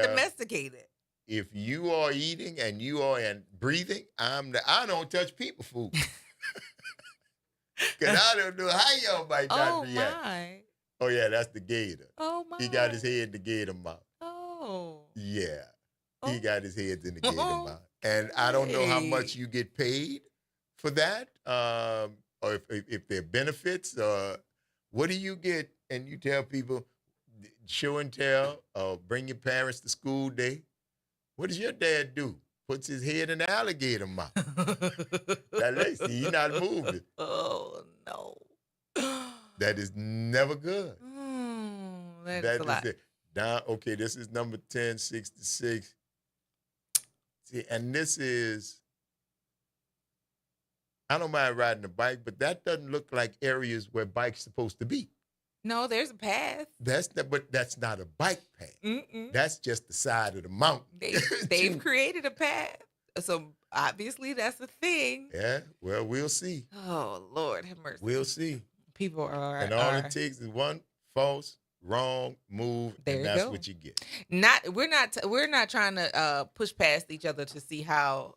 I: domesticated.
A: If you are eating and you are breathing, I don't touch people food. Because I don't know how y'all might not react.
I: My.
A: Oh, yeah, that's the gator.
I: Oh, my.
A: He got his head in the gator mouth.
I: Oh.
A: Yeah. He got his head in the gator mouth. And I don't know how much you get paid for that, or if there are benefits. What do you get? And you tell people, show and tell, bring your parents to school day. What does your dad do? Puts his head in the alligator mouth. Now, let's see, he's not moving.
I: Oh, no.
A: That is never good.
I: That is a lot.
A: It. Now, okay, this is number 1066. See, and this is, I don't mind riding a bike, but that doesn't look like areas where bikes supposed to be.
I: No, there's a path.
A: But that's not a bike path. That's just the side of the mountain.
I: They've created a path. So obviously that's a thing.
A: Yeah, well, we'll see.
I: Oh, Lord, have mercy.
A: We'll see.
I: People are.
A: And all it takes is one false, wrong move, and that's what you get.
I: We're not trying to push past each other to see how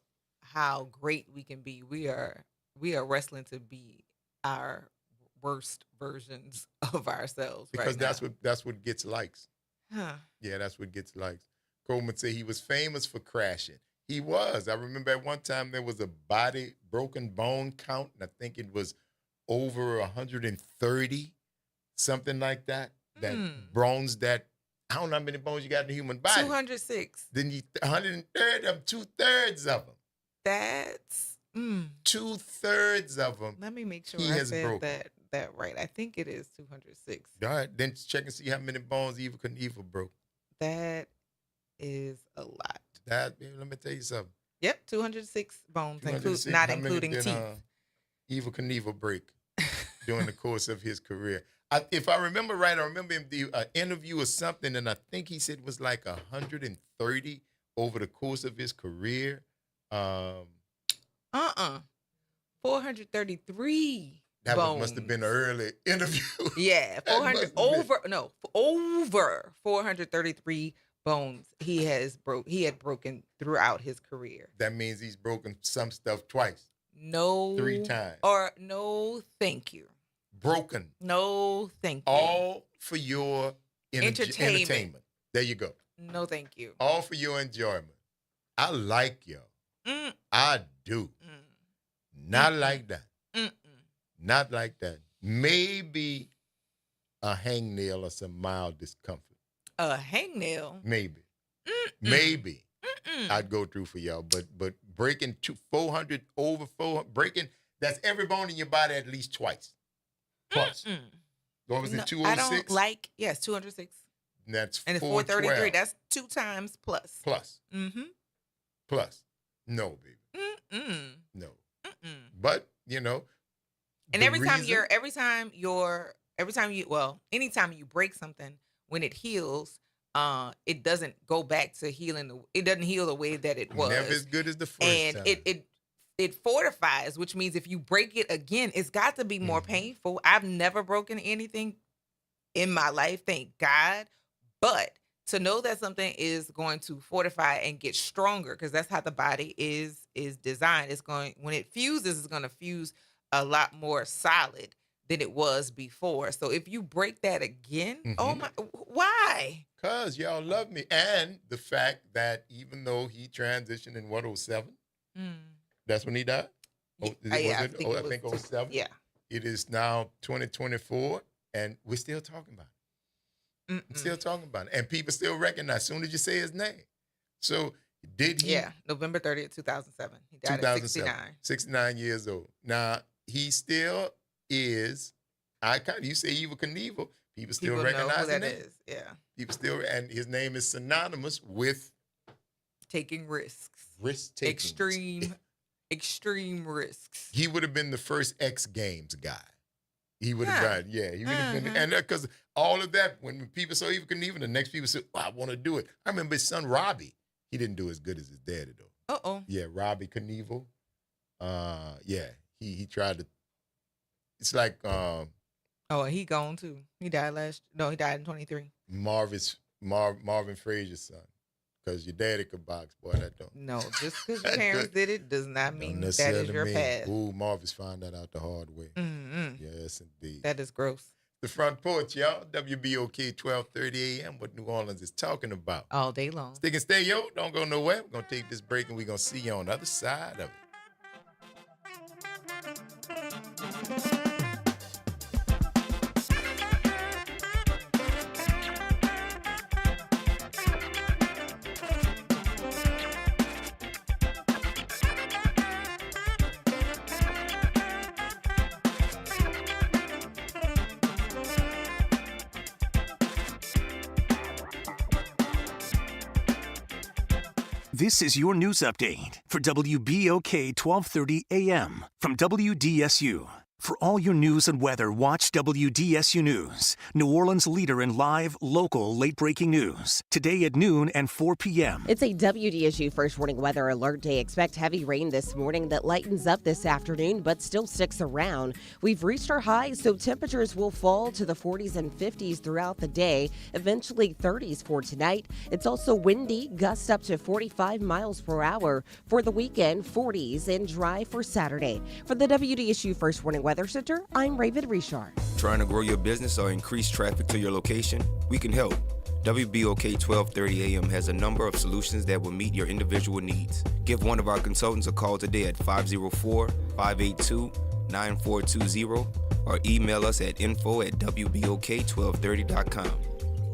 I: great we can be. We are wrestling to be our worst versions of ourselves.
A: Because
I: right
A: that's what gets likes.
I: Huh.
A: Yeah, that's what gets likes. Coleman said he was famous for crashing. He was. I remember at one time there was a body broken bone count, and I think it was over 130, something like that. That bones that, I don't know how many bones you got in the human body.
I: 206.
A: Then you 130 of them, 2/3 of them.
I: That's
A: 2/3 of them.
I: Let me make sure I said that right. I think it is 206.
A: All right, then check and see how many bones Evel Knievel broke.
I: That is a lot.
A: Let me tell you something.
I: Yep, 206 bones,
A: 206,
I: not including teeth.
A: Evel Knievel break during the course of his career. If I remember right, I remember him the interview or something, and I think he said it was like 130 over the course of his career.
I: 433
A: that
I: bones.
A: Must have been an early interview.
I: Yeah, 400 over 433 bones he had broken throughout his career.
A: That means he's broken some stuff twice.
I: No.
A: 3 times.
I: Or no, thank you.
A: Broken.
I: No, thank you.
A: All for your entertainment. There you go.
I: No, thank you.
A: All for your enjoyment. I like y'all. I do. Not like that. Not like that. Maybe a hangnail or some mild discomfort.
I: A hangnail?
A: Maybe. Maybe. I'd go through for y'all. But breaking 400 over 400, breaking, that's every bone in your body at least twice. Plus. What was it, 206?
I: I don't yes, 206.
A: And that's
I: and 433. That's 2 times plus.
A: Plus. Plus. No, baby. No. But,
I: and anytime you break something, when it heals, it doesn't go back to healing. It doesn't heal the way that it was.
A: Never as good as the first
I: and
A: time.
I: It fortifies, which means if you break it again, it's got to be more painful. I've never broken anything in my life, thank God. But to know that something is going to fortify and get stronger, because that's how the body is designed. When it fuses, it's going to fuse a lot more solid than it was before. So if you break that again, oh
A: Mhm.
I: my, why?
A: Cause y'all love me, and the fact that even though he transitioned in 07, that's when he died.
I: I think
A: I
I: it was
A: think 07.
I: yeah.
A: It is now 2024, and we're still talking about it. I'm still talking about it, and people still recognize as soon as you say his name. So did he?
I: Yeah, November 30th, 2007. He died at
A: 2007,
I: 69.
A: 69 years old. Now he still is. You say Evel Knievel, people still
I: People know
A: recognize
I: who
A: the
I: that
A: name.
I: is. Yeah.
A: People still, and his name is synonymous with
I: Taking risks.
A: risk taking.
I: Extreme risks.
A: He would have been the first X Games guy. He would have done, yeah. He would have been, and because all of that, when people saw Evel Knievel, the next people said, I want to do it. I remember his son Robbie. He didn't do as good as his daddy though.
I: Uh-oh.
A: Yeah, Robbie Knievel. Yeah, he tried to. It's like
I: Oh, he gone too. He died he died in 23.
A: Marvin Frazier's son. Because your daddy could box, boy. That don't.
I: No, just because your parents did it does not mean that
A: necessarily
I: is your
A: mean,
I: past.
A: Ooh, Marvin's found that out the hard way. Yes, indeed.
I: That is gross.
A: The Front Porch, y'all. WBOK 1230 a.m. What New Orleans is talking about.
I: All day long.
A: Stick and stay, yo. Don't go nowhere. We're going to take this break and we're going to see you on the other side of it.
N: This is your news update for WBOK 1230 AM from WDSU. For all your news and weather, watch WDSU News, New Orleans' leader in live, local, late-breaking news. Today at noon and 4 p.m.
O: It's a WDSU first warning weather alert day. Expect heavy rain this morning that lightens up this afternoon, but still sticks around. We've reached our highs, so temperatures will fall to the 40s and 50s throughout the day, eventually 30s for tonight. It's also windy, gusts up to 45 miles per hour. For the weekend, 40s and dry for Saturday. For the WDSU first warning weather center, I'm Raven Richard.
E: Trying to grow your business or increase traffic to your location? We can help. WBOK 1230 AM has a number of solutions that will meet your individual needs. Give one of our consultants a call today at 504-582-9420 or email us at info@wbok1230.com.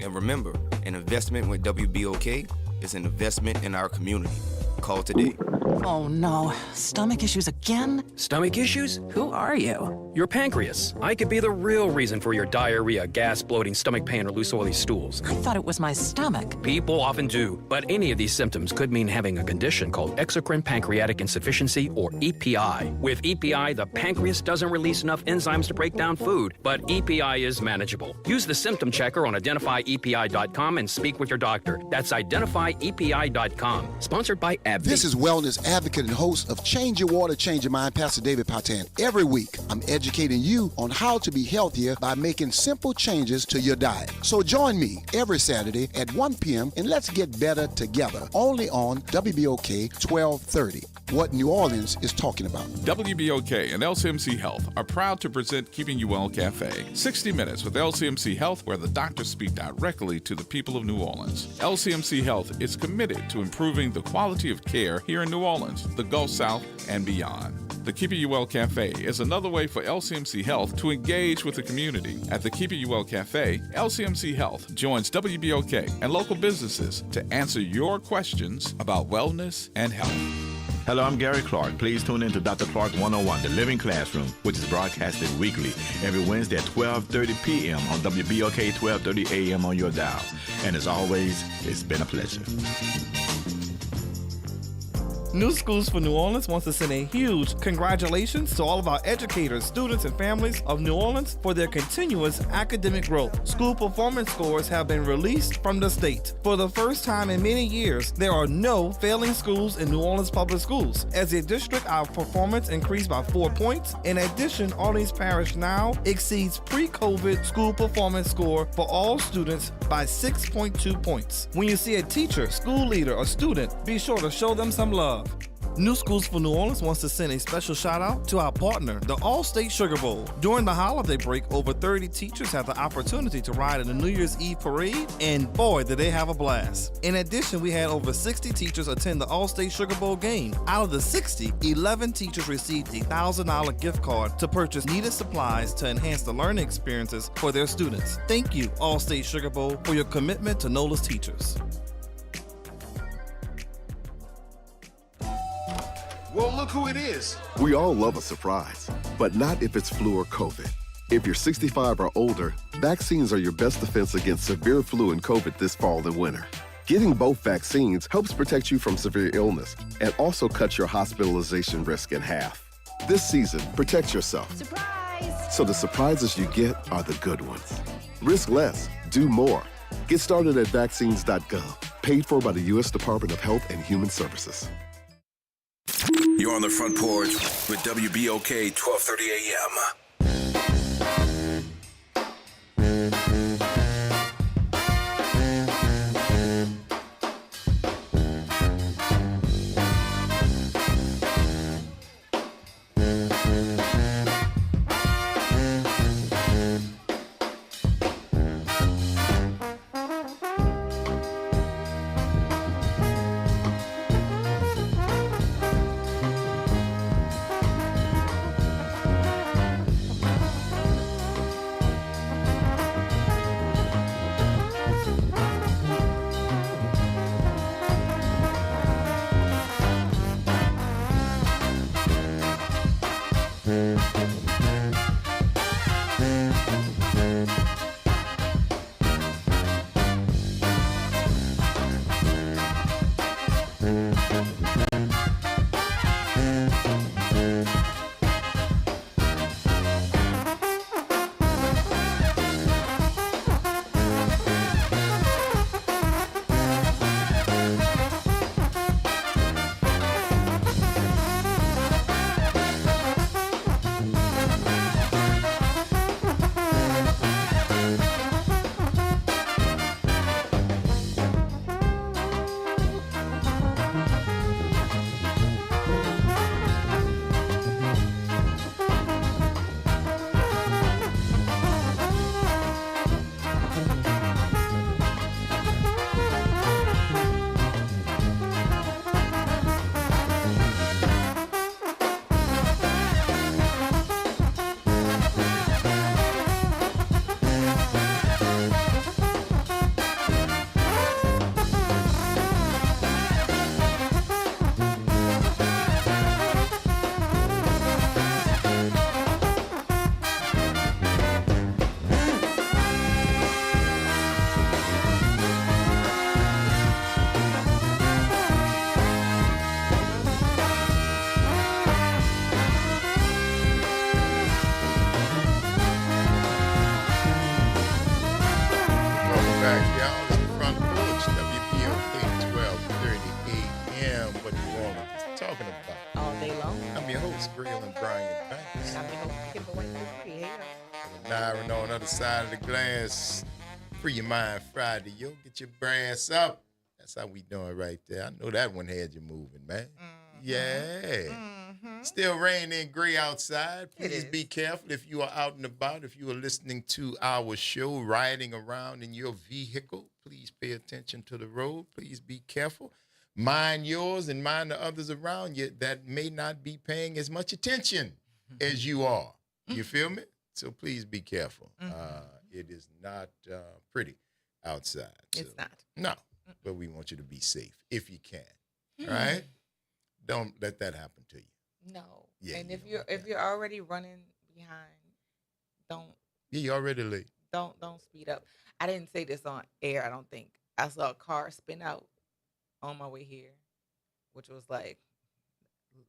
E: And remember, an investment with WBOK is an investment in our community. Call today.
G: Oh no, stomach issues again?
K: Stomach issues? Who are you? Your pancreas. I could be the real reason for your diarrhea, gas, bloating, stomach pain, or loose oily stools.
G: I thought it was my stomach.
K: People often do, but any of these symptoms could mean having a condition called exocrine pancreatic insufficiency, or EPI. With EPI, the pancreas doesn't release enough enzymes to break down food, but EPI is manageable. Use the symptom checker on identifyepi.com and speak with your doctor. That's identifyepi.com. Sponsored by AbbVie.
X: This is wellness advocate and host of Change Your Water, Change Your Mind, Pastor David Patan. Every week, I'm educating you on how to be healthier by making simple changes to your diet. So join me every Saturday at 1 p.m. and let's get better together. Only on WBOK 1230. What New Orleans is talking about.
U: WBOK and LCMC Health are proud to present Keeping You Well Cafe. 60 minutes with LCMC Health, where the doctors speak directly to the people of New Orleans. LCMC Health is committed to improving the quality of care here in New Orleans, the Gulf South, and beyond. The Keeping You Well Cafe is another way for LCMC Health to engage with the community. At the Keeping You Well Cafe, LCMC Health joins WBOK and local businesses to answer your questions about wellness and health.
V: Hello, I'm Gary Clark. Please tune in to Dr. Clark 101, The Living Classroom, which is broadcasted weekly every Wednesday at 12:30 p.m. on WBOK 1230 AM on your dial. And as always, it's been a pleasure.
R: New Schools for New Orleans wants to send a huge congratulations to all of our educators, students, and families of New Orleans for their continuous academic growth. School performance scores have been released from the state. For the first time in many years, there are no failing schools in New Orleans Public Schools. As a district, our performance increased by 4 points. In addition, Orleans Parish now exceeds pre-COVID school performance score for all students by 6.2 points. When you see a teacher, school leader, or student, be sure to show them some love. New Schools for New Orleans wants to send a special shout out to our partner, the All-State Sugar Bowl. During the holiday break, over 30 teachers had the opportunity to ride in the New Year's Eve parade, and boy, did they have a blast. In addition, we had over 60 teachers attend the All-State Sugar Bowl game. Out of the 60, 11 teachers received a $1,000 gift card to purchase needed supplies to enhance the learning experiences for their students. Thank you, All-State Sugar Bowl, for your commitment to NOLA's teachers.
J: Well, look who it is.
W: We all love a surprise, but not if it's flu or COVID. If you're 65 or older, vaccines are your best defense against severe flu and COVID this fall and winter. Getting both vaccines helps protect you from severe illness and also cuts your hospitalization risk in half. This season, protect yourself.
Q: Surprise!
W: So the surprises you get are the good ones. Risk less, do more. Get started at vaccines.gov, paid for by the U.S. Department of Health and Human Services.
F: You're on the Front Porch with WBOK 1230 AM.
A: back, y'all. It's the Front Porch, WBOK 1230 AM. What you want to talking about?
I: All day long.
A: I'm your host, Grill and Brian Banks.
I: I'm your host, Kimberly Free. Hey,
A: Myron on the other side of the glass. Free your mind Friday, yo. Get your brass up. That's how we doing right there. I know that one had you moving, man. Mm-hmm. Yeah. Mm-hmm. Still raining and gray outside. Please be careful if you are out and about. If you are listening to our show, riding around in your vehicle, please pay attention to the road. Please be careful. Mind yours and mind the others around you that may not be paying as much attention as you are. You feel me? So please be careful. It is not pretty outside.
I: It's not.
A: No, but we want you to be safe if you can. Right? Don't let that happen to you.
I: No. Yeah, and if you're already running behind, don't.
A: Yeah, you're already late.
I: Don't speed up. I didn't say this on air. I don't think. I saw a car spin out on my way here, which was like,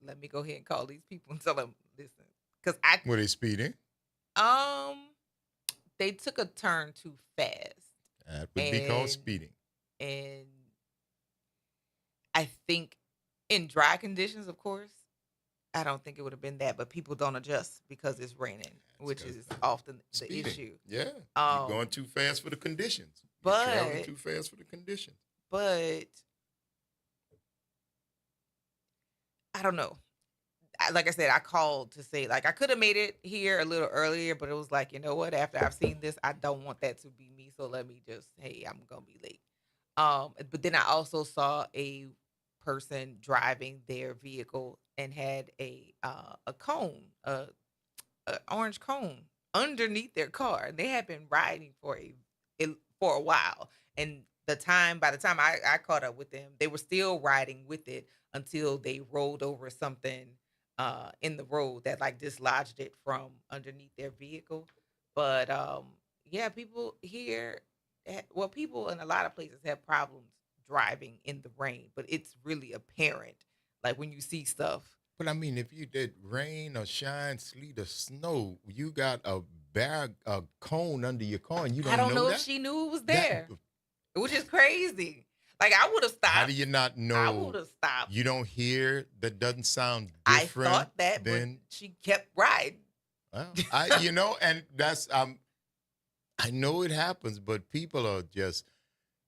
I: let me go ahead and call these people and tell them, listen, because
A: Were they speeding?
I: They took a turn too fast.
A: That would be called speeding.
I: And I think in dry conditions, of course, I don't think it would have been that, but people don't adjust because it's raining, which is often the issue.
A: Yeah, you're going too fast for the conditions. You're traveling too fast for the conditions.
I: But I don't know. Like I said, I called to say, like, I could have made it here a little earlier, but it was like, you know what? After I've seen this, I don't want that to be me. So let me just, hey, I'm gonna be late. But then I also saw a person driving their vehicle and had a cone, a orange cone underneath their car. And they had been riding for a while. And by the time I caught up with them, they were still riding with it until they rolled over something in the road that like dislodged it from underneath their vehicle. But yeah, people here, well, people in a lot of places have problems driving in the rain, but it's really apparent, like when you see stuff.
A: But I mean, if you did rain or shine, sleet or snow, you got a cone under your car, and you don't
I: I don't know
A: that?
I: if she knew it was there, which is crazy. Like I would have stopped.
A: How do you not know?
I: I would have stopped.
A: You don't hear that doesn't sound
I: I
A: different.
I: thought that, but she kept riding.
A: Well, and that's I know it happens, but people are just.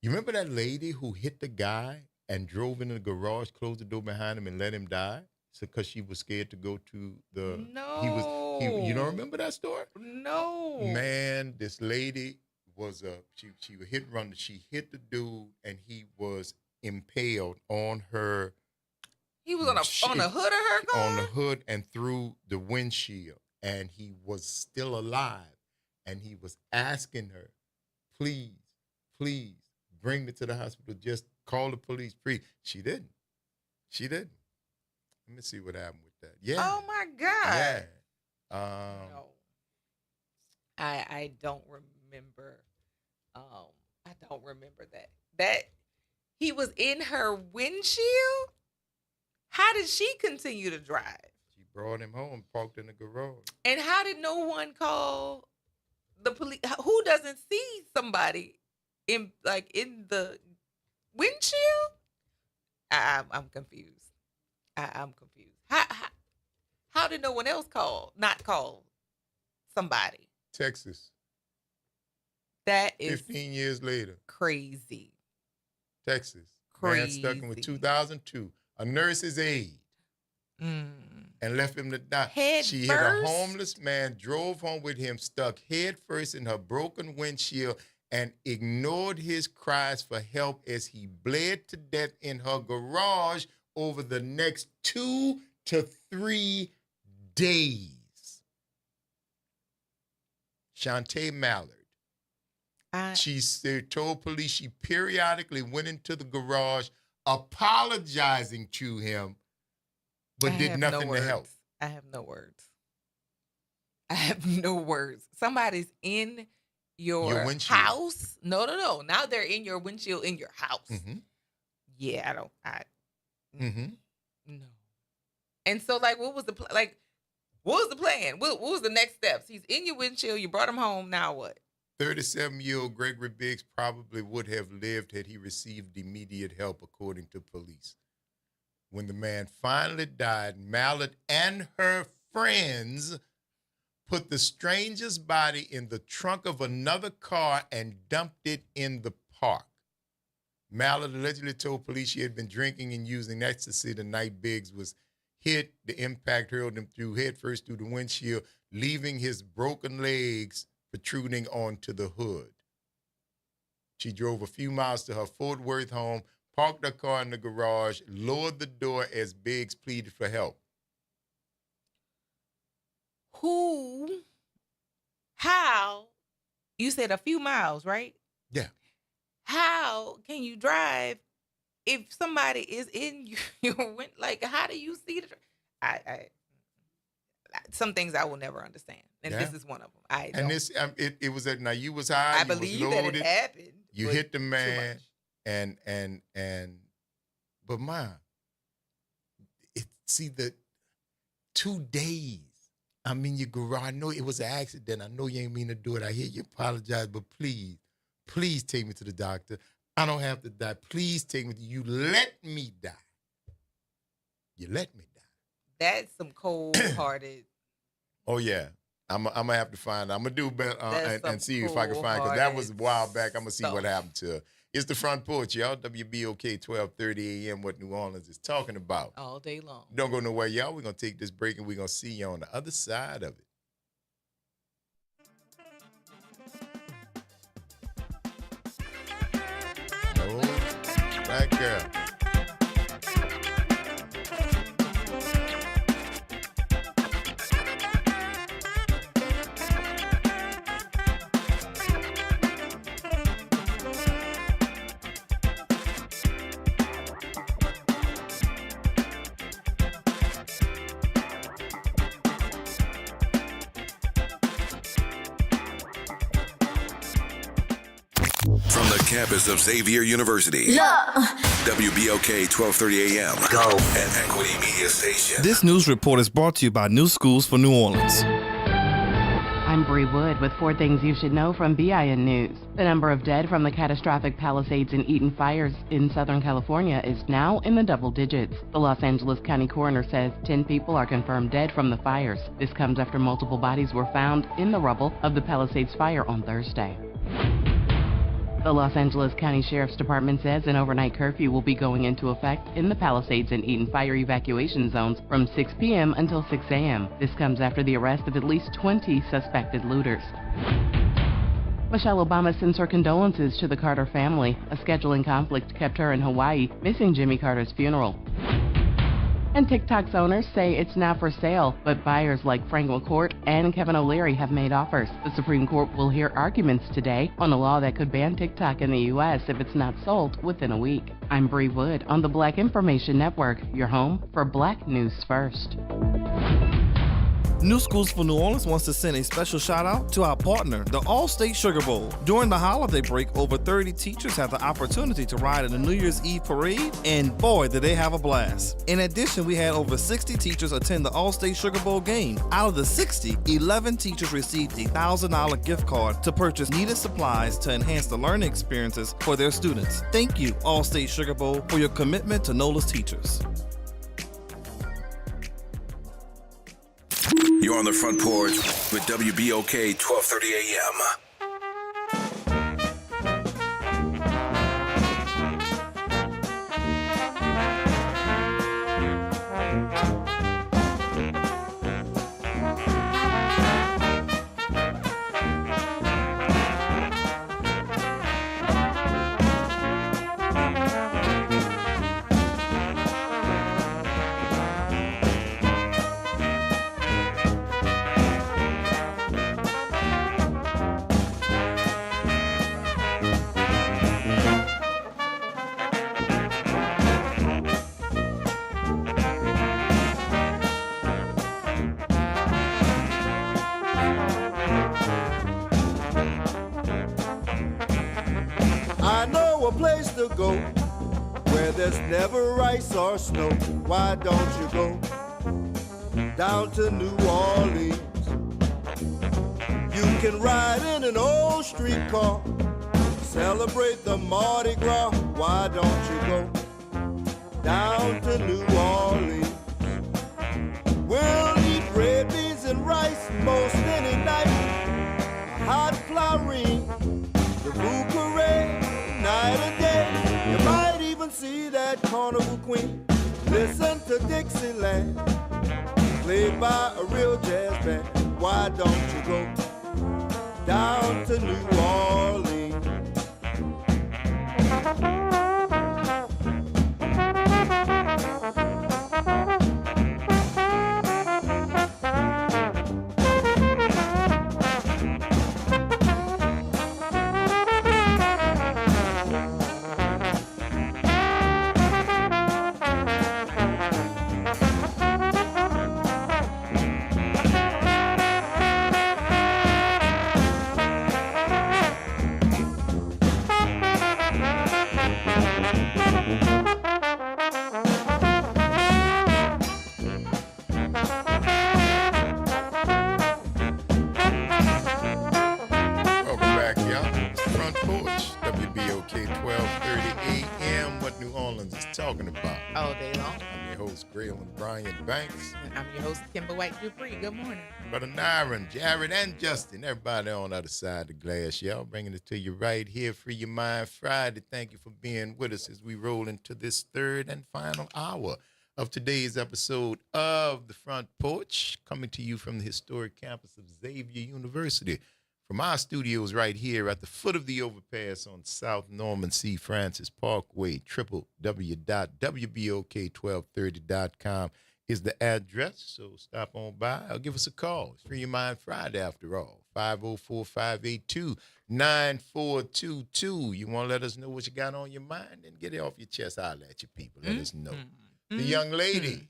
A: You remember that lady who hit the guy and drove into the garage, closed the door behind him, and let him die? So because she was scared to go to the.
I: No.
A: You don't remember that story?
I: No.
A: Man, this lady was she was hit and run. She hit the dude, and he was impaled on her.
I: He was on the hood of her car?
A: On the hood and through the windshield, and he was still alive, and he was asking her, please, please bring me to the hospital. Just call the police. She didn't. Let me see what happened with that. Yeah.
I: Oh my God.
A: Yeah.
I: No. I don't remember. I don't remember that. That he was in her windshield? How did she continue to drive?
A: She brought him home, parked in the garage.
I: And how did no one call the police? Who doesn't see somebody in the windshield? I'm confused. I'm confused. How did no one else not call somebody?
A: Texas.
I: That is
A: 15 years later.
I: Crazy.
A: Texas.
I: Crazy.
A: Man stuck in with 2002. A nurse's aide. And left him to die. She hit a homeless man, drove home with him, stuck head first in her broken windshield, and ignored his cries for help as he bled to death in her garage over the next 2 to 3 days. Shantae Mallard. She told police she periodically went into the garage apologizing to him, but did nothing to help.
I: I have no words. I have no words. Somebody's in your house. No. Now they're in your windshield in your house.
A: Mm-hmm.
I: Yeah, no. And so, like, what was the plan? What was the next steps? He's in your windshield. You brought him home. Now what?
A: 37-year-old Gregory Biggs probably would have lived had he received immediate help, according to police. When the man finally died, Mallard and her friends put the stranger's body in the trunk of another car and dumped it in the park. Mallard allegedly told police she had been drinking and using ecstasy the night Biggs was hit. The impact hurled him headfirst through the windshield, leaving his broken legs protruding onto the hood. She drove a few miles to her Fort Worth home, parked her car in the garage, lowered the door as Biggs pleaded for help.
I: How? You said a few miles, right?
A: Yeah.
I: How can you drive if somebody is in your window? Like, how do you see the? Some things I will never understand, and this is one of them.
A: It was now you was high.
I: I believe that it happened.
A: You hit the man, but the 2 days. I mean, your garage. I know it was an accident. I know you ain't mean to do it. I hear you apologize, but please take me to the doctor. I don't have to die. Please take me. You let me die. You let me die.
I: That's some cold-hearted.
A: Oh yeah, I'm gonna have to find. I'm gonna do better and see if I can find, because that was a while back. I'm gonna see what happened to her. It's the Front Porch, y'all. WBOK 1230 AM, what New Orleans is talking about.
I: All day long.
A: Don't go nowhere, y'all. We're going to take this break and we're going to see you on the other side of it. Oh, black girl.
F: From the campus of Xavier University. WBOK 1230 AM. Go. An Equity Media Station.
R: This news report is brought to you by New Schools for New Orleans.
S: I'm Bree Wood with 4 things you should know from BIN News. The number of dead from the catastrophic Palisades and Eaton fires in Southern California is now in the double digits. The Los Angeles County coroner says 10 people are confirmed dead from the fires. This comes after multiple bodies were found in the rubble of the Palisades fire on Thursday. The Los Angeles County Sheriff's Department says an overnight curfew will be going into effect in the Palisades and Eaton fire evacuation zones from 6 p.m. until 6 a.m. This comes after the arrest of at least 20 suspected looters. Michelle Obama sends her condolences to the Carter family. A scheduling conflict kept her in Hawaii, missing Jimmy Carter's funeral. And TikTok's owners say it's now for sale, but buyers like Frank McCourt and Kevin O'Leary have made offers. The Supreme Court will hear arguments today on a law that could ban TikTok in the U.S. if it's not sold within a week. I'm Bree Wood on the Black Information Network, your home for Black News First.
R: New Schools for New Orleans wants to send a special shout out to our partner, the All-State Sugar Bowl. During the holiday break, over 30 teachers had the opportunity to ride in the New Year's Eve parade, and boy, did they have a blast. In addition, we had over 60 teachers attend the All-State Sugar Bowl game. Out of the 60, 11 teachers received a $1,000 gift card to purchase needed supplies to enhance the learning experiences for their students. Thank you, All-State Sugar Bowl, for your commitment to NOLA's teachers.
F: You're on the Front Porch with WBOK 1230 AM.
H: I know a place to go where there's never ice or snow. Why don't you go down to New Orleans? You can ride in an old streetcar, celebrate the Mardi Gras. Why don't you go down to New Orleans? We'll eat red beans and rice most any night. Hot flowering, the bouquet, night and day. You might even see that carnival queen. Listen to Dixieland, played by a real jazz band. Why don't you go down to New Orleans?
A: host, Graylin Brian Banks.
I: And I'm your host, Kimber White Dupree. Good morning.
A: Brother Nyron, Jared, and Justin. Everybody on the other side of the glass, y'all. Bringing it to you right here. Free Your Mind Friday. Thank you for being with us as we roll into this third and final hour of today's episode of The Front Porch, coming to you from the historic campus of Xavier University. From our studios right here at the foot of the overpass on South Norman C. Francis Parkway, www.wbok1230.com is the address, so stop on by or give us a call. It's Free Your Mind Friday, after all, 504-582-9422. You want to let us know what you got on your mind? Then get it off your chest. I'll let you people. Let us know. The young lady,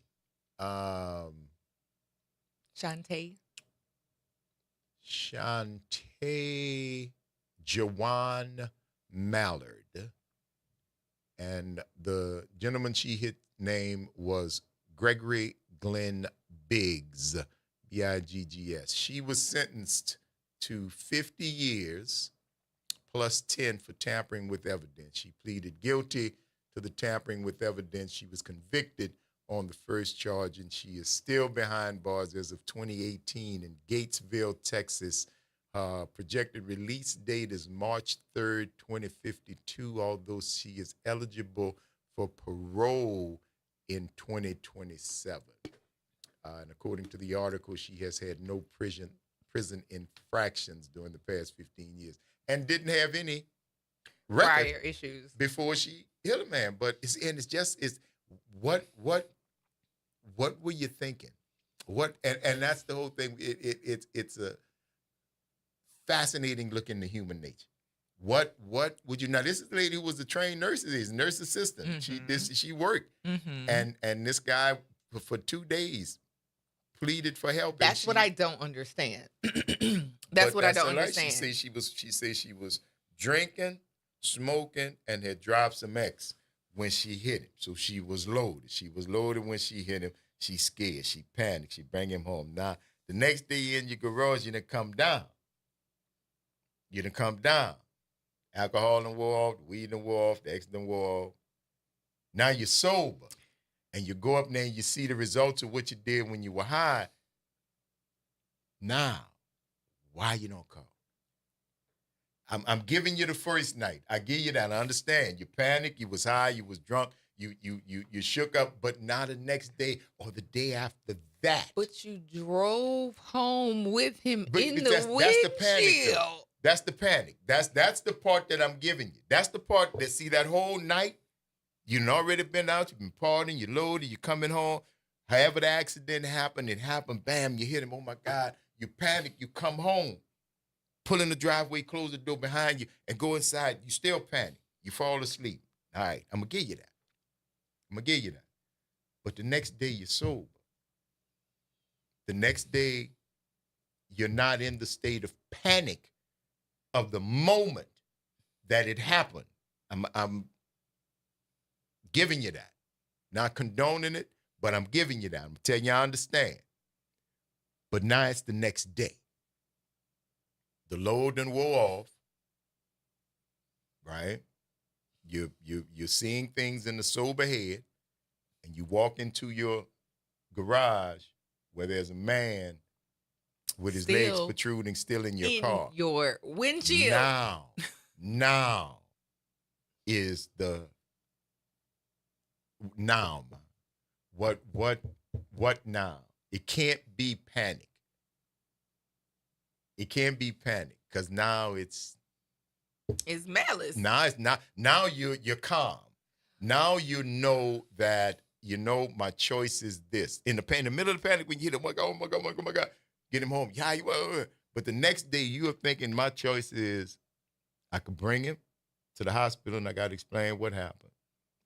I: Shantae
A: Jawan Mallard. And the gentleman she hit name was Gregory Glenn Biggs, B-I-G-G-S. She was sentenced to 50 years plus 10 for tampering with evidence. She pleaded guilty to the tampering with evidence. She was convicted on the first charge, and she is still behind bars as of 2018 in Gatesville, Texas. Projected release date is March 3rd, 2052, although she is eligible for parole in 2027. And according to the article, she has had no prison infractions during the past 15 years and didn't have any
I: prior issues
A: before she hit a man. But it's what were you thinking? And that's the whole thing. It's a fascinating look into human nature. What would you now? This is the lady who was a trained nurse assistant. She worked, and this guy for 2 days pleaded for help.
I: That's what I don't understand. That's what I don't understand.
A: She said she was drinking, smoking, and had dropped some X when she hit him. So she was loaded. She was loaded when she hit him. She scared. She panicked. She bring him home. Now, the next day in your garage, you done come down. Alcohol done wore off. The weed done wore off. The X done wore off. Now you're sober. And you go up there and you see the results of what you did when you were high. Now, why you don't call? I'm giving you the first night. I give you that. I understand. You panicked. You was high. You was drunk. You shook up. But not the next day or the day after that.
I: But you drove home with him in the windshield.
A: That's the panic. That's the panic. That's the part that I'm giving you. That's the part that, see, that whole night, you've already been out. You've been partying. You're loaded. You're coming home. However the accident happened, it happened. Bam, you hit him. Oh, my God. You panic. You come home. Pull in the driveway, close the door behind you, and go inside. You still panic. You fall asleep. All right, I'm going to give you that. But the next day, you're sober. The next day, you're not in the state of panic of the moment that it happened. I'm giving you that. Not condoning it, but I'm giving you that. I'm telling you I understand. But now it's the next day. The load done wore off, right? You're seeing things in the sober head, and you walk into your garage where there's a man with his legs protruding still in your car.
I: Your windshield.
A: Now is the now. What now? It can't be panic. It can't be panic because now it's
I: malice.
A: Now it's not. Now you're calm. Now you know that my choice is this. In the middle of the panic when you hit him, oh my God, get him home. Yeah, but the next day you are thinking my choice is I could bring him to the hospital and I got to explain what happened,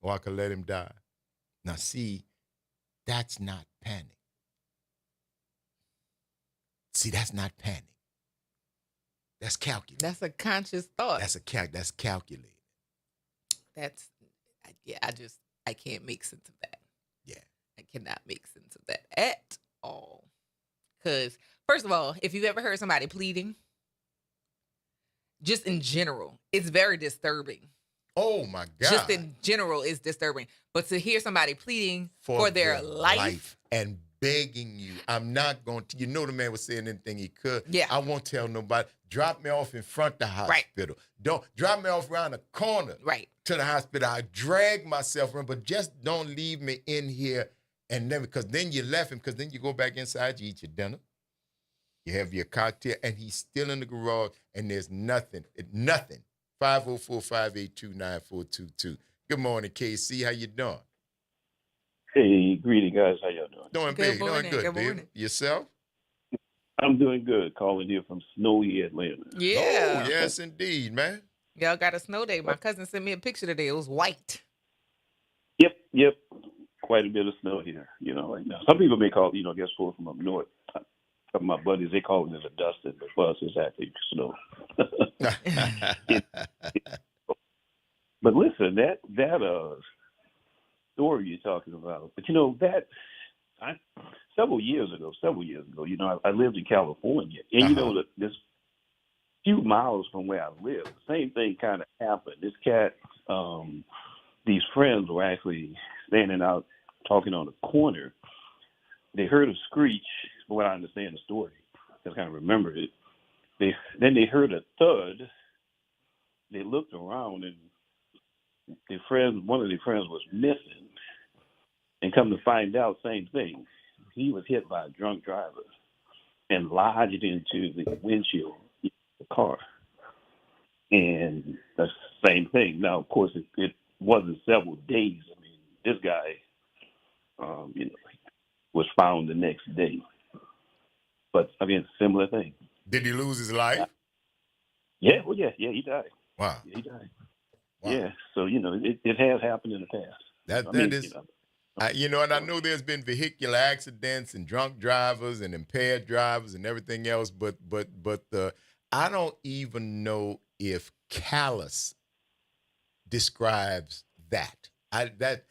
A: or I could let him die. Now see, that's not panic. See, that's not panic. That's calculated.
I: That's a conscious thought.
A: That's calculated.
I: I can't make sense of that.
A: Yeah.
I: I cannot make sense of that at all. Because, first of all, if you've ever heard somebody pleading, just in general, it's very disturbing
A: Oh my God.
I: Just in general is disturbing. But to hear somebody pleading for their life
A: and begging you, I'm not going to, the man was saying anything he could.
I: Yeah.
A: I won't tell nobody. Drop me off in front of the hospital. Don't drop me off around the corner to the hospital. I drag myself around, but just don't leave me in here. And then, because then you left him, because then you go back inside, you eat your dinner, you have your cocktail, and he's still in the garage, and there's nothing. 504-582-9422. Good morning, KC. How you doing?
L: Hey, greeting, guys. How y'all doing?
A: Doing big. Doing good, baby. Yourself?
L: I'm doing good. Calling you from snowy Atlanta.
I: Yeah.
A: Oh, yes, indeed, man.
I: Y'all got a snow day. My cousin sent me a picture today. It was white.
L: Yep. Quite a bit of snow here, right now. Some people may call it, I guess, from up north. Some of my buddies, they call it a dusting, but for us, it's actually snow. But listen, that story you're talking about, but several years ago, I lived in California, and this few miles from where I live, the same thing kind of happened. This cat, these friends were actually standing out talking on the corner. They heard a screech, from what I understand the story. I just kind of remember it. Then they heard a thud. They looked around, and one of their friends was missing. And come to find out, same thing. He was hit by a drunk driver and lodged into the windshield of the car. And the same thing. Now, of course, it wasn't several days. I mean, this guy, was found the next day. But, again, similar thing.
A: Did he lose his life?
L: Yeah, he died.
A: Wow.
L: Yeah, he died.
A: Wow.
L: Yeah, so, it has happened in the past.
A: And I know there's been vehicular accidents and drunk drivers and impaired drivers and everything else, but I don't even know if callous describes that. That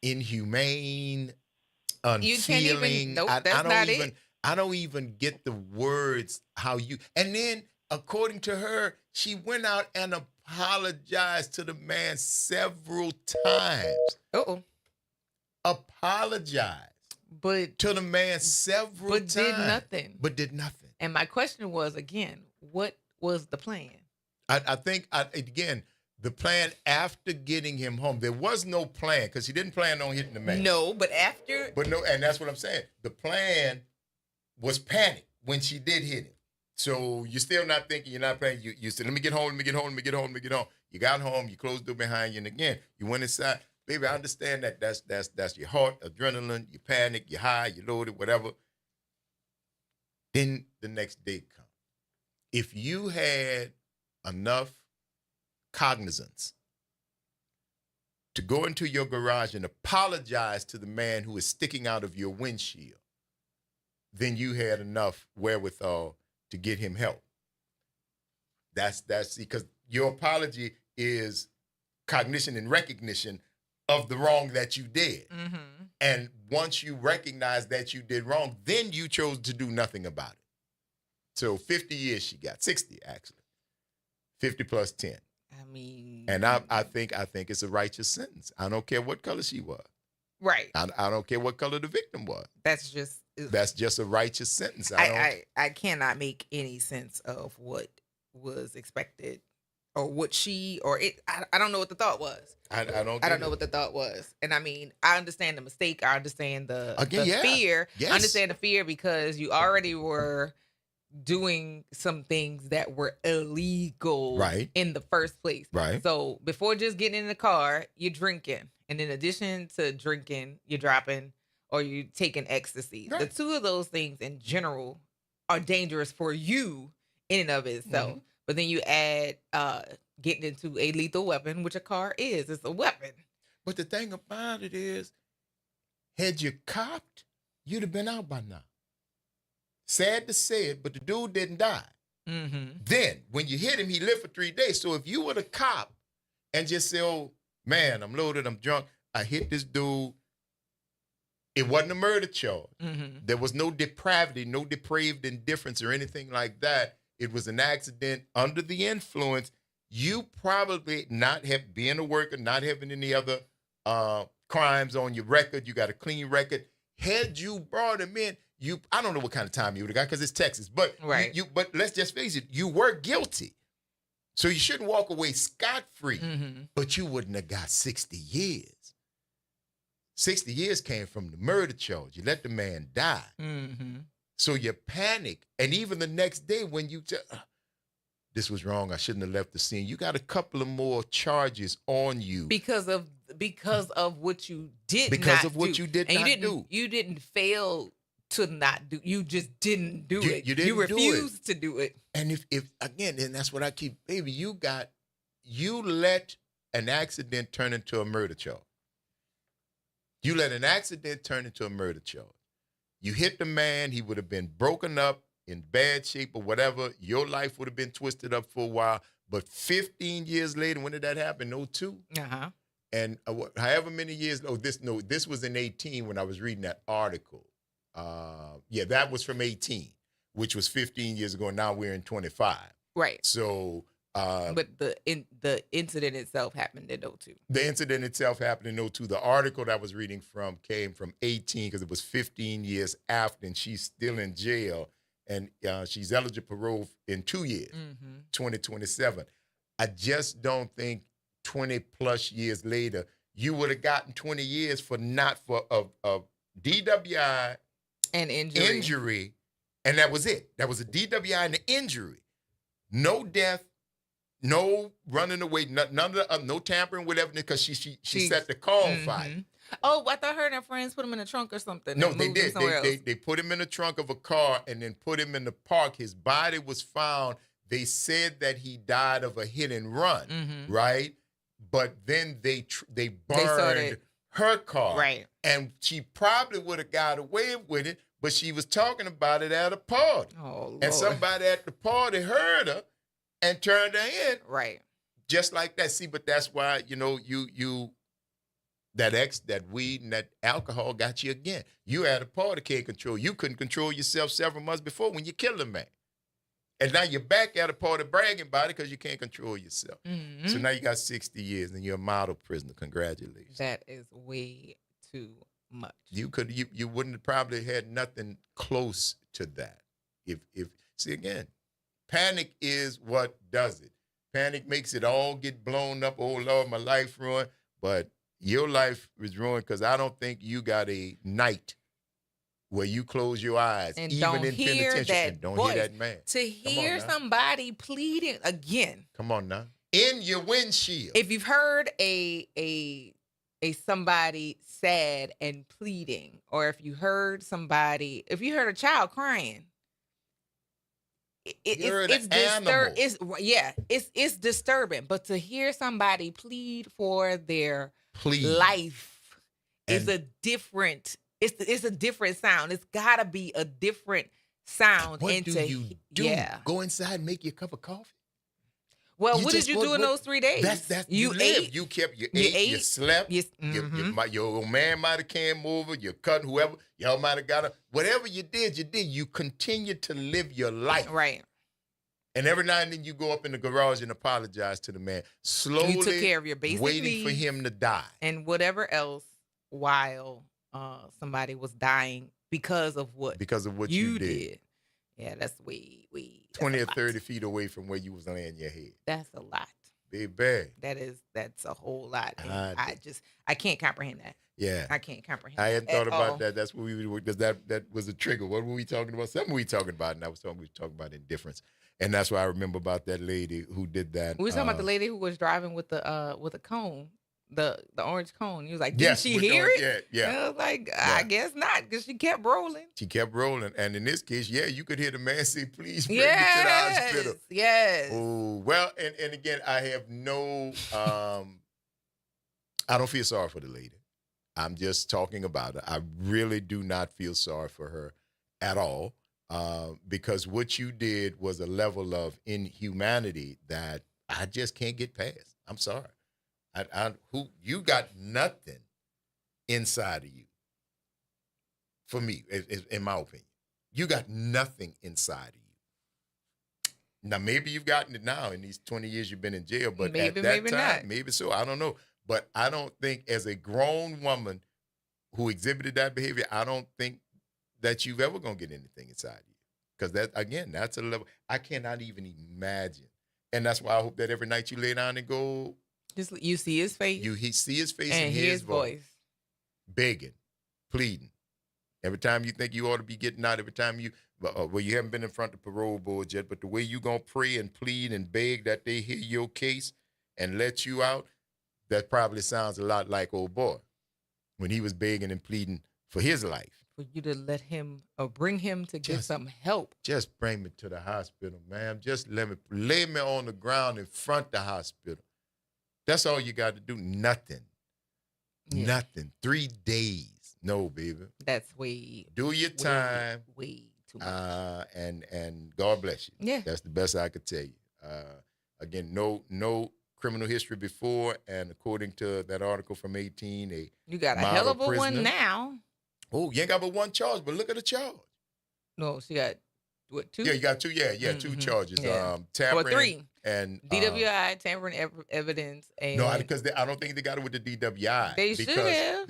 A: inhumane, unfeeling. I don't even get the words and then according to her, she went out and apologized to the man several times. Apologized to the man several times. But did nothing.
I: And my question was, again, what was the plan?
A: I think, again, the plan after getting him home, there was no plan because he didn't plan on hitting the man.
I: No, but after.
A: But no, and that's what I'm saying. The plan was panic when she did hit him. So you're still not thinking, you're not planning. You said, let me get home. You got home, you closed the door behind you, and again, you went inside. Baby, I understand that that's your heart, adrenaline, you panic, you're high, you're loaded, whatever. Then the next day comes. If you had enough cognizance to go into your garage and apologize to the man who is sticking out of your windshield, then you had enough wherewithal to get him help. That's because your apology is cognition and recognition of the wrong that you did.
I: Mm-hmm.
A: And once you recognize that you did wrong, then you chose to do nothing about it. So 50 years she got, 60 actually. 50 plus 10.
I: I mean.
A: And I think it's a righteous sentence. I don't care what color she was.
I: Right.
A: I don't care what color the victim was.
I: That's just
A: a righteous sentence.
I: I cannot make any sense of what was expected or what she or it. I don't know what the thought was.
A: I don't
I: know what the thought was. And I mean, I understand the mistake. I understand the fear.
A: Yes.
I: I understand the fear because you already were doing some things that were illegal in the first place.
A: Right.
I: So before just getting in the car, you're drinking. And in addition to drinking, you're dropping or you're taking ecstasy. Right. The two of those things in general are dangerous for you in and of itself. Mm-hmm. But then you add getting into a lethal weapon, which a car is. It's a weapon.
A: But the thing about it is, had you copped, you'd have been out by now. Sad to say it, but the dude didn't die.
I: Mm-hmm.
A: Then, when you hit him, he lived for 3 days. So if you were the cop and just say, oh, man, I'm loaded, I'm drunk, I hit this dude, it wasn't a murder charge.
I: Mm-hmm.
A: There was no depravity, no depraved indifference or anything like that. It was an accident under the influence. you probably not have been a worker, not having any other crimes on your record. You got a clean record. Had you brought him in, I don't know what kind of time you would have got because it's Texas, but
I: Right.
A: but let's just face it, you were guilty. So you shouldn't walk away scot-free, but you wouldn't have got 60 years. 60 years came from the murder charge. You let the man die. So you panic. And even the next day when you this was wrong, I shouldn't have left the scene. You got a couple of more charges on you.
I: Because of what you did
A: Because
I: not
A: of what
I: do.
A: you did
I: And
A: not
I: you didn't,
A: do.
I: You didn't fail to not do. You just didn't do it.
A: You didn't
I: You
A: do it.
I: refused to do it.
A: And if again, and that's what I keep, baby, you let an accident turn into a murder charge. You let an accident turn into a murder charge. You hit the man, he would have been broken up, in bad shape or whatever. Your life would have been twisted up for a while. But 15 years later, when did that happen? 02?
I: Uh-huh.
A: And however many years, this was in 18 when I was reading that article. That was from 18, which was 15 years ago. Now we're in 25.
I: Right.
A: So,
I: but the incident itself happened in 02.
A: The incident itself happened in 02. The article that I was reading from came from 18 because it was 15 years after, and she's still in jail, and she's eligible for parole in 2 years, 2027. I just don't think 20 plus years later you would have gotten 20 years for a DWI
I: and
A: injury, and that was it. That was a DWI and an injury. No death, no running away, none of the, no tampering with evidence because she set the car on fire.
I: Oh, I thought her and her friends put him in a trunk or something.
A: No,
I: and
A: they
I: moved him
A: did.
I: somewhere else.
A: They put him in the trunk of a car and then put him in the park. His body was found. They said that he died of a hit and run, right? But then they burned her car,
I: right?
A: And she probably would have got away with it, but she was talking about it at a party, and somebody at the party heard her and turned her in,
I: right?
A: Just like that. See, but that's why you. That weed and that alcohol got you again. You had a party can't control. You couldn't control yourself several months before when you killed a man. And now you're back at a party bragging about it because you can't control yourself. So now you got 60 years and you're a model prisoner. Congratulations.
I: That is way too much.
A: You wouldn't have probably had nothing close to that. If see again, panic is what does it. Panic makes it all get blown up. Oh Lord, my life ruined. But your life was ruined because I don't think you got a night where you close your eyes,
I: and
A: even
I: don't
A: in
I: hear
A: penitentiary,
I: that
A: and don't
I: voice.
A: hear that man.
I: To hear somebody pleading again.
A: Come on now. In your windshield.
I: If you've heard a somebody sad and pleading, or if you heard a child crying, it's disturbing. But to hear somebody plead for their life is a different. It's a different sound. It's gotta be a different sound.
A: What do you do?
I: Yeah.
A: Go inside and make you a cup of coffee?
I: Well, what did you do in those 3 days?
A: You
I: ate.
A: Lived. You ate. You slept. Your old man might have came over. Your cousin, whoever, y'all might have got whatever you did, you did. You continued to live your life.
I: Right.
A: And every now and then you go up in the garage and apologize to the man. Slowly,
I: you took care of your basic
A: waiting
I: needs
A: for him to die.
I: And whatever else while somebody was dying because of what you did. Yeah, that's way
A: 20 or 30 feet away from where you was laying your head.
I: That's a lot.
A: Baby.
I: That's a whole lot. And I can't comprehend that.
A: Yeah.
I: I can't comprehend
A: I hadn't thought
I: all.
A: about that. That's what we were, because that was a trigger. What were we talking about? Something we talking about, and we were talking about indifference. And that's why I remember about that lady who did that.
I: We were talking about the lady who was driving with the cone. The orange cone. He was like, did she hear it?
A: Yeah.
I: And I was like, I guess not, because she kept rolling.
A: She kept rolling. And in this case, you could hear the man say, please bring me to the hospital.
I: Yes.
A: Oh, well, and again, I have no, I don't feel sorry for the lady. I'm just talking about her. I really do not feel sorry for her at all, because what you did was a level of inhumanity that I just can't get past. I'm sorry. You got nothing inside of you. For me, in my opinion, you got nothing inside of you. Now, maybe you've gotten it now in these 20 years you've been in jail, but
I: Maybe,
A: at that
I: maybe
A: time,
I: not.
A: maybe so. I don't know. But I don't think, as a grown woman who exhibited that behavior, I don't think that you've ever going to get anything inside you. Because that, again, that's a level I cannot even imagine. And that's why I hope that every night you lay down and go,
I: Just you see his face.
A: he see his face
I: and
A: and hear his voice. Begging, pleading. Every time you think you ought to be getting out, every time you, well, you haven't been in front of parole board yet, but the way you going to pray and plead and beg that they hear your case and let you out, that probably sounds a lot like old boy when he was begging and pleading for his life.
I: For you to let him or bring him to get some help.
A: Just bring me to the hospital, ma'am. Just lay me on the ground in front of the hospital. That's all you got to do. Nothing.
I: Yeah.
A: Nothing. 3 days. No, baby.
I: That's way.
A: Do your time.
I: Way too much.
A: And God bless you.
I: Yeah.
A: That's the best I could tell you. Again, no criminal history before, and according to that article from 18,
I: you got a hell of a one now.
A: Oh, you ain't got but one charge, but look at the charge.
I: No, she got what, 2?
A: Yeah, you got 2. Yeah, 2 charges.
I: Yeah.
A: Tampering.
I: Or 3.
A: And
I: DWI, tampering evidence, and
A: no, because I don't think they got it with the DWI.
I: They should have.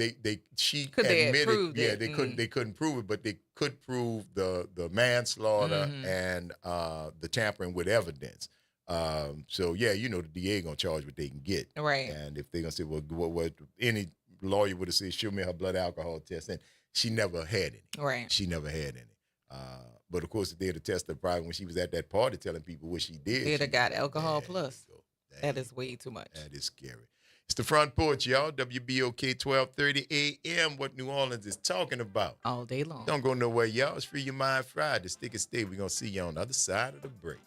A: She
I: Could they have
A: admitted,
I: proved it?
A: they couldn't prove it, but they could prove the manslaughter and the tampering with evidence. So yeah, the DA gonna charge what they can get,
I: right?
A: And if they gonna say, well, what any lawyer would have said, show me her blood alcohol test, and she never had any.
I: Right.
A: She never had any. But of course, if they had tested probably when she was at that party telling people what she did.
I: They'd have got alcohol plus. That is way too much.
A: That is scary. It's the Front Porch, y'all. WBOK 1230 AM. What New Orleans is talking about.
I: All day long.
A: Don't go nowhere, y'all. It's Free Your Mind Friday. Stick and stay. We're going to see you on the other side of the break.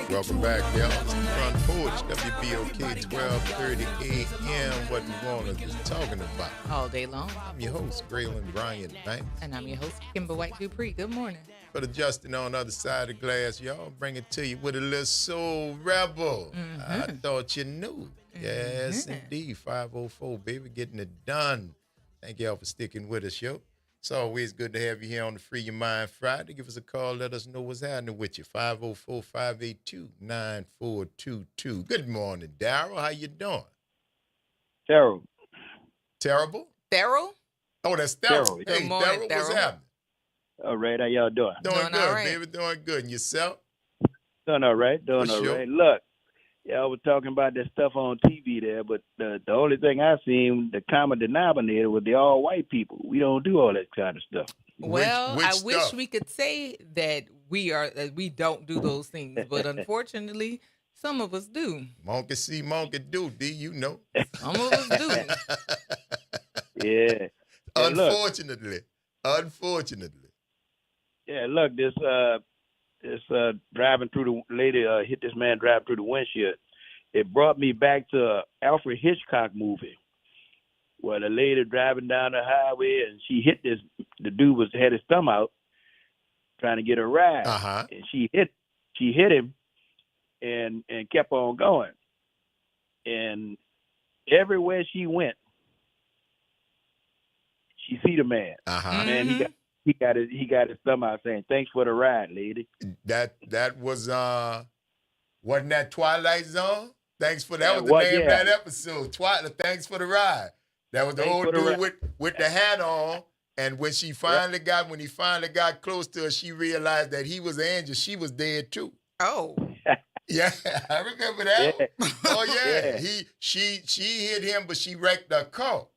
A: Welcome back, y'all. It's the Front Porch, WBOK 1230 AM. What New Orleans is talking about.
I: All day long.
A: I'm your host, Graylin Bryant Banks.
I: And I'm your host, Kimber White Dupree. Good morning.
A: For the Justin on the other side of the glass, y'all, bring it to you with a little soul rebel. I thought you knew. Yes, indeed. 504, baby, getting it done. Thank y'all for sticking with us, yo. It's always good to have you here on the Free Your Mind Friday. Give us a call. Let us know what's happening with you. 504-582-9422. Good morning, Daryl. How you doing?
L: Terrible.
A: Terrible?
I: Daryl?
A: Oh, that's Daryl. Hey,
I: Good morning,
A: Daryl, what's happening?
L: All right, how y'all doing?
A: Doing good,
I: all right.
A: baby. Doing good. And yourself?
L: Doing all right. Doing
A: For
L: all
A: sure.
L: right. Look, y'all was talking about that stuff on TV there, but the only thing I seen, the common denominator was the all white people. We don't do all that kind of stuff.
I: Well,
A: Which
I: I wish
A: stuff?
I: we could say that we don't do those things, but unfortunately, some of us do.
A: Monkey see, monkey do. D, you know.
I: Some of us do.
L: Yeah. And look,
A: Unfortunately.
L: yeah, look, this driving through the lady hit this man driving through the windshield. It brought me back to an Alfred Hitchcock movie where the lady driving down the highway and she hit the dude had his thumb out trying to get a ride. And she hit him and kept on going. And everywhere she went, she see the man. Man, he got his thumb out saying, "Thanks for the ride, lady."
A: That was wasn't that Twilight Zone? Thanks for that was the name of that episode. Twilight, thanks for the ride. That was the old dude with the hat on. And when he finally got close to her, she realized that he was an angel. She was dead too.
I: Oh.
A: Yeah, I remember that.
L: Yeah.
A: Oh yeah.
L: Yeah.
A: She hit him, but she wrecked her car.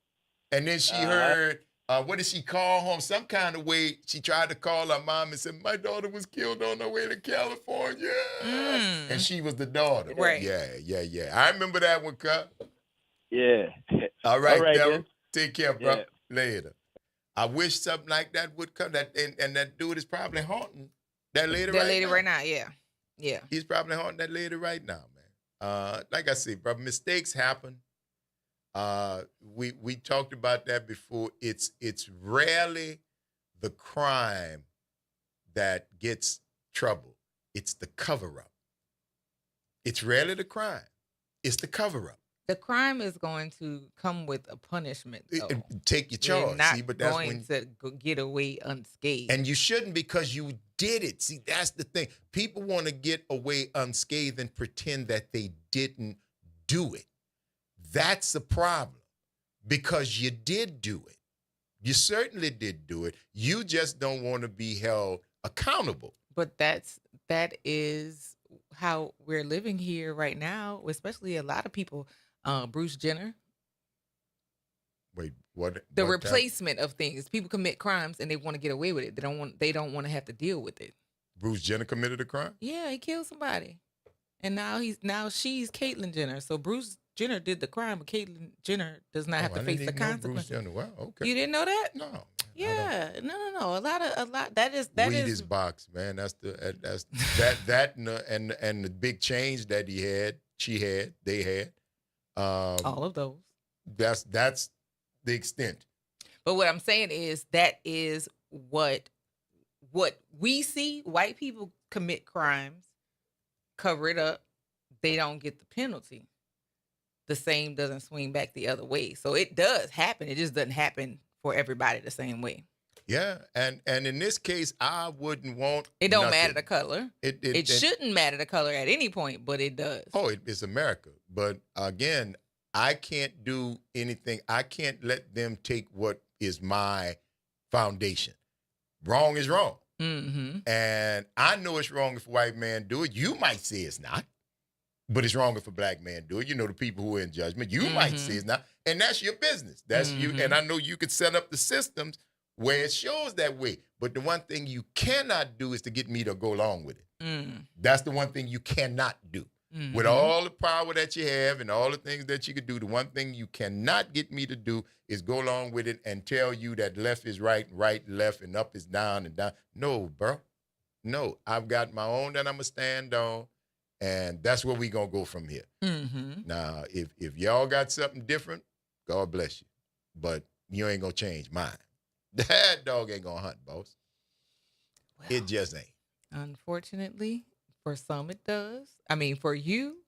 A: And then she heard what did she call home? Some kind of way she tried to call her mom and said, "My daughter was killed on her way to California." And she was the daughter.
I: Right.
A: Yeah. I remember that one, Cup.
L: Yeah.
A: All right, Daryl.
L: then.
A: Take care, bro.
L: Yeah.
A: Later. I wish something like that would come. And that dude is probably haunting that lady right now.
I: That lady right now, yeah. Yeah.
A: He's probably haunting that lady right now, man. Like I said, bro, mistakes happen. We talked about that before. It's rarely the crime that gets trouble. It's the cover-up. It's rarely the crime. It's the cover-up.
I: The crime is going to come with a punishment, though.
A: Take your charge.
I: You're not
A: See, but that's
I: going to get away unscathed.
A: And you shouldn't because you did it. See, that's the thing. People want to get away unscathed and pretend that they didn't do it. That's the problem because you did do it. You certainly did do it. You just don't want to be held accountable.
I: But that is how we're living here right now, especially a lot of people. Bruce Jenner.
A: Wait, what?
I: The replacement of things. People commit crimes and they want to get away with it. They don't want to have to deal with it.
A: Bruce Jenner committed a crime?
I: Yeah, he killed somebody. And now she's Caitlyn Jenner. So Bruce Jenner did the crime, but Caitlyn Jenner does not have to face the consequences.
A: Bruce Jenner. Wow, okay.
I: You didn't know that?
A: No.
I: Yeah, no. A lot. That is
A: Wheaties box, man. That's that and the big change that they had.
I: All of those.
A: That's the extent.
I: But what I'm saying is that is what we see. White people commit crimes, cover it up. They don't get the penalty. The same doesn't swing back the other way. So it does happen. It just doesn't happen for everybody the same way.
A: Yeah, and in this case, I wouldn't want.
I: It don't
A: nothing.
I: matter the color. It shouldn't matter the color at any point, but it does.
A: Oh, it's America. But again, I can't do anything. I can't let them take what is my foundation. Wrong is wrong.
I: Mm-hmm.
A: And I know it's wrong if a white man do it. You might say it's not. But it's wrong if a black man do it. You know, the people who are in judgment, you might say it's not. And that's your business. That's you. And I know you could set up the systems where it shows that way. But the one thing you cannot do is to get me to go along with it. That's the one thing you cannot do. With all the power that you have and all the things that you could do, the one thing you cannot get me to do is go along with it and tell you that left is right, right, left, and up is down and down. No, bro. No, I've got my own that I'm going to stand on, and that's where we going to go from here.
I: Mm-hmm.
A: Now, if y'all got something different, God bless you. But you ain't going to change mine. That dog ain't going to hunt, boss.
I: Well,
A: it just ain't.
I: Unfortunately, for some it does. I mean, for you,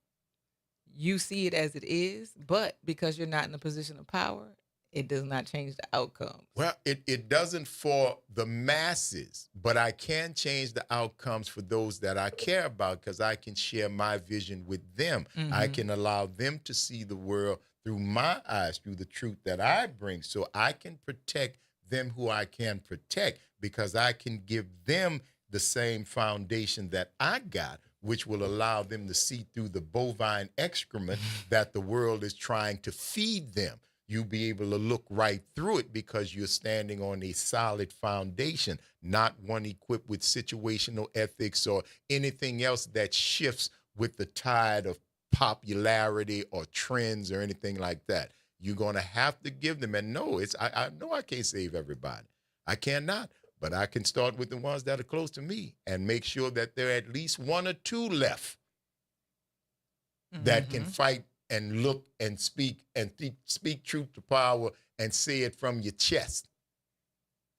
I: you see it as it is, but because you're not in a position of power, it does not change the outcome.
A: Well, it doesn't for the masses, but I can change the outcomes for those that I care about because I can share my vision with them.
I: Mm-hmm.
A: I can allow them to see the world through my eyes, through the truth that I bring, so I can protect them who I can protect because I can give them the same foundation that I got, which will allow them to see through the bovine excrement that the world is trying to feed them. You'll be able to look right through it because you're standing on a solid foundation, not one equipped with situational ethics or anything else that shifts with the tide of popularity or trends or anything like that. You're going to have to give them, and no, I know I can't save everybody. I cannot, but I can start with the ones that are close to me and make sure that there are at least one or two left that can fight and look and speak and speak truth to power and say it from your chest.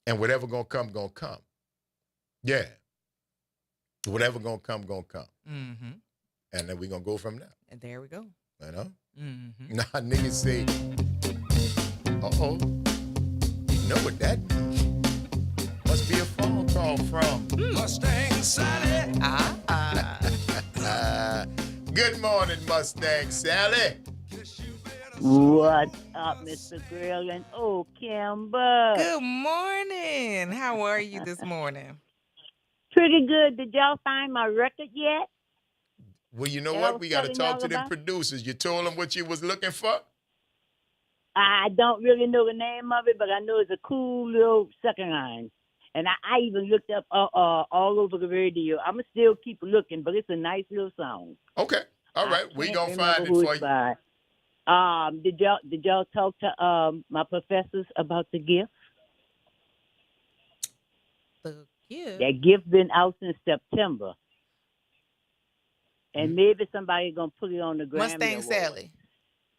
A: And whatever gonna come, gonna come. Yeah. Whatever gonna come, gonna come.
I: Mm-hmm.
A: And then we're gonna go from there.
I: And there we go.
A: You know?
I: Mm-hmm.
A: Now niggas say, uh-oh, you know what that means. Must be a phone call from Mustang Sally. Good morning, Mustang Sally.
C: What's up, Mr. Grill and Kimber?
I: Good morning. How are you this morning?
C: Pretty good. Did y'all find my record yet?
A: Well, you know what? We got to talk to them producers. You told them what you was looking for?
C: I don't really know the name of it, but I know it's a cool little second line. And I even looked up all over the radio. I'm going to still keep looking, but it's a nice little song.
A: Okay. All right. We're going to find it for you.
C: Did y'all talk to my professors about the gift?
I: The gift?
C: That gift been out since September. And maybe somebody going to put it on the Grammy
I: Mustang
C: Awards.
I: Sally.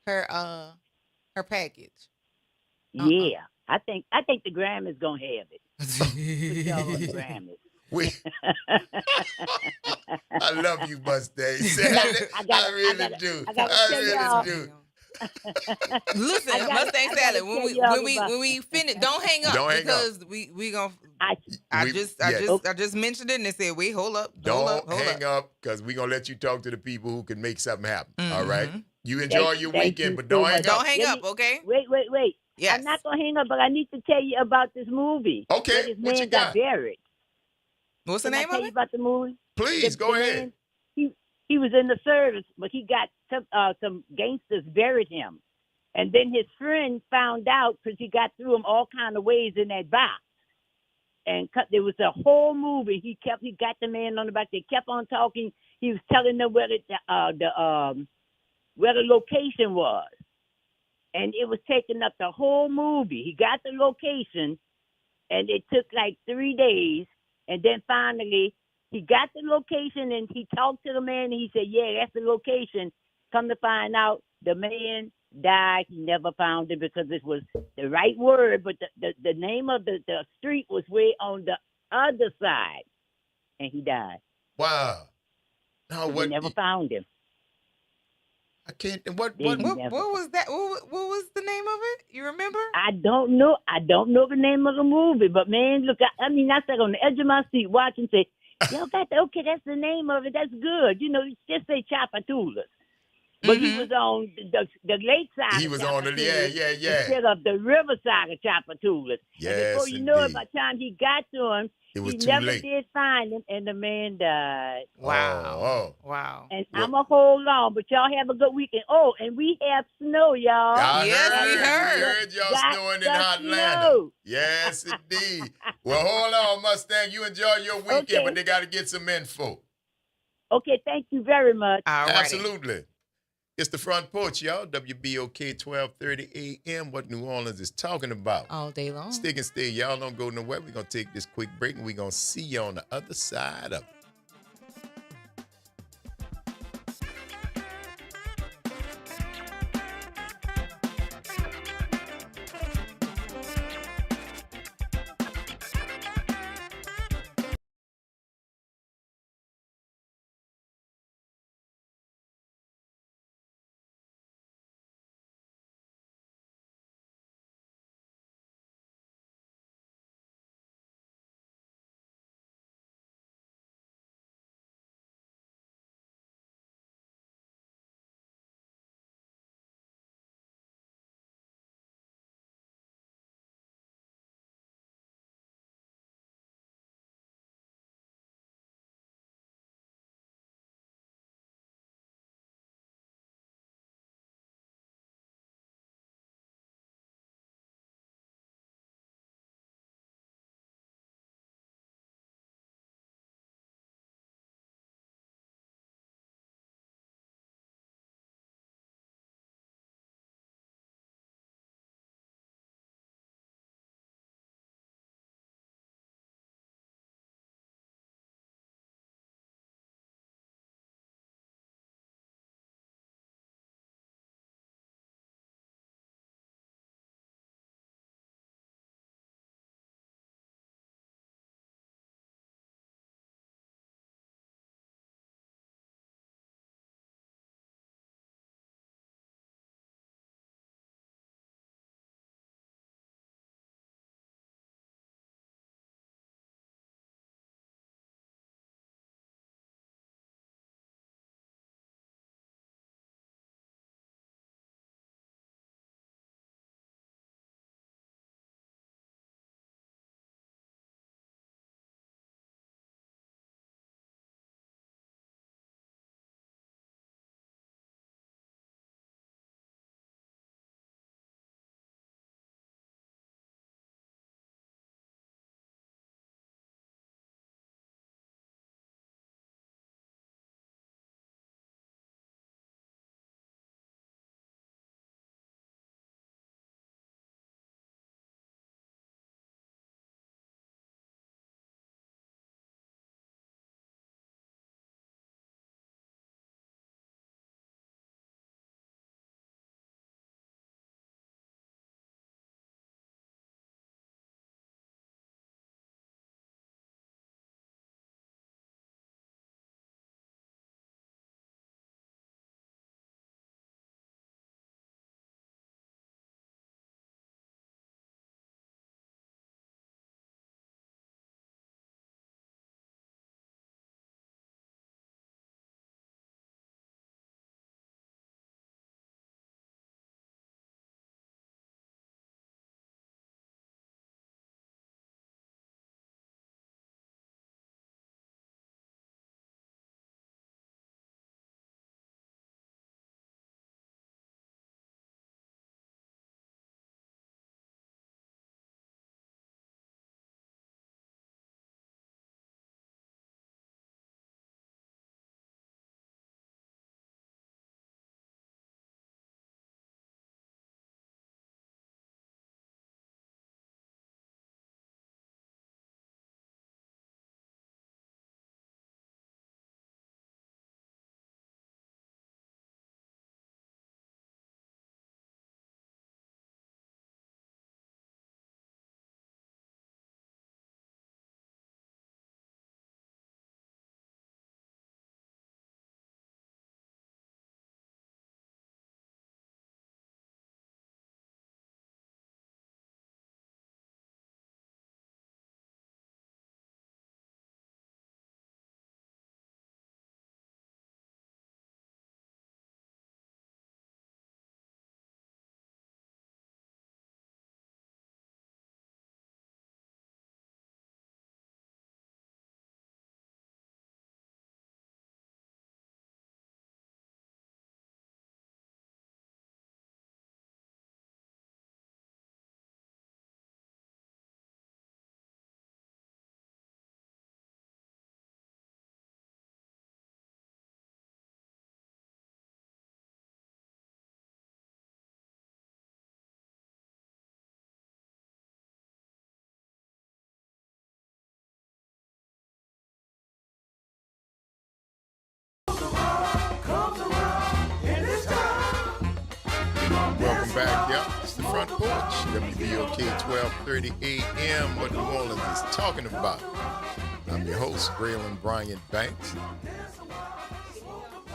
I: Her package.
C: Yeah. I think the Grammys going to have it. Put y'all on the Grammys.
A: I love you, Mustang Sally. I really do.
I: Listen, Mustang Sally. When we finish, don't hang up because we gonna. I just mentioned it and they said, wait, hold up.
A: Don't hang up because we gonna let you talk to the people who can make something happen. All right. You enjoy your weekend, but don't hang up.
I: Don't hang up, okay?
C: Wait.
I: Yes.
C: I'm not gonna hang up, but I need to tell you about this movie.
A: Okay.
C: What you got? Buried.
I: What's the name of it?
C: About the movie?
A: Please go ahead.
C: He was in the service, but he got some gangsters buried him, and then his friend found out because he got through him all kind of ways in that box, and there was a whole movie. He got the man on the back. They kept on talking. He was telling them where the location was, and it was taking up the whole movie. He got the location, and it took like 3 days, and then finally. He got the location and he talked to the man and he said, yeah, that's the location. Come to find out, the man died. He never found it because it was the right word, but the name of the street was way on the other side. And he died.
A: Wow. Now
C: what? Never found him.
A: I can't. What
I: was that? What was the name of it? You remember?
C: I don't know. I don't know the name of the movie, but man, look, I sat on the edge of my seat watching, say, yo, okay, that's the name of it. That's good. You know, just say Chapatulas. But he was on the lake side.
A: He was on the yeah.
C: Instead of the river side of Chapatulas.
A: Yes,
C: and before you know it, by the time he got to him, he never did find him, and the man died.
I: Wow.
A: Wow.
C: And I'm going to hold on, but y'all have a good weekend. Oh, and we have snow, y'all.
A: We heard y'all snowing in Atlanta. Yes, indeed. Well, hold on, Mustang. You enjoy your weekend, but they got to get some info.
C: Okay, thank you very much.
A: Absolutely. It's the Front Porch, y'all. WBOK 1230 AM. What New Orleans is talking about.
I: All day long.
A: Stick and stay. Y'all don't go nowhere. We're going to take this quick break, and we're going to see you on the other side of it. Front Porch, WBOK 1230 AM, what New Orleans is talking about. I'm your host, Braylon Bryant Banks.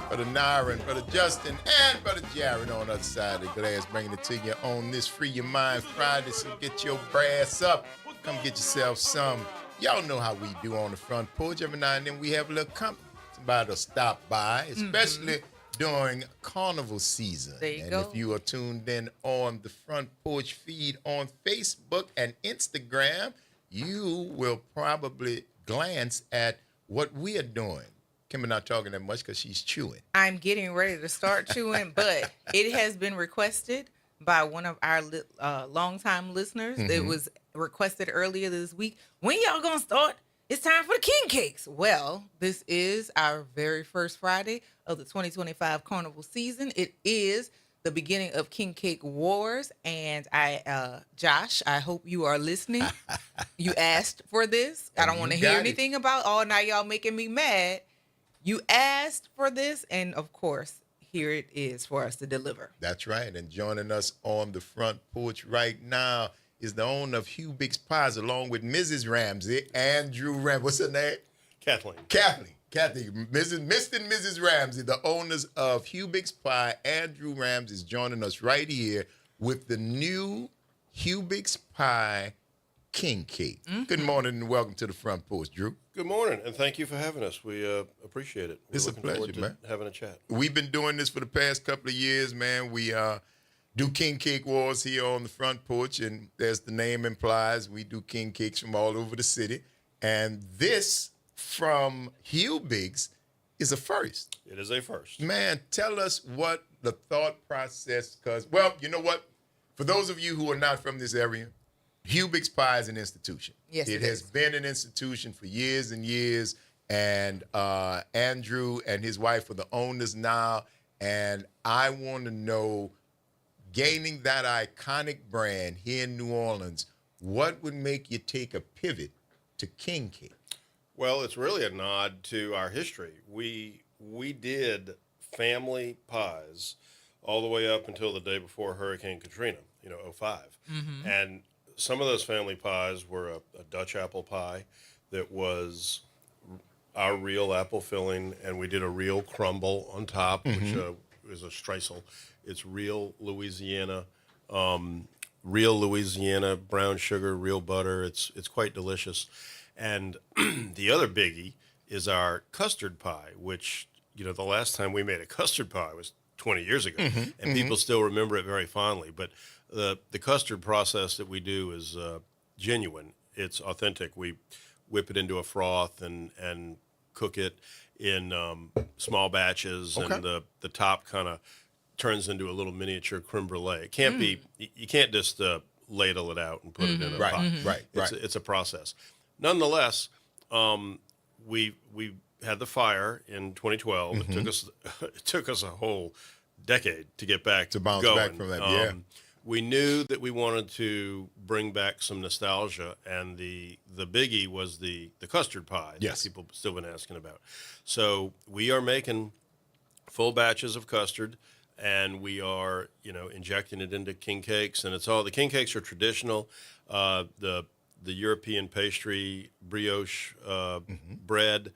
A: Brother Nyron, Brother Justin, and Brother Jared on the other side of the glass, bringing it to you on this Free Your Mind Friday. So get your brass up. Come get yourself some. Y'all know how we do on the Front Porch. Every now and then we have a little company. Somebody will stop by, especially during carnival season.
I: There you
A: and
I: go.
A: if you are tuned in on the Front Porch feed on Facebook and Instagram, you will probably glance at what we are doing. Kim's not talking that much because she's chewing.
I: I'm getting ready to start chewing, but it has been requested by one of our longtime listeners. It was requested earlier this week. When y'all gonna start? It's time for the king cakes. Well, this is our very first Friday of the 2025 carnival season. It is the beginning of King Cake Wars, and Josh, I hope you are listening. You asked for this. I don't want to hear anything about, oh, now y'all making me mad. You asked for this, and of course, here it is for us to deliver.
A: That's right. And joining us on the Front Porch right now is the owner of Hubig's Pies, along with Mrs. Ramsey, Andrew Ramsey. What's her name?
B: Kathleen.
A: Kathy, Mr. and Mrs. Ramsey, the owners of Hubig's Pie. Andrew Ramsey is joining us right here with the new Hubig's Pie King Cake. Good morning and welcome to the Front Porch, Drew.
B: Good morning, and thank you for having us. We appreciate it. We're
A: It's a
B: looking forward
A: pleasure,
B: to
A: man.
B: having a chat.
A: We've been doing this for the past couple of years, man. We do King Cake Wars here on the Front Porch, and as the name implies, we do king cakes from all over the city. And this from Hubig's is a first.
B: It is a first.
A: Man, tell us what the thought process, because, well, you know what? For those of you who are not from this area, Hubig's Pie is an institution.
I: Yes,
A: it has been an institution for years and years, and Andrew and his wife are the owners now, and I want to know, gaining that iconic brand here in New Orleans, what would make you take a pivot to King Cake?
B: Well, it's really a nod to our history. We did family pies all the way up until the day before Hurricane Katrina, 2005. And some of those family pies were a Dutch apple pie that was our real apple filling, and we did a real crumble on top, which is a streusel. It's real Louisiana brown sugar, real butter. It's quite delicious. And the other biggie is our custard pie, which, the last time we made a custard pie was 20 years ago, and people still remember it very fondly. But the custard process that we do is genuine. It's authentic. We whip it into a froth and cook it in small batches, and the top kind of turns into a little miniature creme brulee. It can't be, you can't just ladle it out and put it in a pot.
A: Right.
B: It's a process. Nonetheless, we had the fire in 2012. It took us a whole decade to get back
A: to bounce
B: going.
A: back from that. Yeah.
B: We knew that we wanted to bring back some nostalgia, and the biggie was the custard pie that people still been asking about. So we are making full batches of custard, and we are injecting it into king cakes, and the king cakes are traditional. The European pastry brioche bread,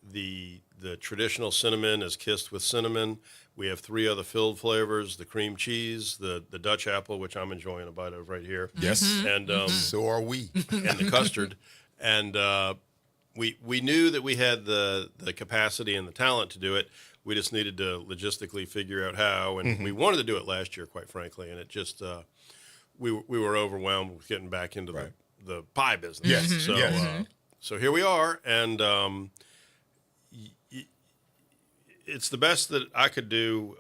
B: the traditional cinnamon is kissed with cinnamon. We have 3 other filled flavors: the cream cheese, the Dutch apple, which I'm enjoying a bite of right here.
A: Yes,
B: and
A: so are we.
B: And the custard, and we knew that we had the capacity and the talent to do it. We just needed to logistically figure out how, and we wanted to do it last year, quite frankly, and it just we were overwhelmed with getting back into the pie business.
A: Yes.
B: So so here we are, and it's the best that I could do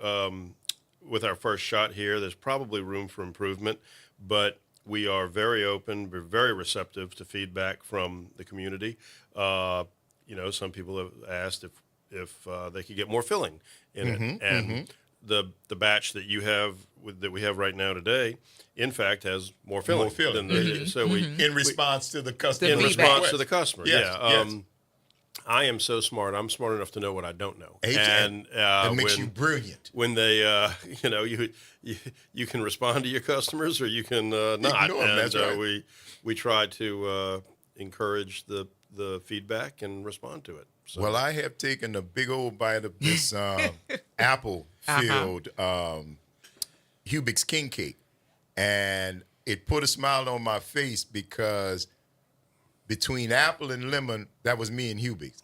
B: with our first shot here. There's probably room for improvement, but we are very open. We're very receptive to feedback from the community. Some people have asked if they could get more filling in it, and the batch that we have right now today, in fact, has more filling. So we
A: in response to the customer.
B: In response to the customer,
A: yes.
B: I am so smart. I'm smart enough to know what I don't know,
A: and that makes you brilliant.
B: When they, you can respond to your customers or you can not.
A: Ignore them,
B: and
A: that's right.
B: we try to encourage the feedback and respond to it. So.
A: Well, I have taken a big old bite of this apple-filled Hubig's King Cake, and it put a smile on my face because between apple and lemon, that was me and Hubig's.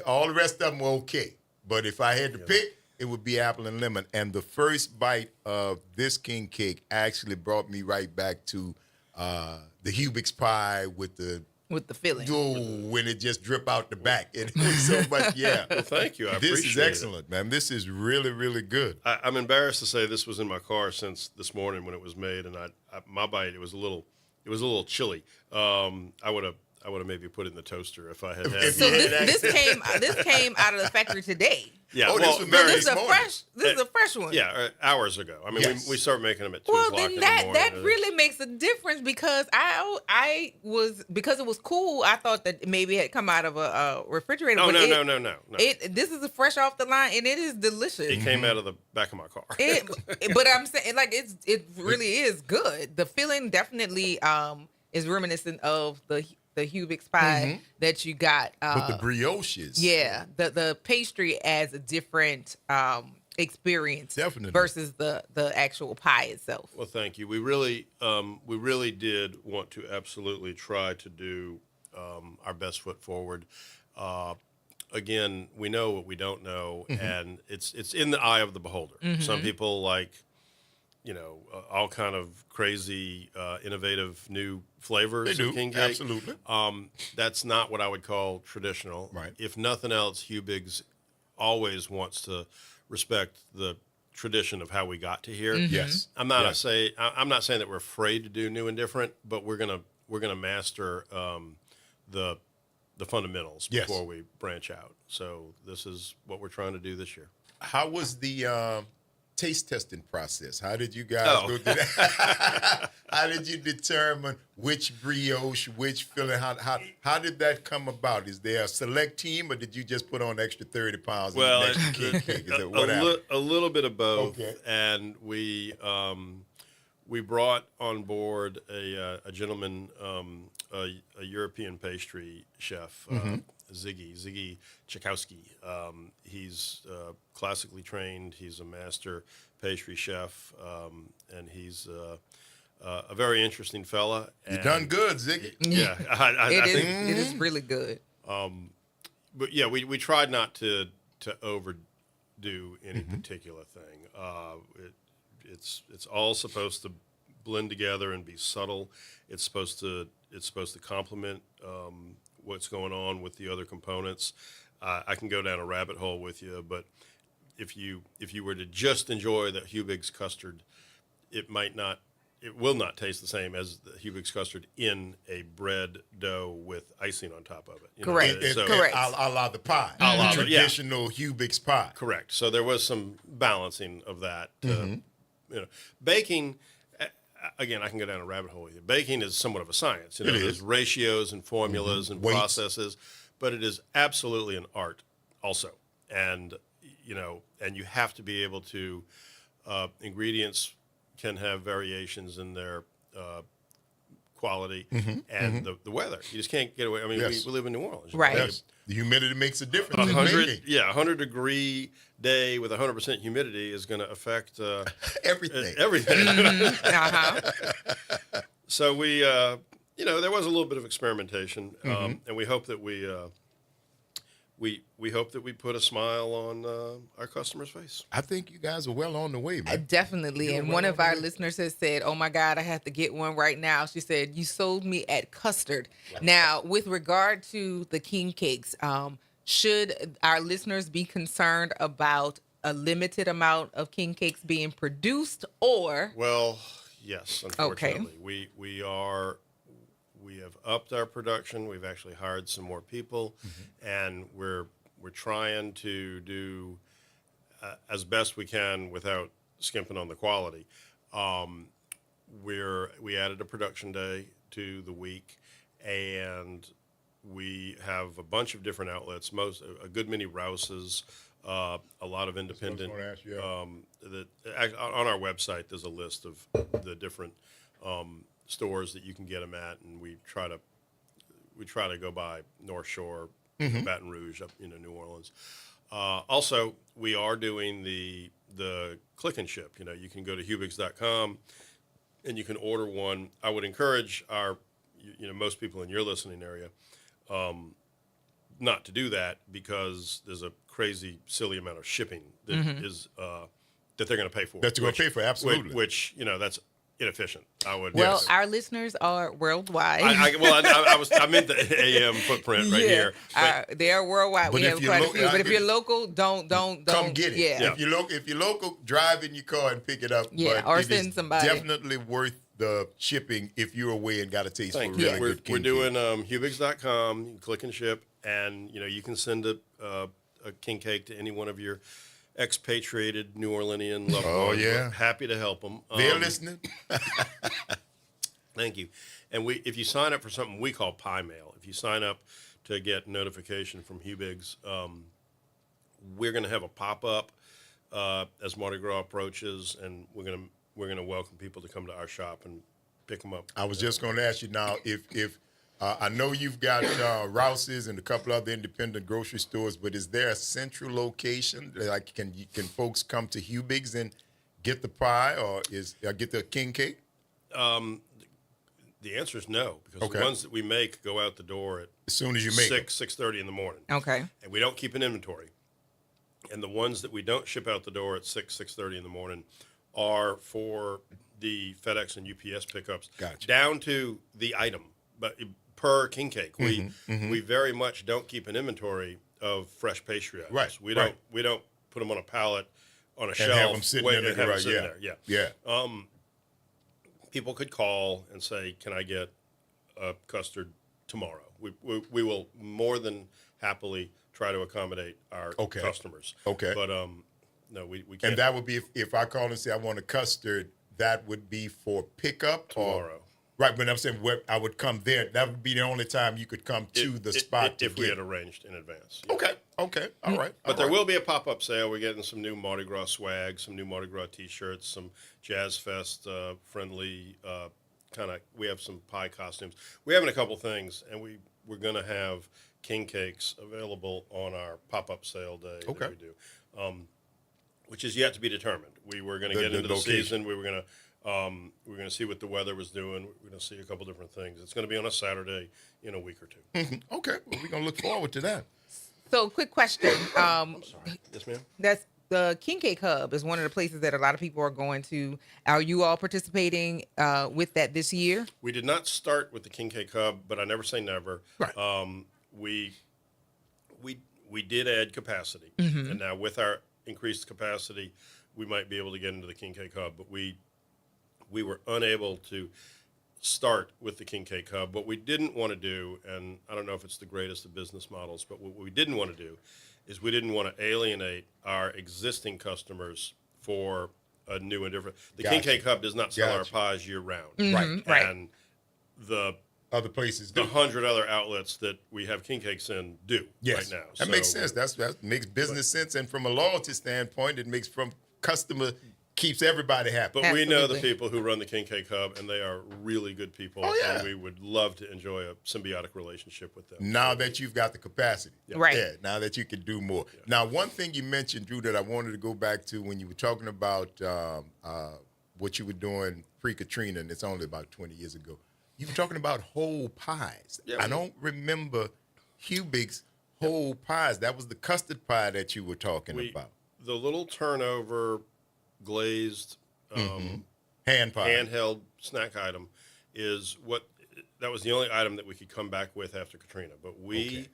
A: All the rest of them were okay, but if I had to pick, it would be apple and lemon. And the first bite of this king cake actually brought me right back to the Hubig's pie with the
I: filling.
A: When it just drip out the back. It was so much, yeah.
B: Well, thank you. I
A: This
B: appreciate
A: is excellent, man. This is really, really good.
B: I'm embarrassed to say this was in my car since this morning when it was made, and my bite it was a little chilly. I would have maybe put it in the toaster if I had.
I: So this came out of the factory today.
B: Yeah,
I: this is a fresh one.
B: Yeah, hours ago. I mean, we started making them at 2
I: Well,
B: o'clock
I: then
B: in the morning.
I: that really makes a difference because because it was cool. I thought that maybe it had come out of a refrigerator.
B: Oh,
I: but
B: no.
I: This is fresh off the line, and it is delicious.
B: It came out of the back of my car.
I: But I'm saying, like, it really is good. The filling definitely is reminiscent of the Hubig's pie that you got.
A: But the brioches.
I: Yeah, the pastry adds a different experience
A: Definitely.
I: versus the actual pie itself.
B: Well, thank you. We really did want to absolutely try to do our best foot forward. Again, we know what we don't know, and it's in the eye of the beholder. Some people like, all kind of crazy, innovative new flavors of king cake.
A: Absolutely.
B: That's not what I would call traditional.
A: Right.
B: If nothing else, Hubig's always wants to respect the tradition of how we got to here.
A: Yes.
B: I'm not saying that we're afraid to do new and different, but we're gonna master the fundamentals before we branch out. So this is what we're trying to do this year.
A: How was the taste testing process? How did you guys go through that? How did you determine which brioche, which filling? How did that come about? Is there a select team, or did you just put on extra 30 pounds?
B: Well,
A: and extra king cake?
B: a little bit of both,
A: Okay.
B: and we brought on board a gentleman, a European pastry chef, Ziggy Tchaikovsky. He's classically trained. He's a master pastry chef, and he's a very interesting fella.
A: You done good, Ziggy.
B: Yeah, I think
I: it is really good.
B: But yeah, we tried not to overdo any particular thing. It's all supposed to blend together and be subtle. It's supposed to complement what's going on with the other components. I can go down a rabbit hole with you, but if you were to just enjoy the Hubig's custard, it will not taste the same as the Hubig's custard in a bread dough with icing on top of it.
I: Correct. Correct.
A: A la the pie.
B: A la the-
A: Traditional Hubig's pie.
B: Correct. So there was some balancing of that. Baking, again, I can go down a rabbit hole with you. Baking is somewhat of a science. There's ratios and formulas and
A: Weights.
B: processes, but it is absolutely an art also. And you have to be able to. Ingredients can have variations in their quality and the weather. You just can't get away. I mean, we live in New Orleans,
I: Right?
A: Yes. The humidity makes a difference.
B: 100-degree day with 100% humidity is going to affect
A: everything.
B: Everything. So we, there was a little bit of experimentation, and we hope that we hope that we put a smile on our customer's face.
A: I think you guys are well on the way, man.
I: Definitely. And one of our listeners has said, "Oh my God, I have to get one right now." She said, "You sold me at custard." Now, with regard to the king cakes, should our listeners be concerned about a limited amount of king cakes being produced, or?
B: Well, yes, unfortunately. We have upped our production. We've actually hired some more people, and we're trying to do as best we can without skimping on the quality. We added a production day to the week, and we have a bunch of different outlets, a good many Rouses, a lot of independent. That on our website, there's a list of the different stores that you can get them at, and we try to go by North Shore, Baton Rouge, up New Orleans. Also, we are doing the click and ship. You can go to Hubigs.com and you can order one. I would encourage our, most people in your listening area, not to do that because there's a crazy, silly amount of shipping that is that they're going to pay for.
A: That you're going to pay for, absolutely.
B: Which that's inefficient.
I: Well, our listeners are worldwide.
B: I meant the AM footprint right here.
I: They are worldwide. We have quite a few. But if you're local, don't
A: come get it.
I: Yeah.
A: If you're local, drive in your car and pick it up.
I: Yeah,
A: but
I: or send somebody.
A: Definitely worth the shipping if you're away and got a taste for really good king
B: We're doing Hubigs.com. You can click and ship, and you can send a king cake to any one of your expatriated New Orleanian loved ones.
A: Oh, yeah.
B: We're happy to help them.
A: They're listening.
B: Thank you. And if you sign up for something we call Pie Mail, if you sign up to get notification from Hubigs, we're going to have a pop-up as Mardi Gras approaches, and we're going to welcome people to come to our shop and pick them up.
A: I was just going to ask you now, if I know you've got Rouse's and a couple other independent grocery stores, but is there a central location? Like, can folks come to Hubigs and get the pie or get the king cake?
B: The answer is no, because the ones that we make go out the door at
A: as soon as you make
B: 6:30 in the morning.
I: Okay.
B: And we don't keep an inventory. And the ones that we don't ship out the door at 6:30 in the morning are for the FedEx and UPS pickups.
A: Gotcha.
B: Down to the item, but per king cake, we very much don't keep an inventory of fresh pastry items.
A: Right.
B: We don't put them on a pallet on a
A: and
B: shelf.
A: have them sitting in
B: there.
A: Yeah.
B: People could call and say, "Can I get a custard tomorrow?" We will more than happily try to accommodate our customers.
A: Okay.
B: But no, we can't.
A: And that would be if I call and say I want a custard, that would be for pickup
B: tomorrow.
A: Right, but I'm saying I would come there. That would be the only time you could come to the spot
B: if we had arranged in advance.
A: Yeah. Okay, all right.
B: But there will be a pop-up sale. We're getting some new Mardi Gras swag, some new Mardi Gras T-shirts, some Jazz Fest friendly we have some pie costumes. We're having a couple things, and we're going to have king cakes available on our pop-up sale day that we do, which is yet to be determined. We were going to get into the season. We were going to see what the weather was doing. We're going to see a couple different things. It's going to be on a Saturday in a week or two.
A: Okay, well, we're going to look forward to that.
I: So, quick question.
B: I'm sorry. Yes, ma'am.
I: That's the King Cake Hub is one of the places that a lot of people are going to. Are you all participating with that this year?
B: We did not start with the King Cake Hub, but I never say never.
A: Right.
B: We did add capacity, and now with our increased capacity, we might be able to get into the King Cake Hub. But we were unable to start with the King Cake Hub. What we didn't want to do, and I don't know if it's the greatest of business models, but what we didn't want to do is we didn't want to alienate our existing customers for a new and different. The King Cake Hub does not sell our pies year round.
A: Right.
B: And the
A: other places do.
B: The 100 other outlets that we have king cakes in do right now.
A: That makes sense. That makes business sense. And from a loyalty standpoint, it makes from customer keeps everybody happy.
B: But we know the people who run the King Cake Hub, and they are really good people.
A: Oh, yeah.
B: And we would love to enjoy a symbiotic relationship with them.
A: Now that you've got the capacity.
B: Yeah.
I: Right.
A: Yeah, now that you can do more. Yeah. Now, one thing you mentioned, Drew, that I wanted to go back to when you were talking about what you were doing pre-Katrina, and it's only about 20 years ago. You were talking about whole pies.
B: Yeah,
A: I don't remember Hubigs whole pies. That was the custard pie that you were talking about.
B: The little turnover glazed
A: hand pie,
B: handheld snack item that was the only item that we could come back with after Katrina. But we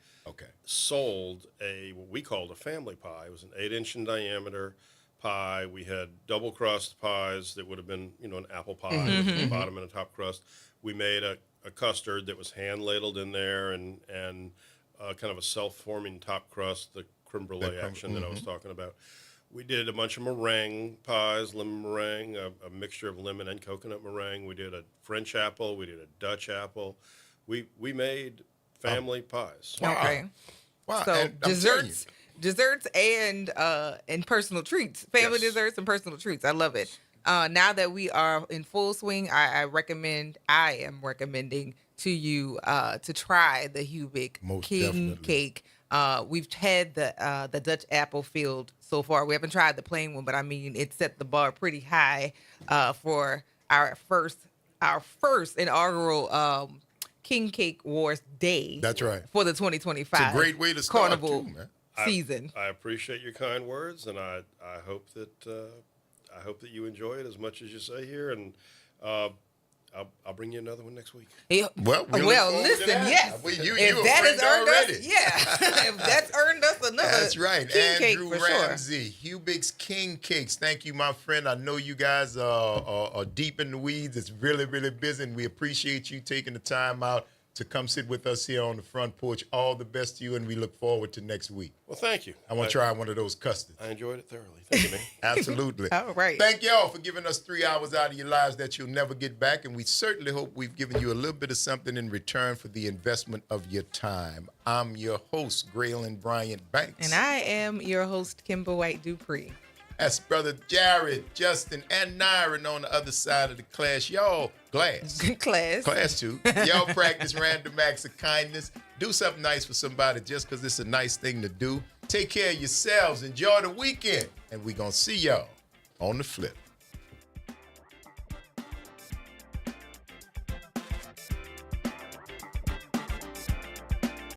B: sold what we called a family pie. It was an 8-inch in diameter pie. We had double crust pies that would have been, an apple pie with a bottom and a top crust. We made a custard that was hand ladled in there and kind of a self-forming top crust, the creme brulee action that I was talking about. We did a bunch of meringue pies, lemon meringue, a mixture of lemon and coconut meringue. We did a French apple. We did a Dutch apple. We made family pies.
I: Okay.
A: Wow.
I: So
A: And I'm telling you,
I: desserts and personal treats, family desserts and personal treats. I love it. Now that we are in full swing, I am recommending to you to try the Hubic
A: Most
I: King
A: definitely.
I: Cake. We've had the Dutch apple filled so far. We haven't tried the plain one, but I mean it set the bar pretty high for our first inaugural King Cake Wars Day.
A: That's right.
I: For the 2025
A: It's a great way to start,
I: Carnival
A: too, man.
I: season.
B: I appreciate your kind words, and I hope that you enjoy it as much as you say here, and I'll bring you another one next week.
I: Yeah.
A: Well,
I: Listen, yes.
A: You
I: if
A: a
I: that
A: friend
I: has earned
A: already.
I: us, if that's earned us another
A: That's right.
I: King Cake
A: Andrew
I: for sure.
A: Ramsey, Hubig's King Cakes. Thank you, my friend. I know you guys are deep in the weeds. It's really, really busy, and we appreciate you taking the time out to come sit with us here on the front porch. All the best to you, and we look forward to next week.
B: Well, thank you.
A: I want to try one of those custards.
B: I enjoyed it thoroughly. Thank you, man.
A: Absolutely.
I: All right.
A: Thank y'all for giving us 3 hours out of your lives that you'll never get back, and we certainly hope we've given you a little bit of something in return for the investment of your time. I'm your host, Graylin Bryant Banks.
I: And I am your host, Kimber White Dupree.
A: That's Brother Jared, Justin, and Nyron on the other side of the class. Y'all, Class 2. Y'all practice random acts of kindness. Do something nice for somebody just because it's a nice thing to do. Take care of yourselves. Enjoy the weekend. And we're going to see y'all on the flip.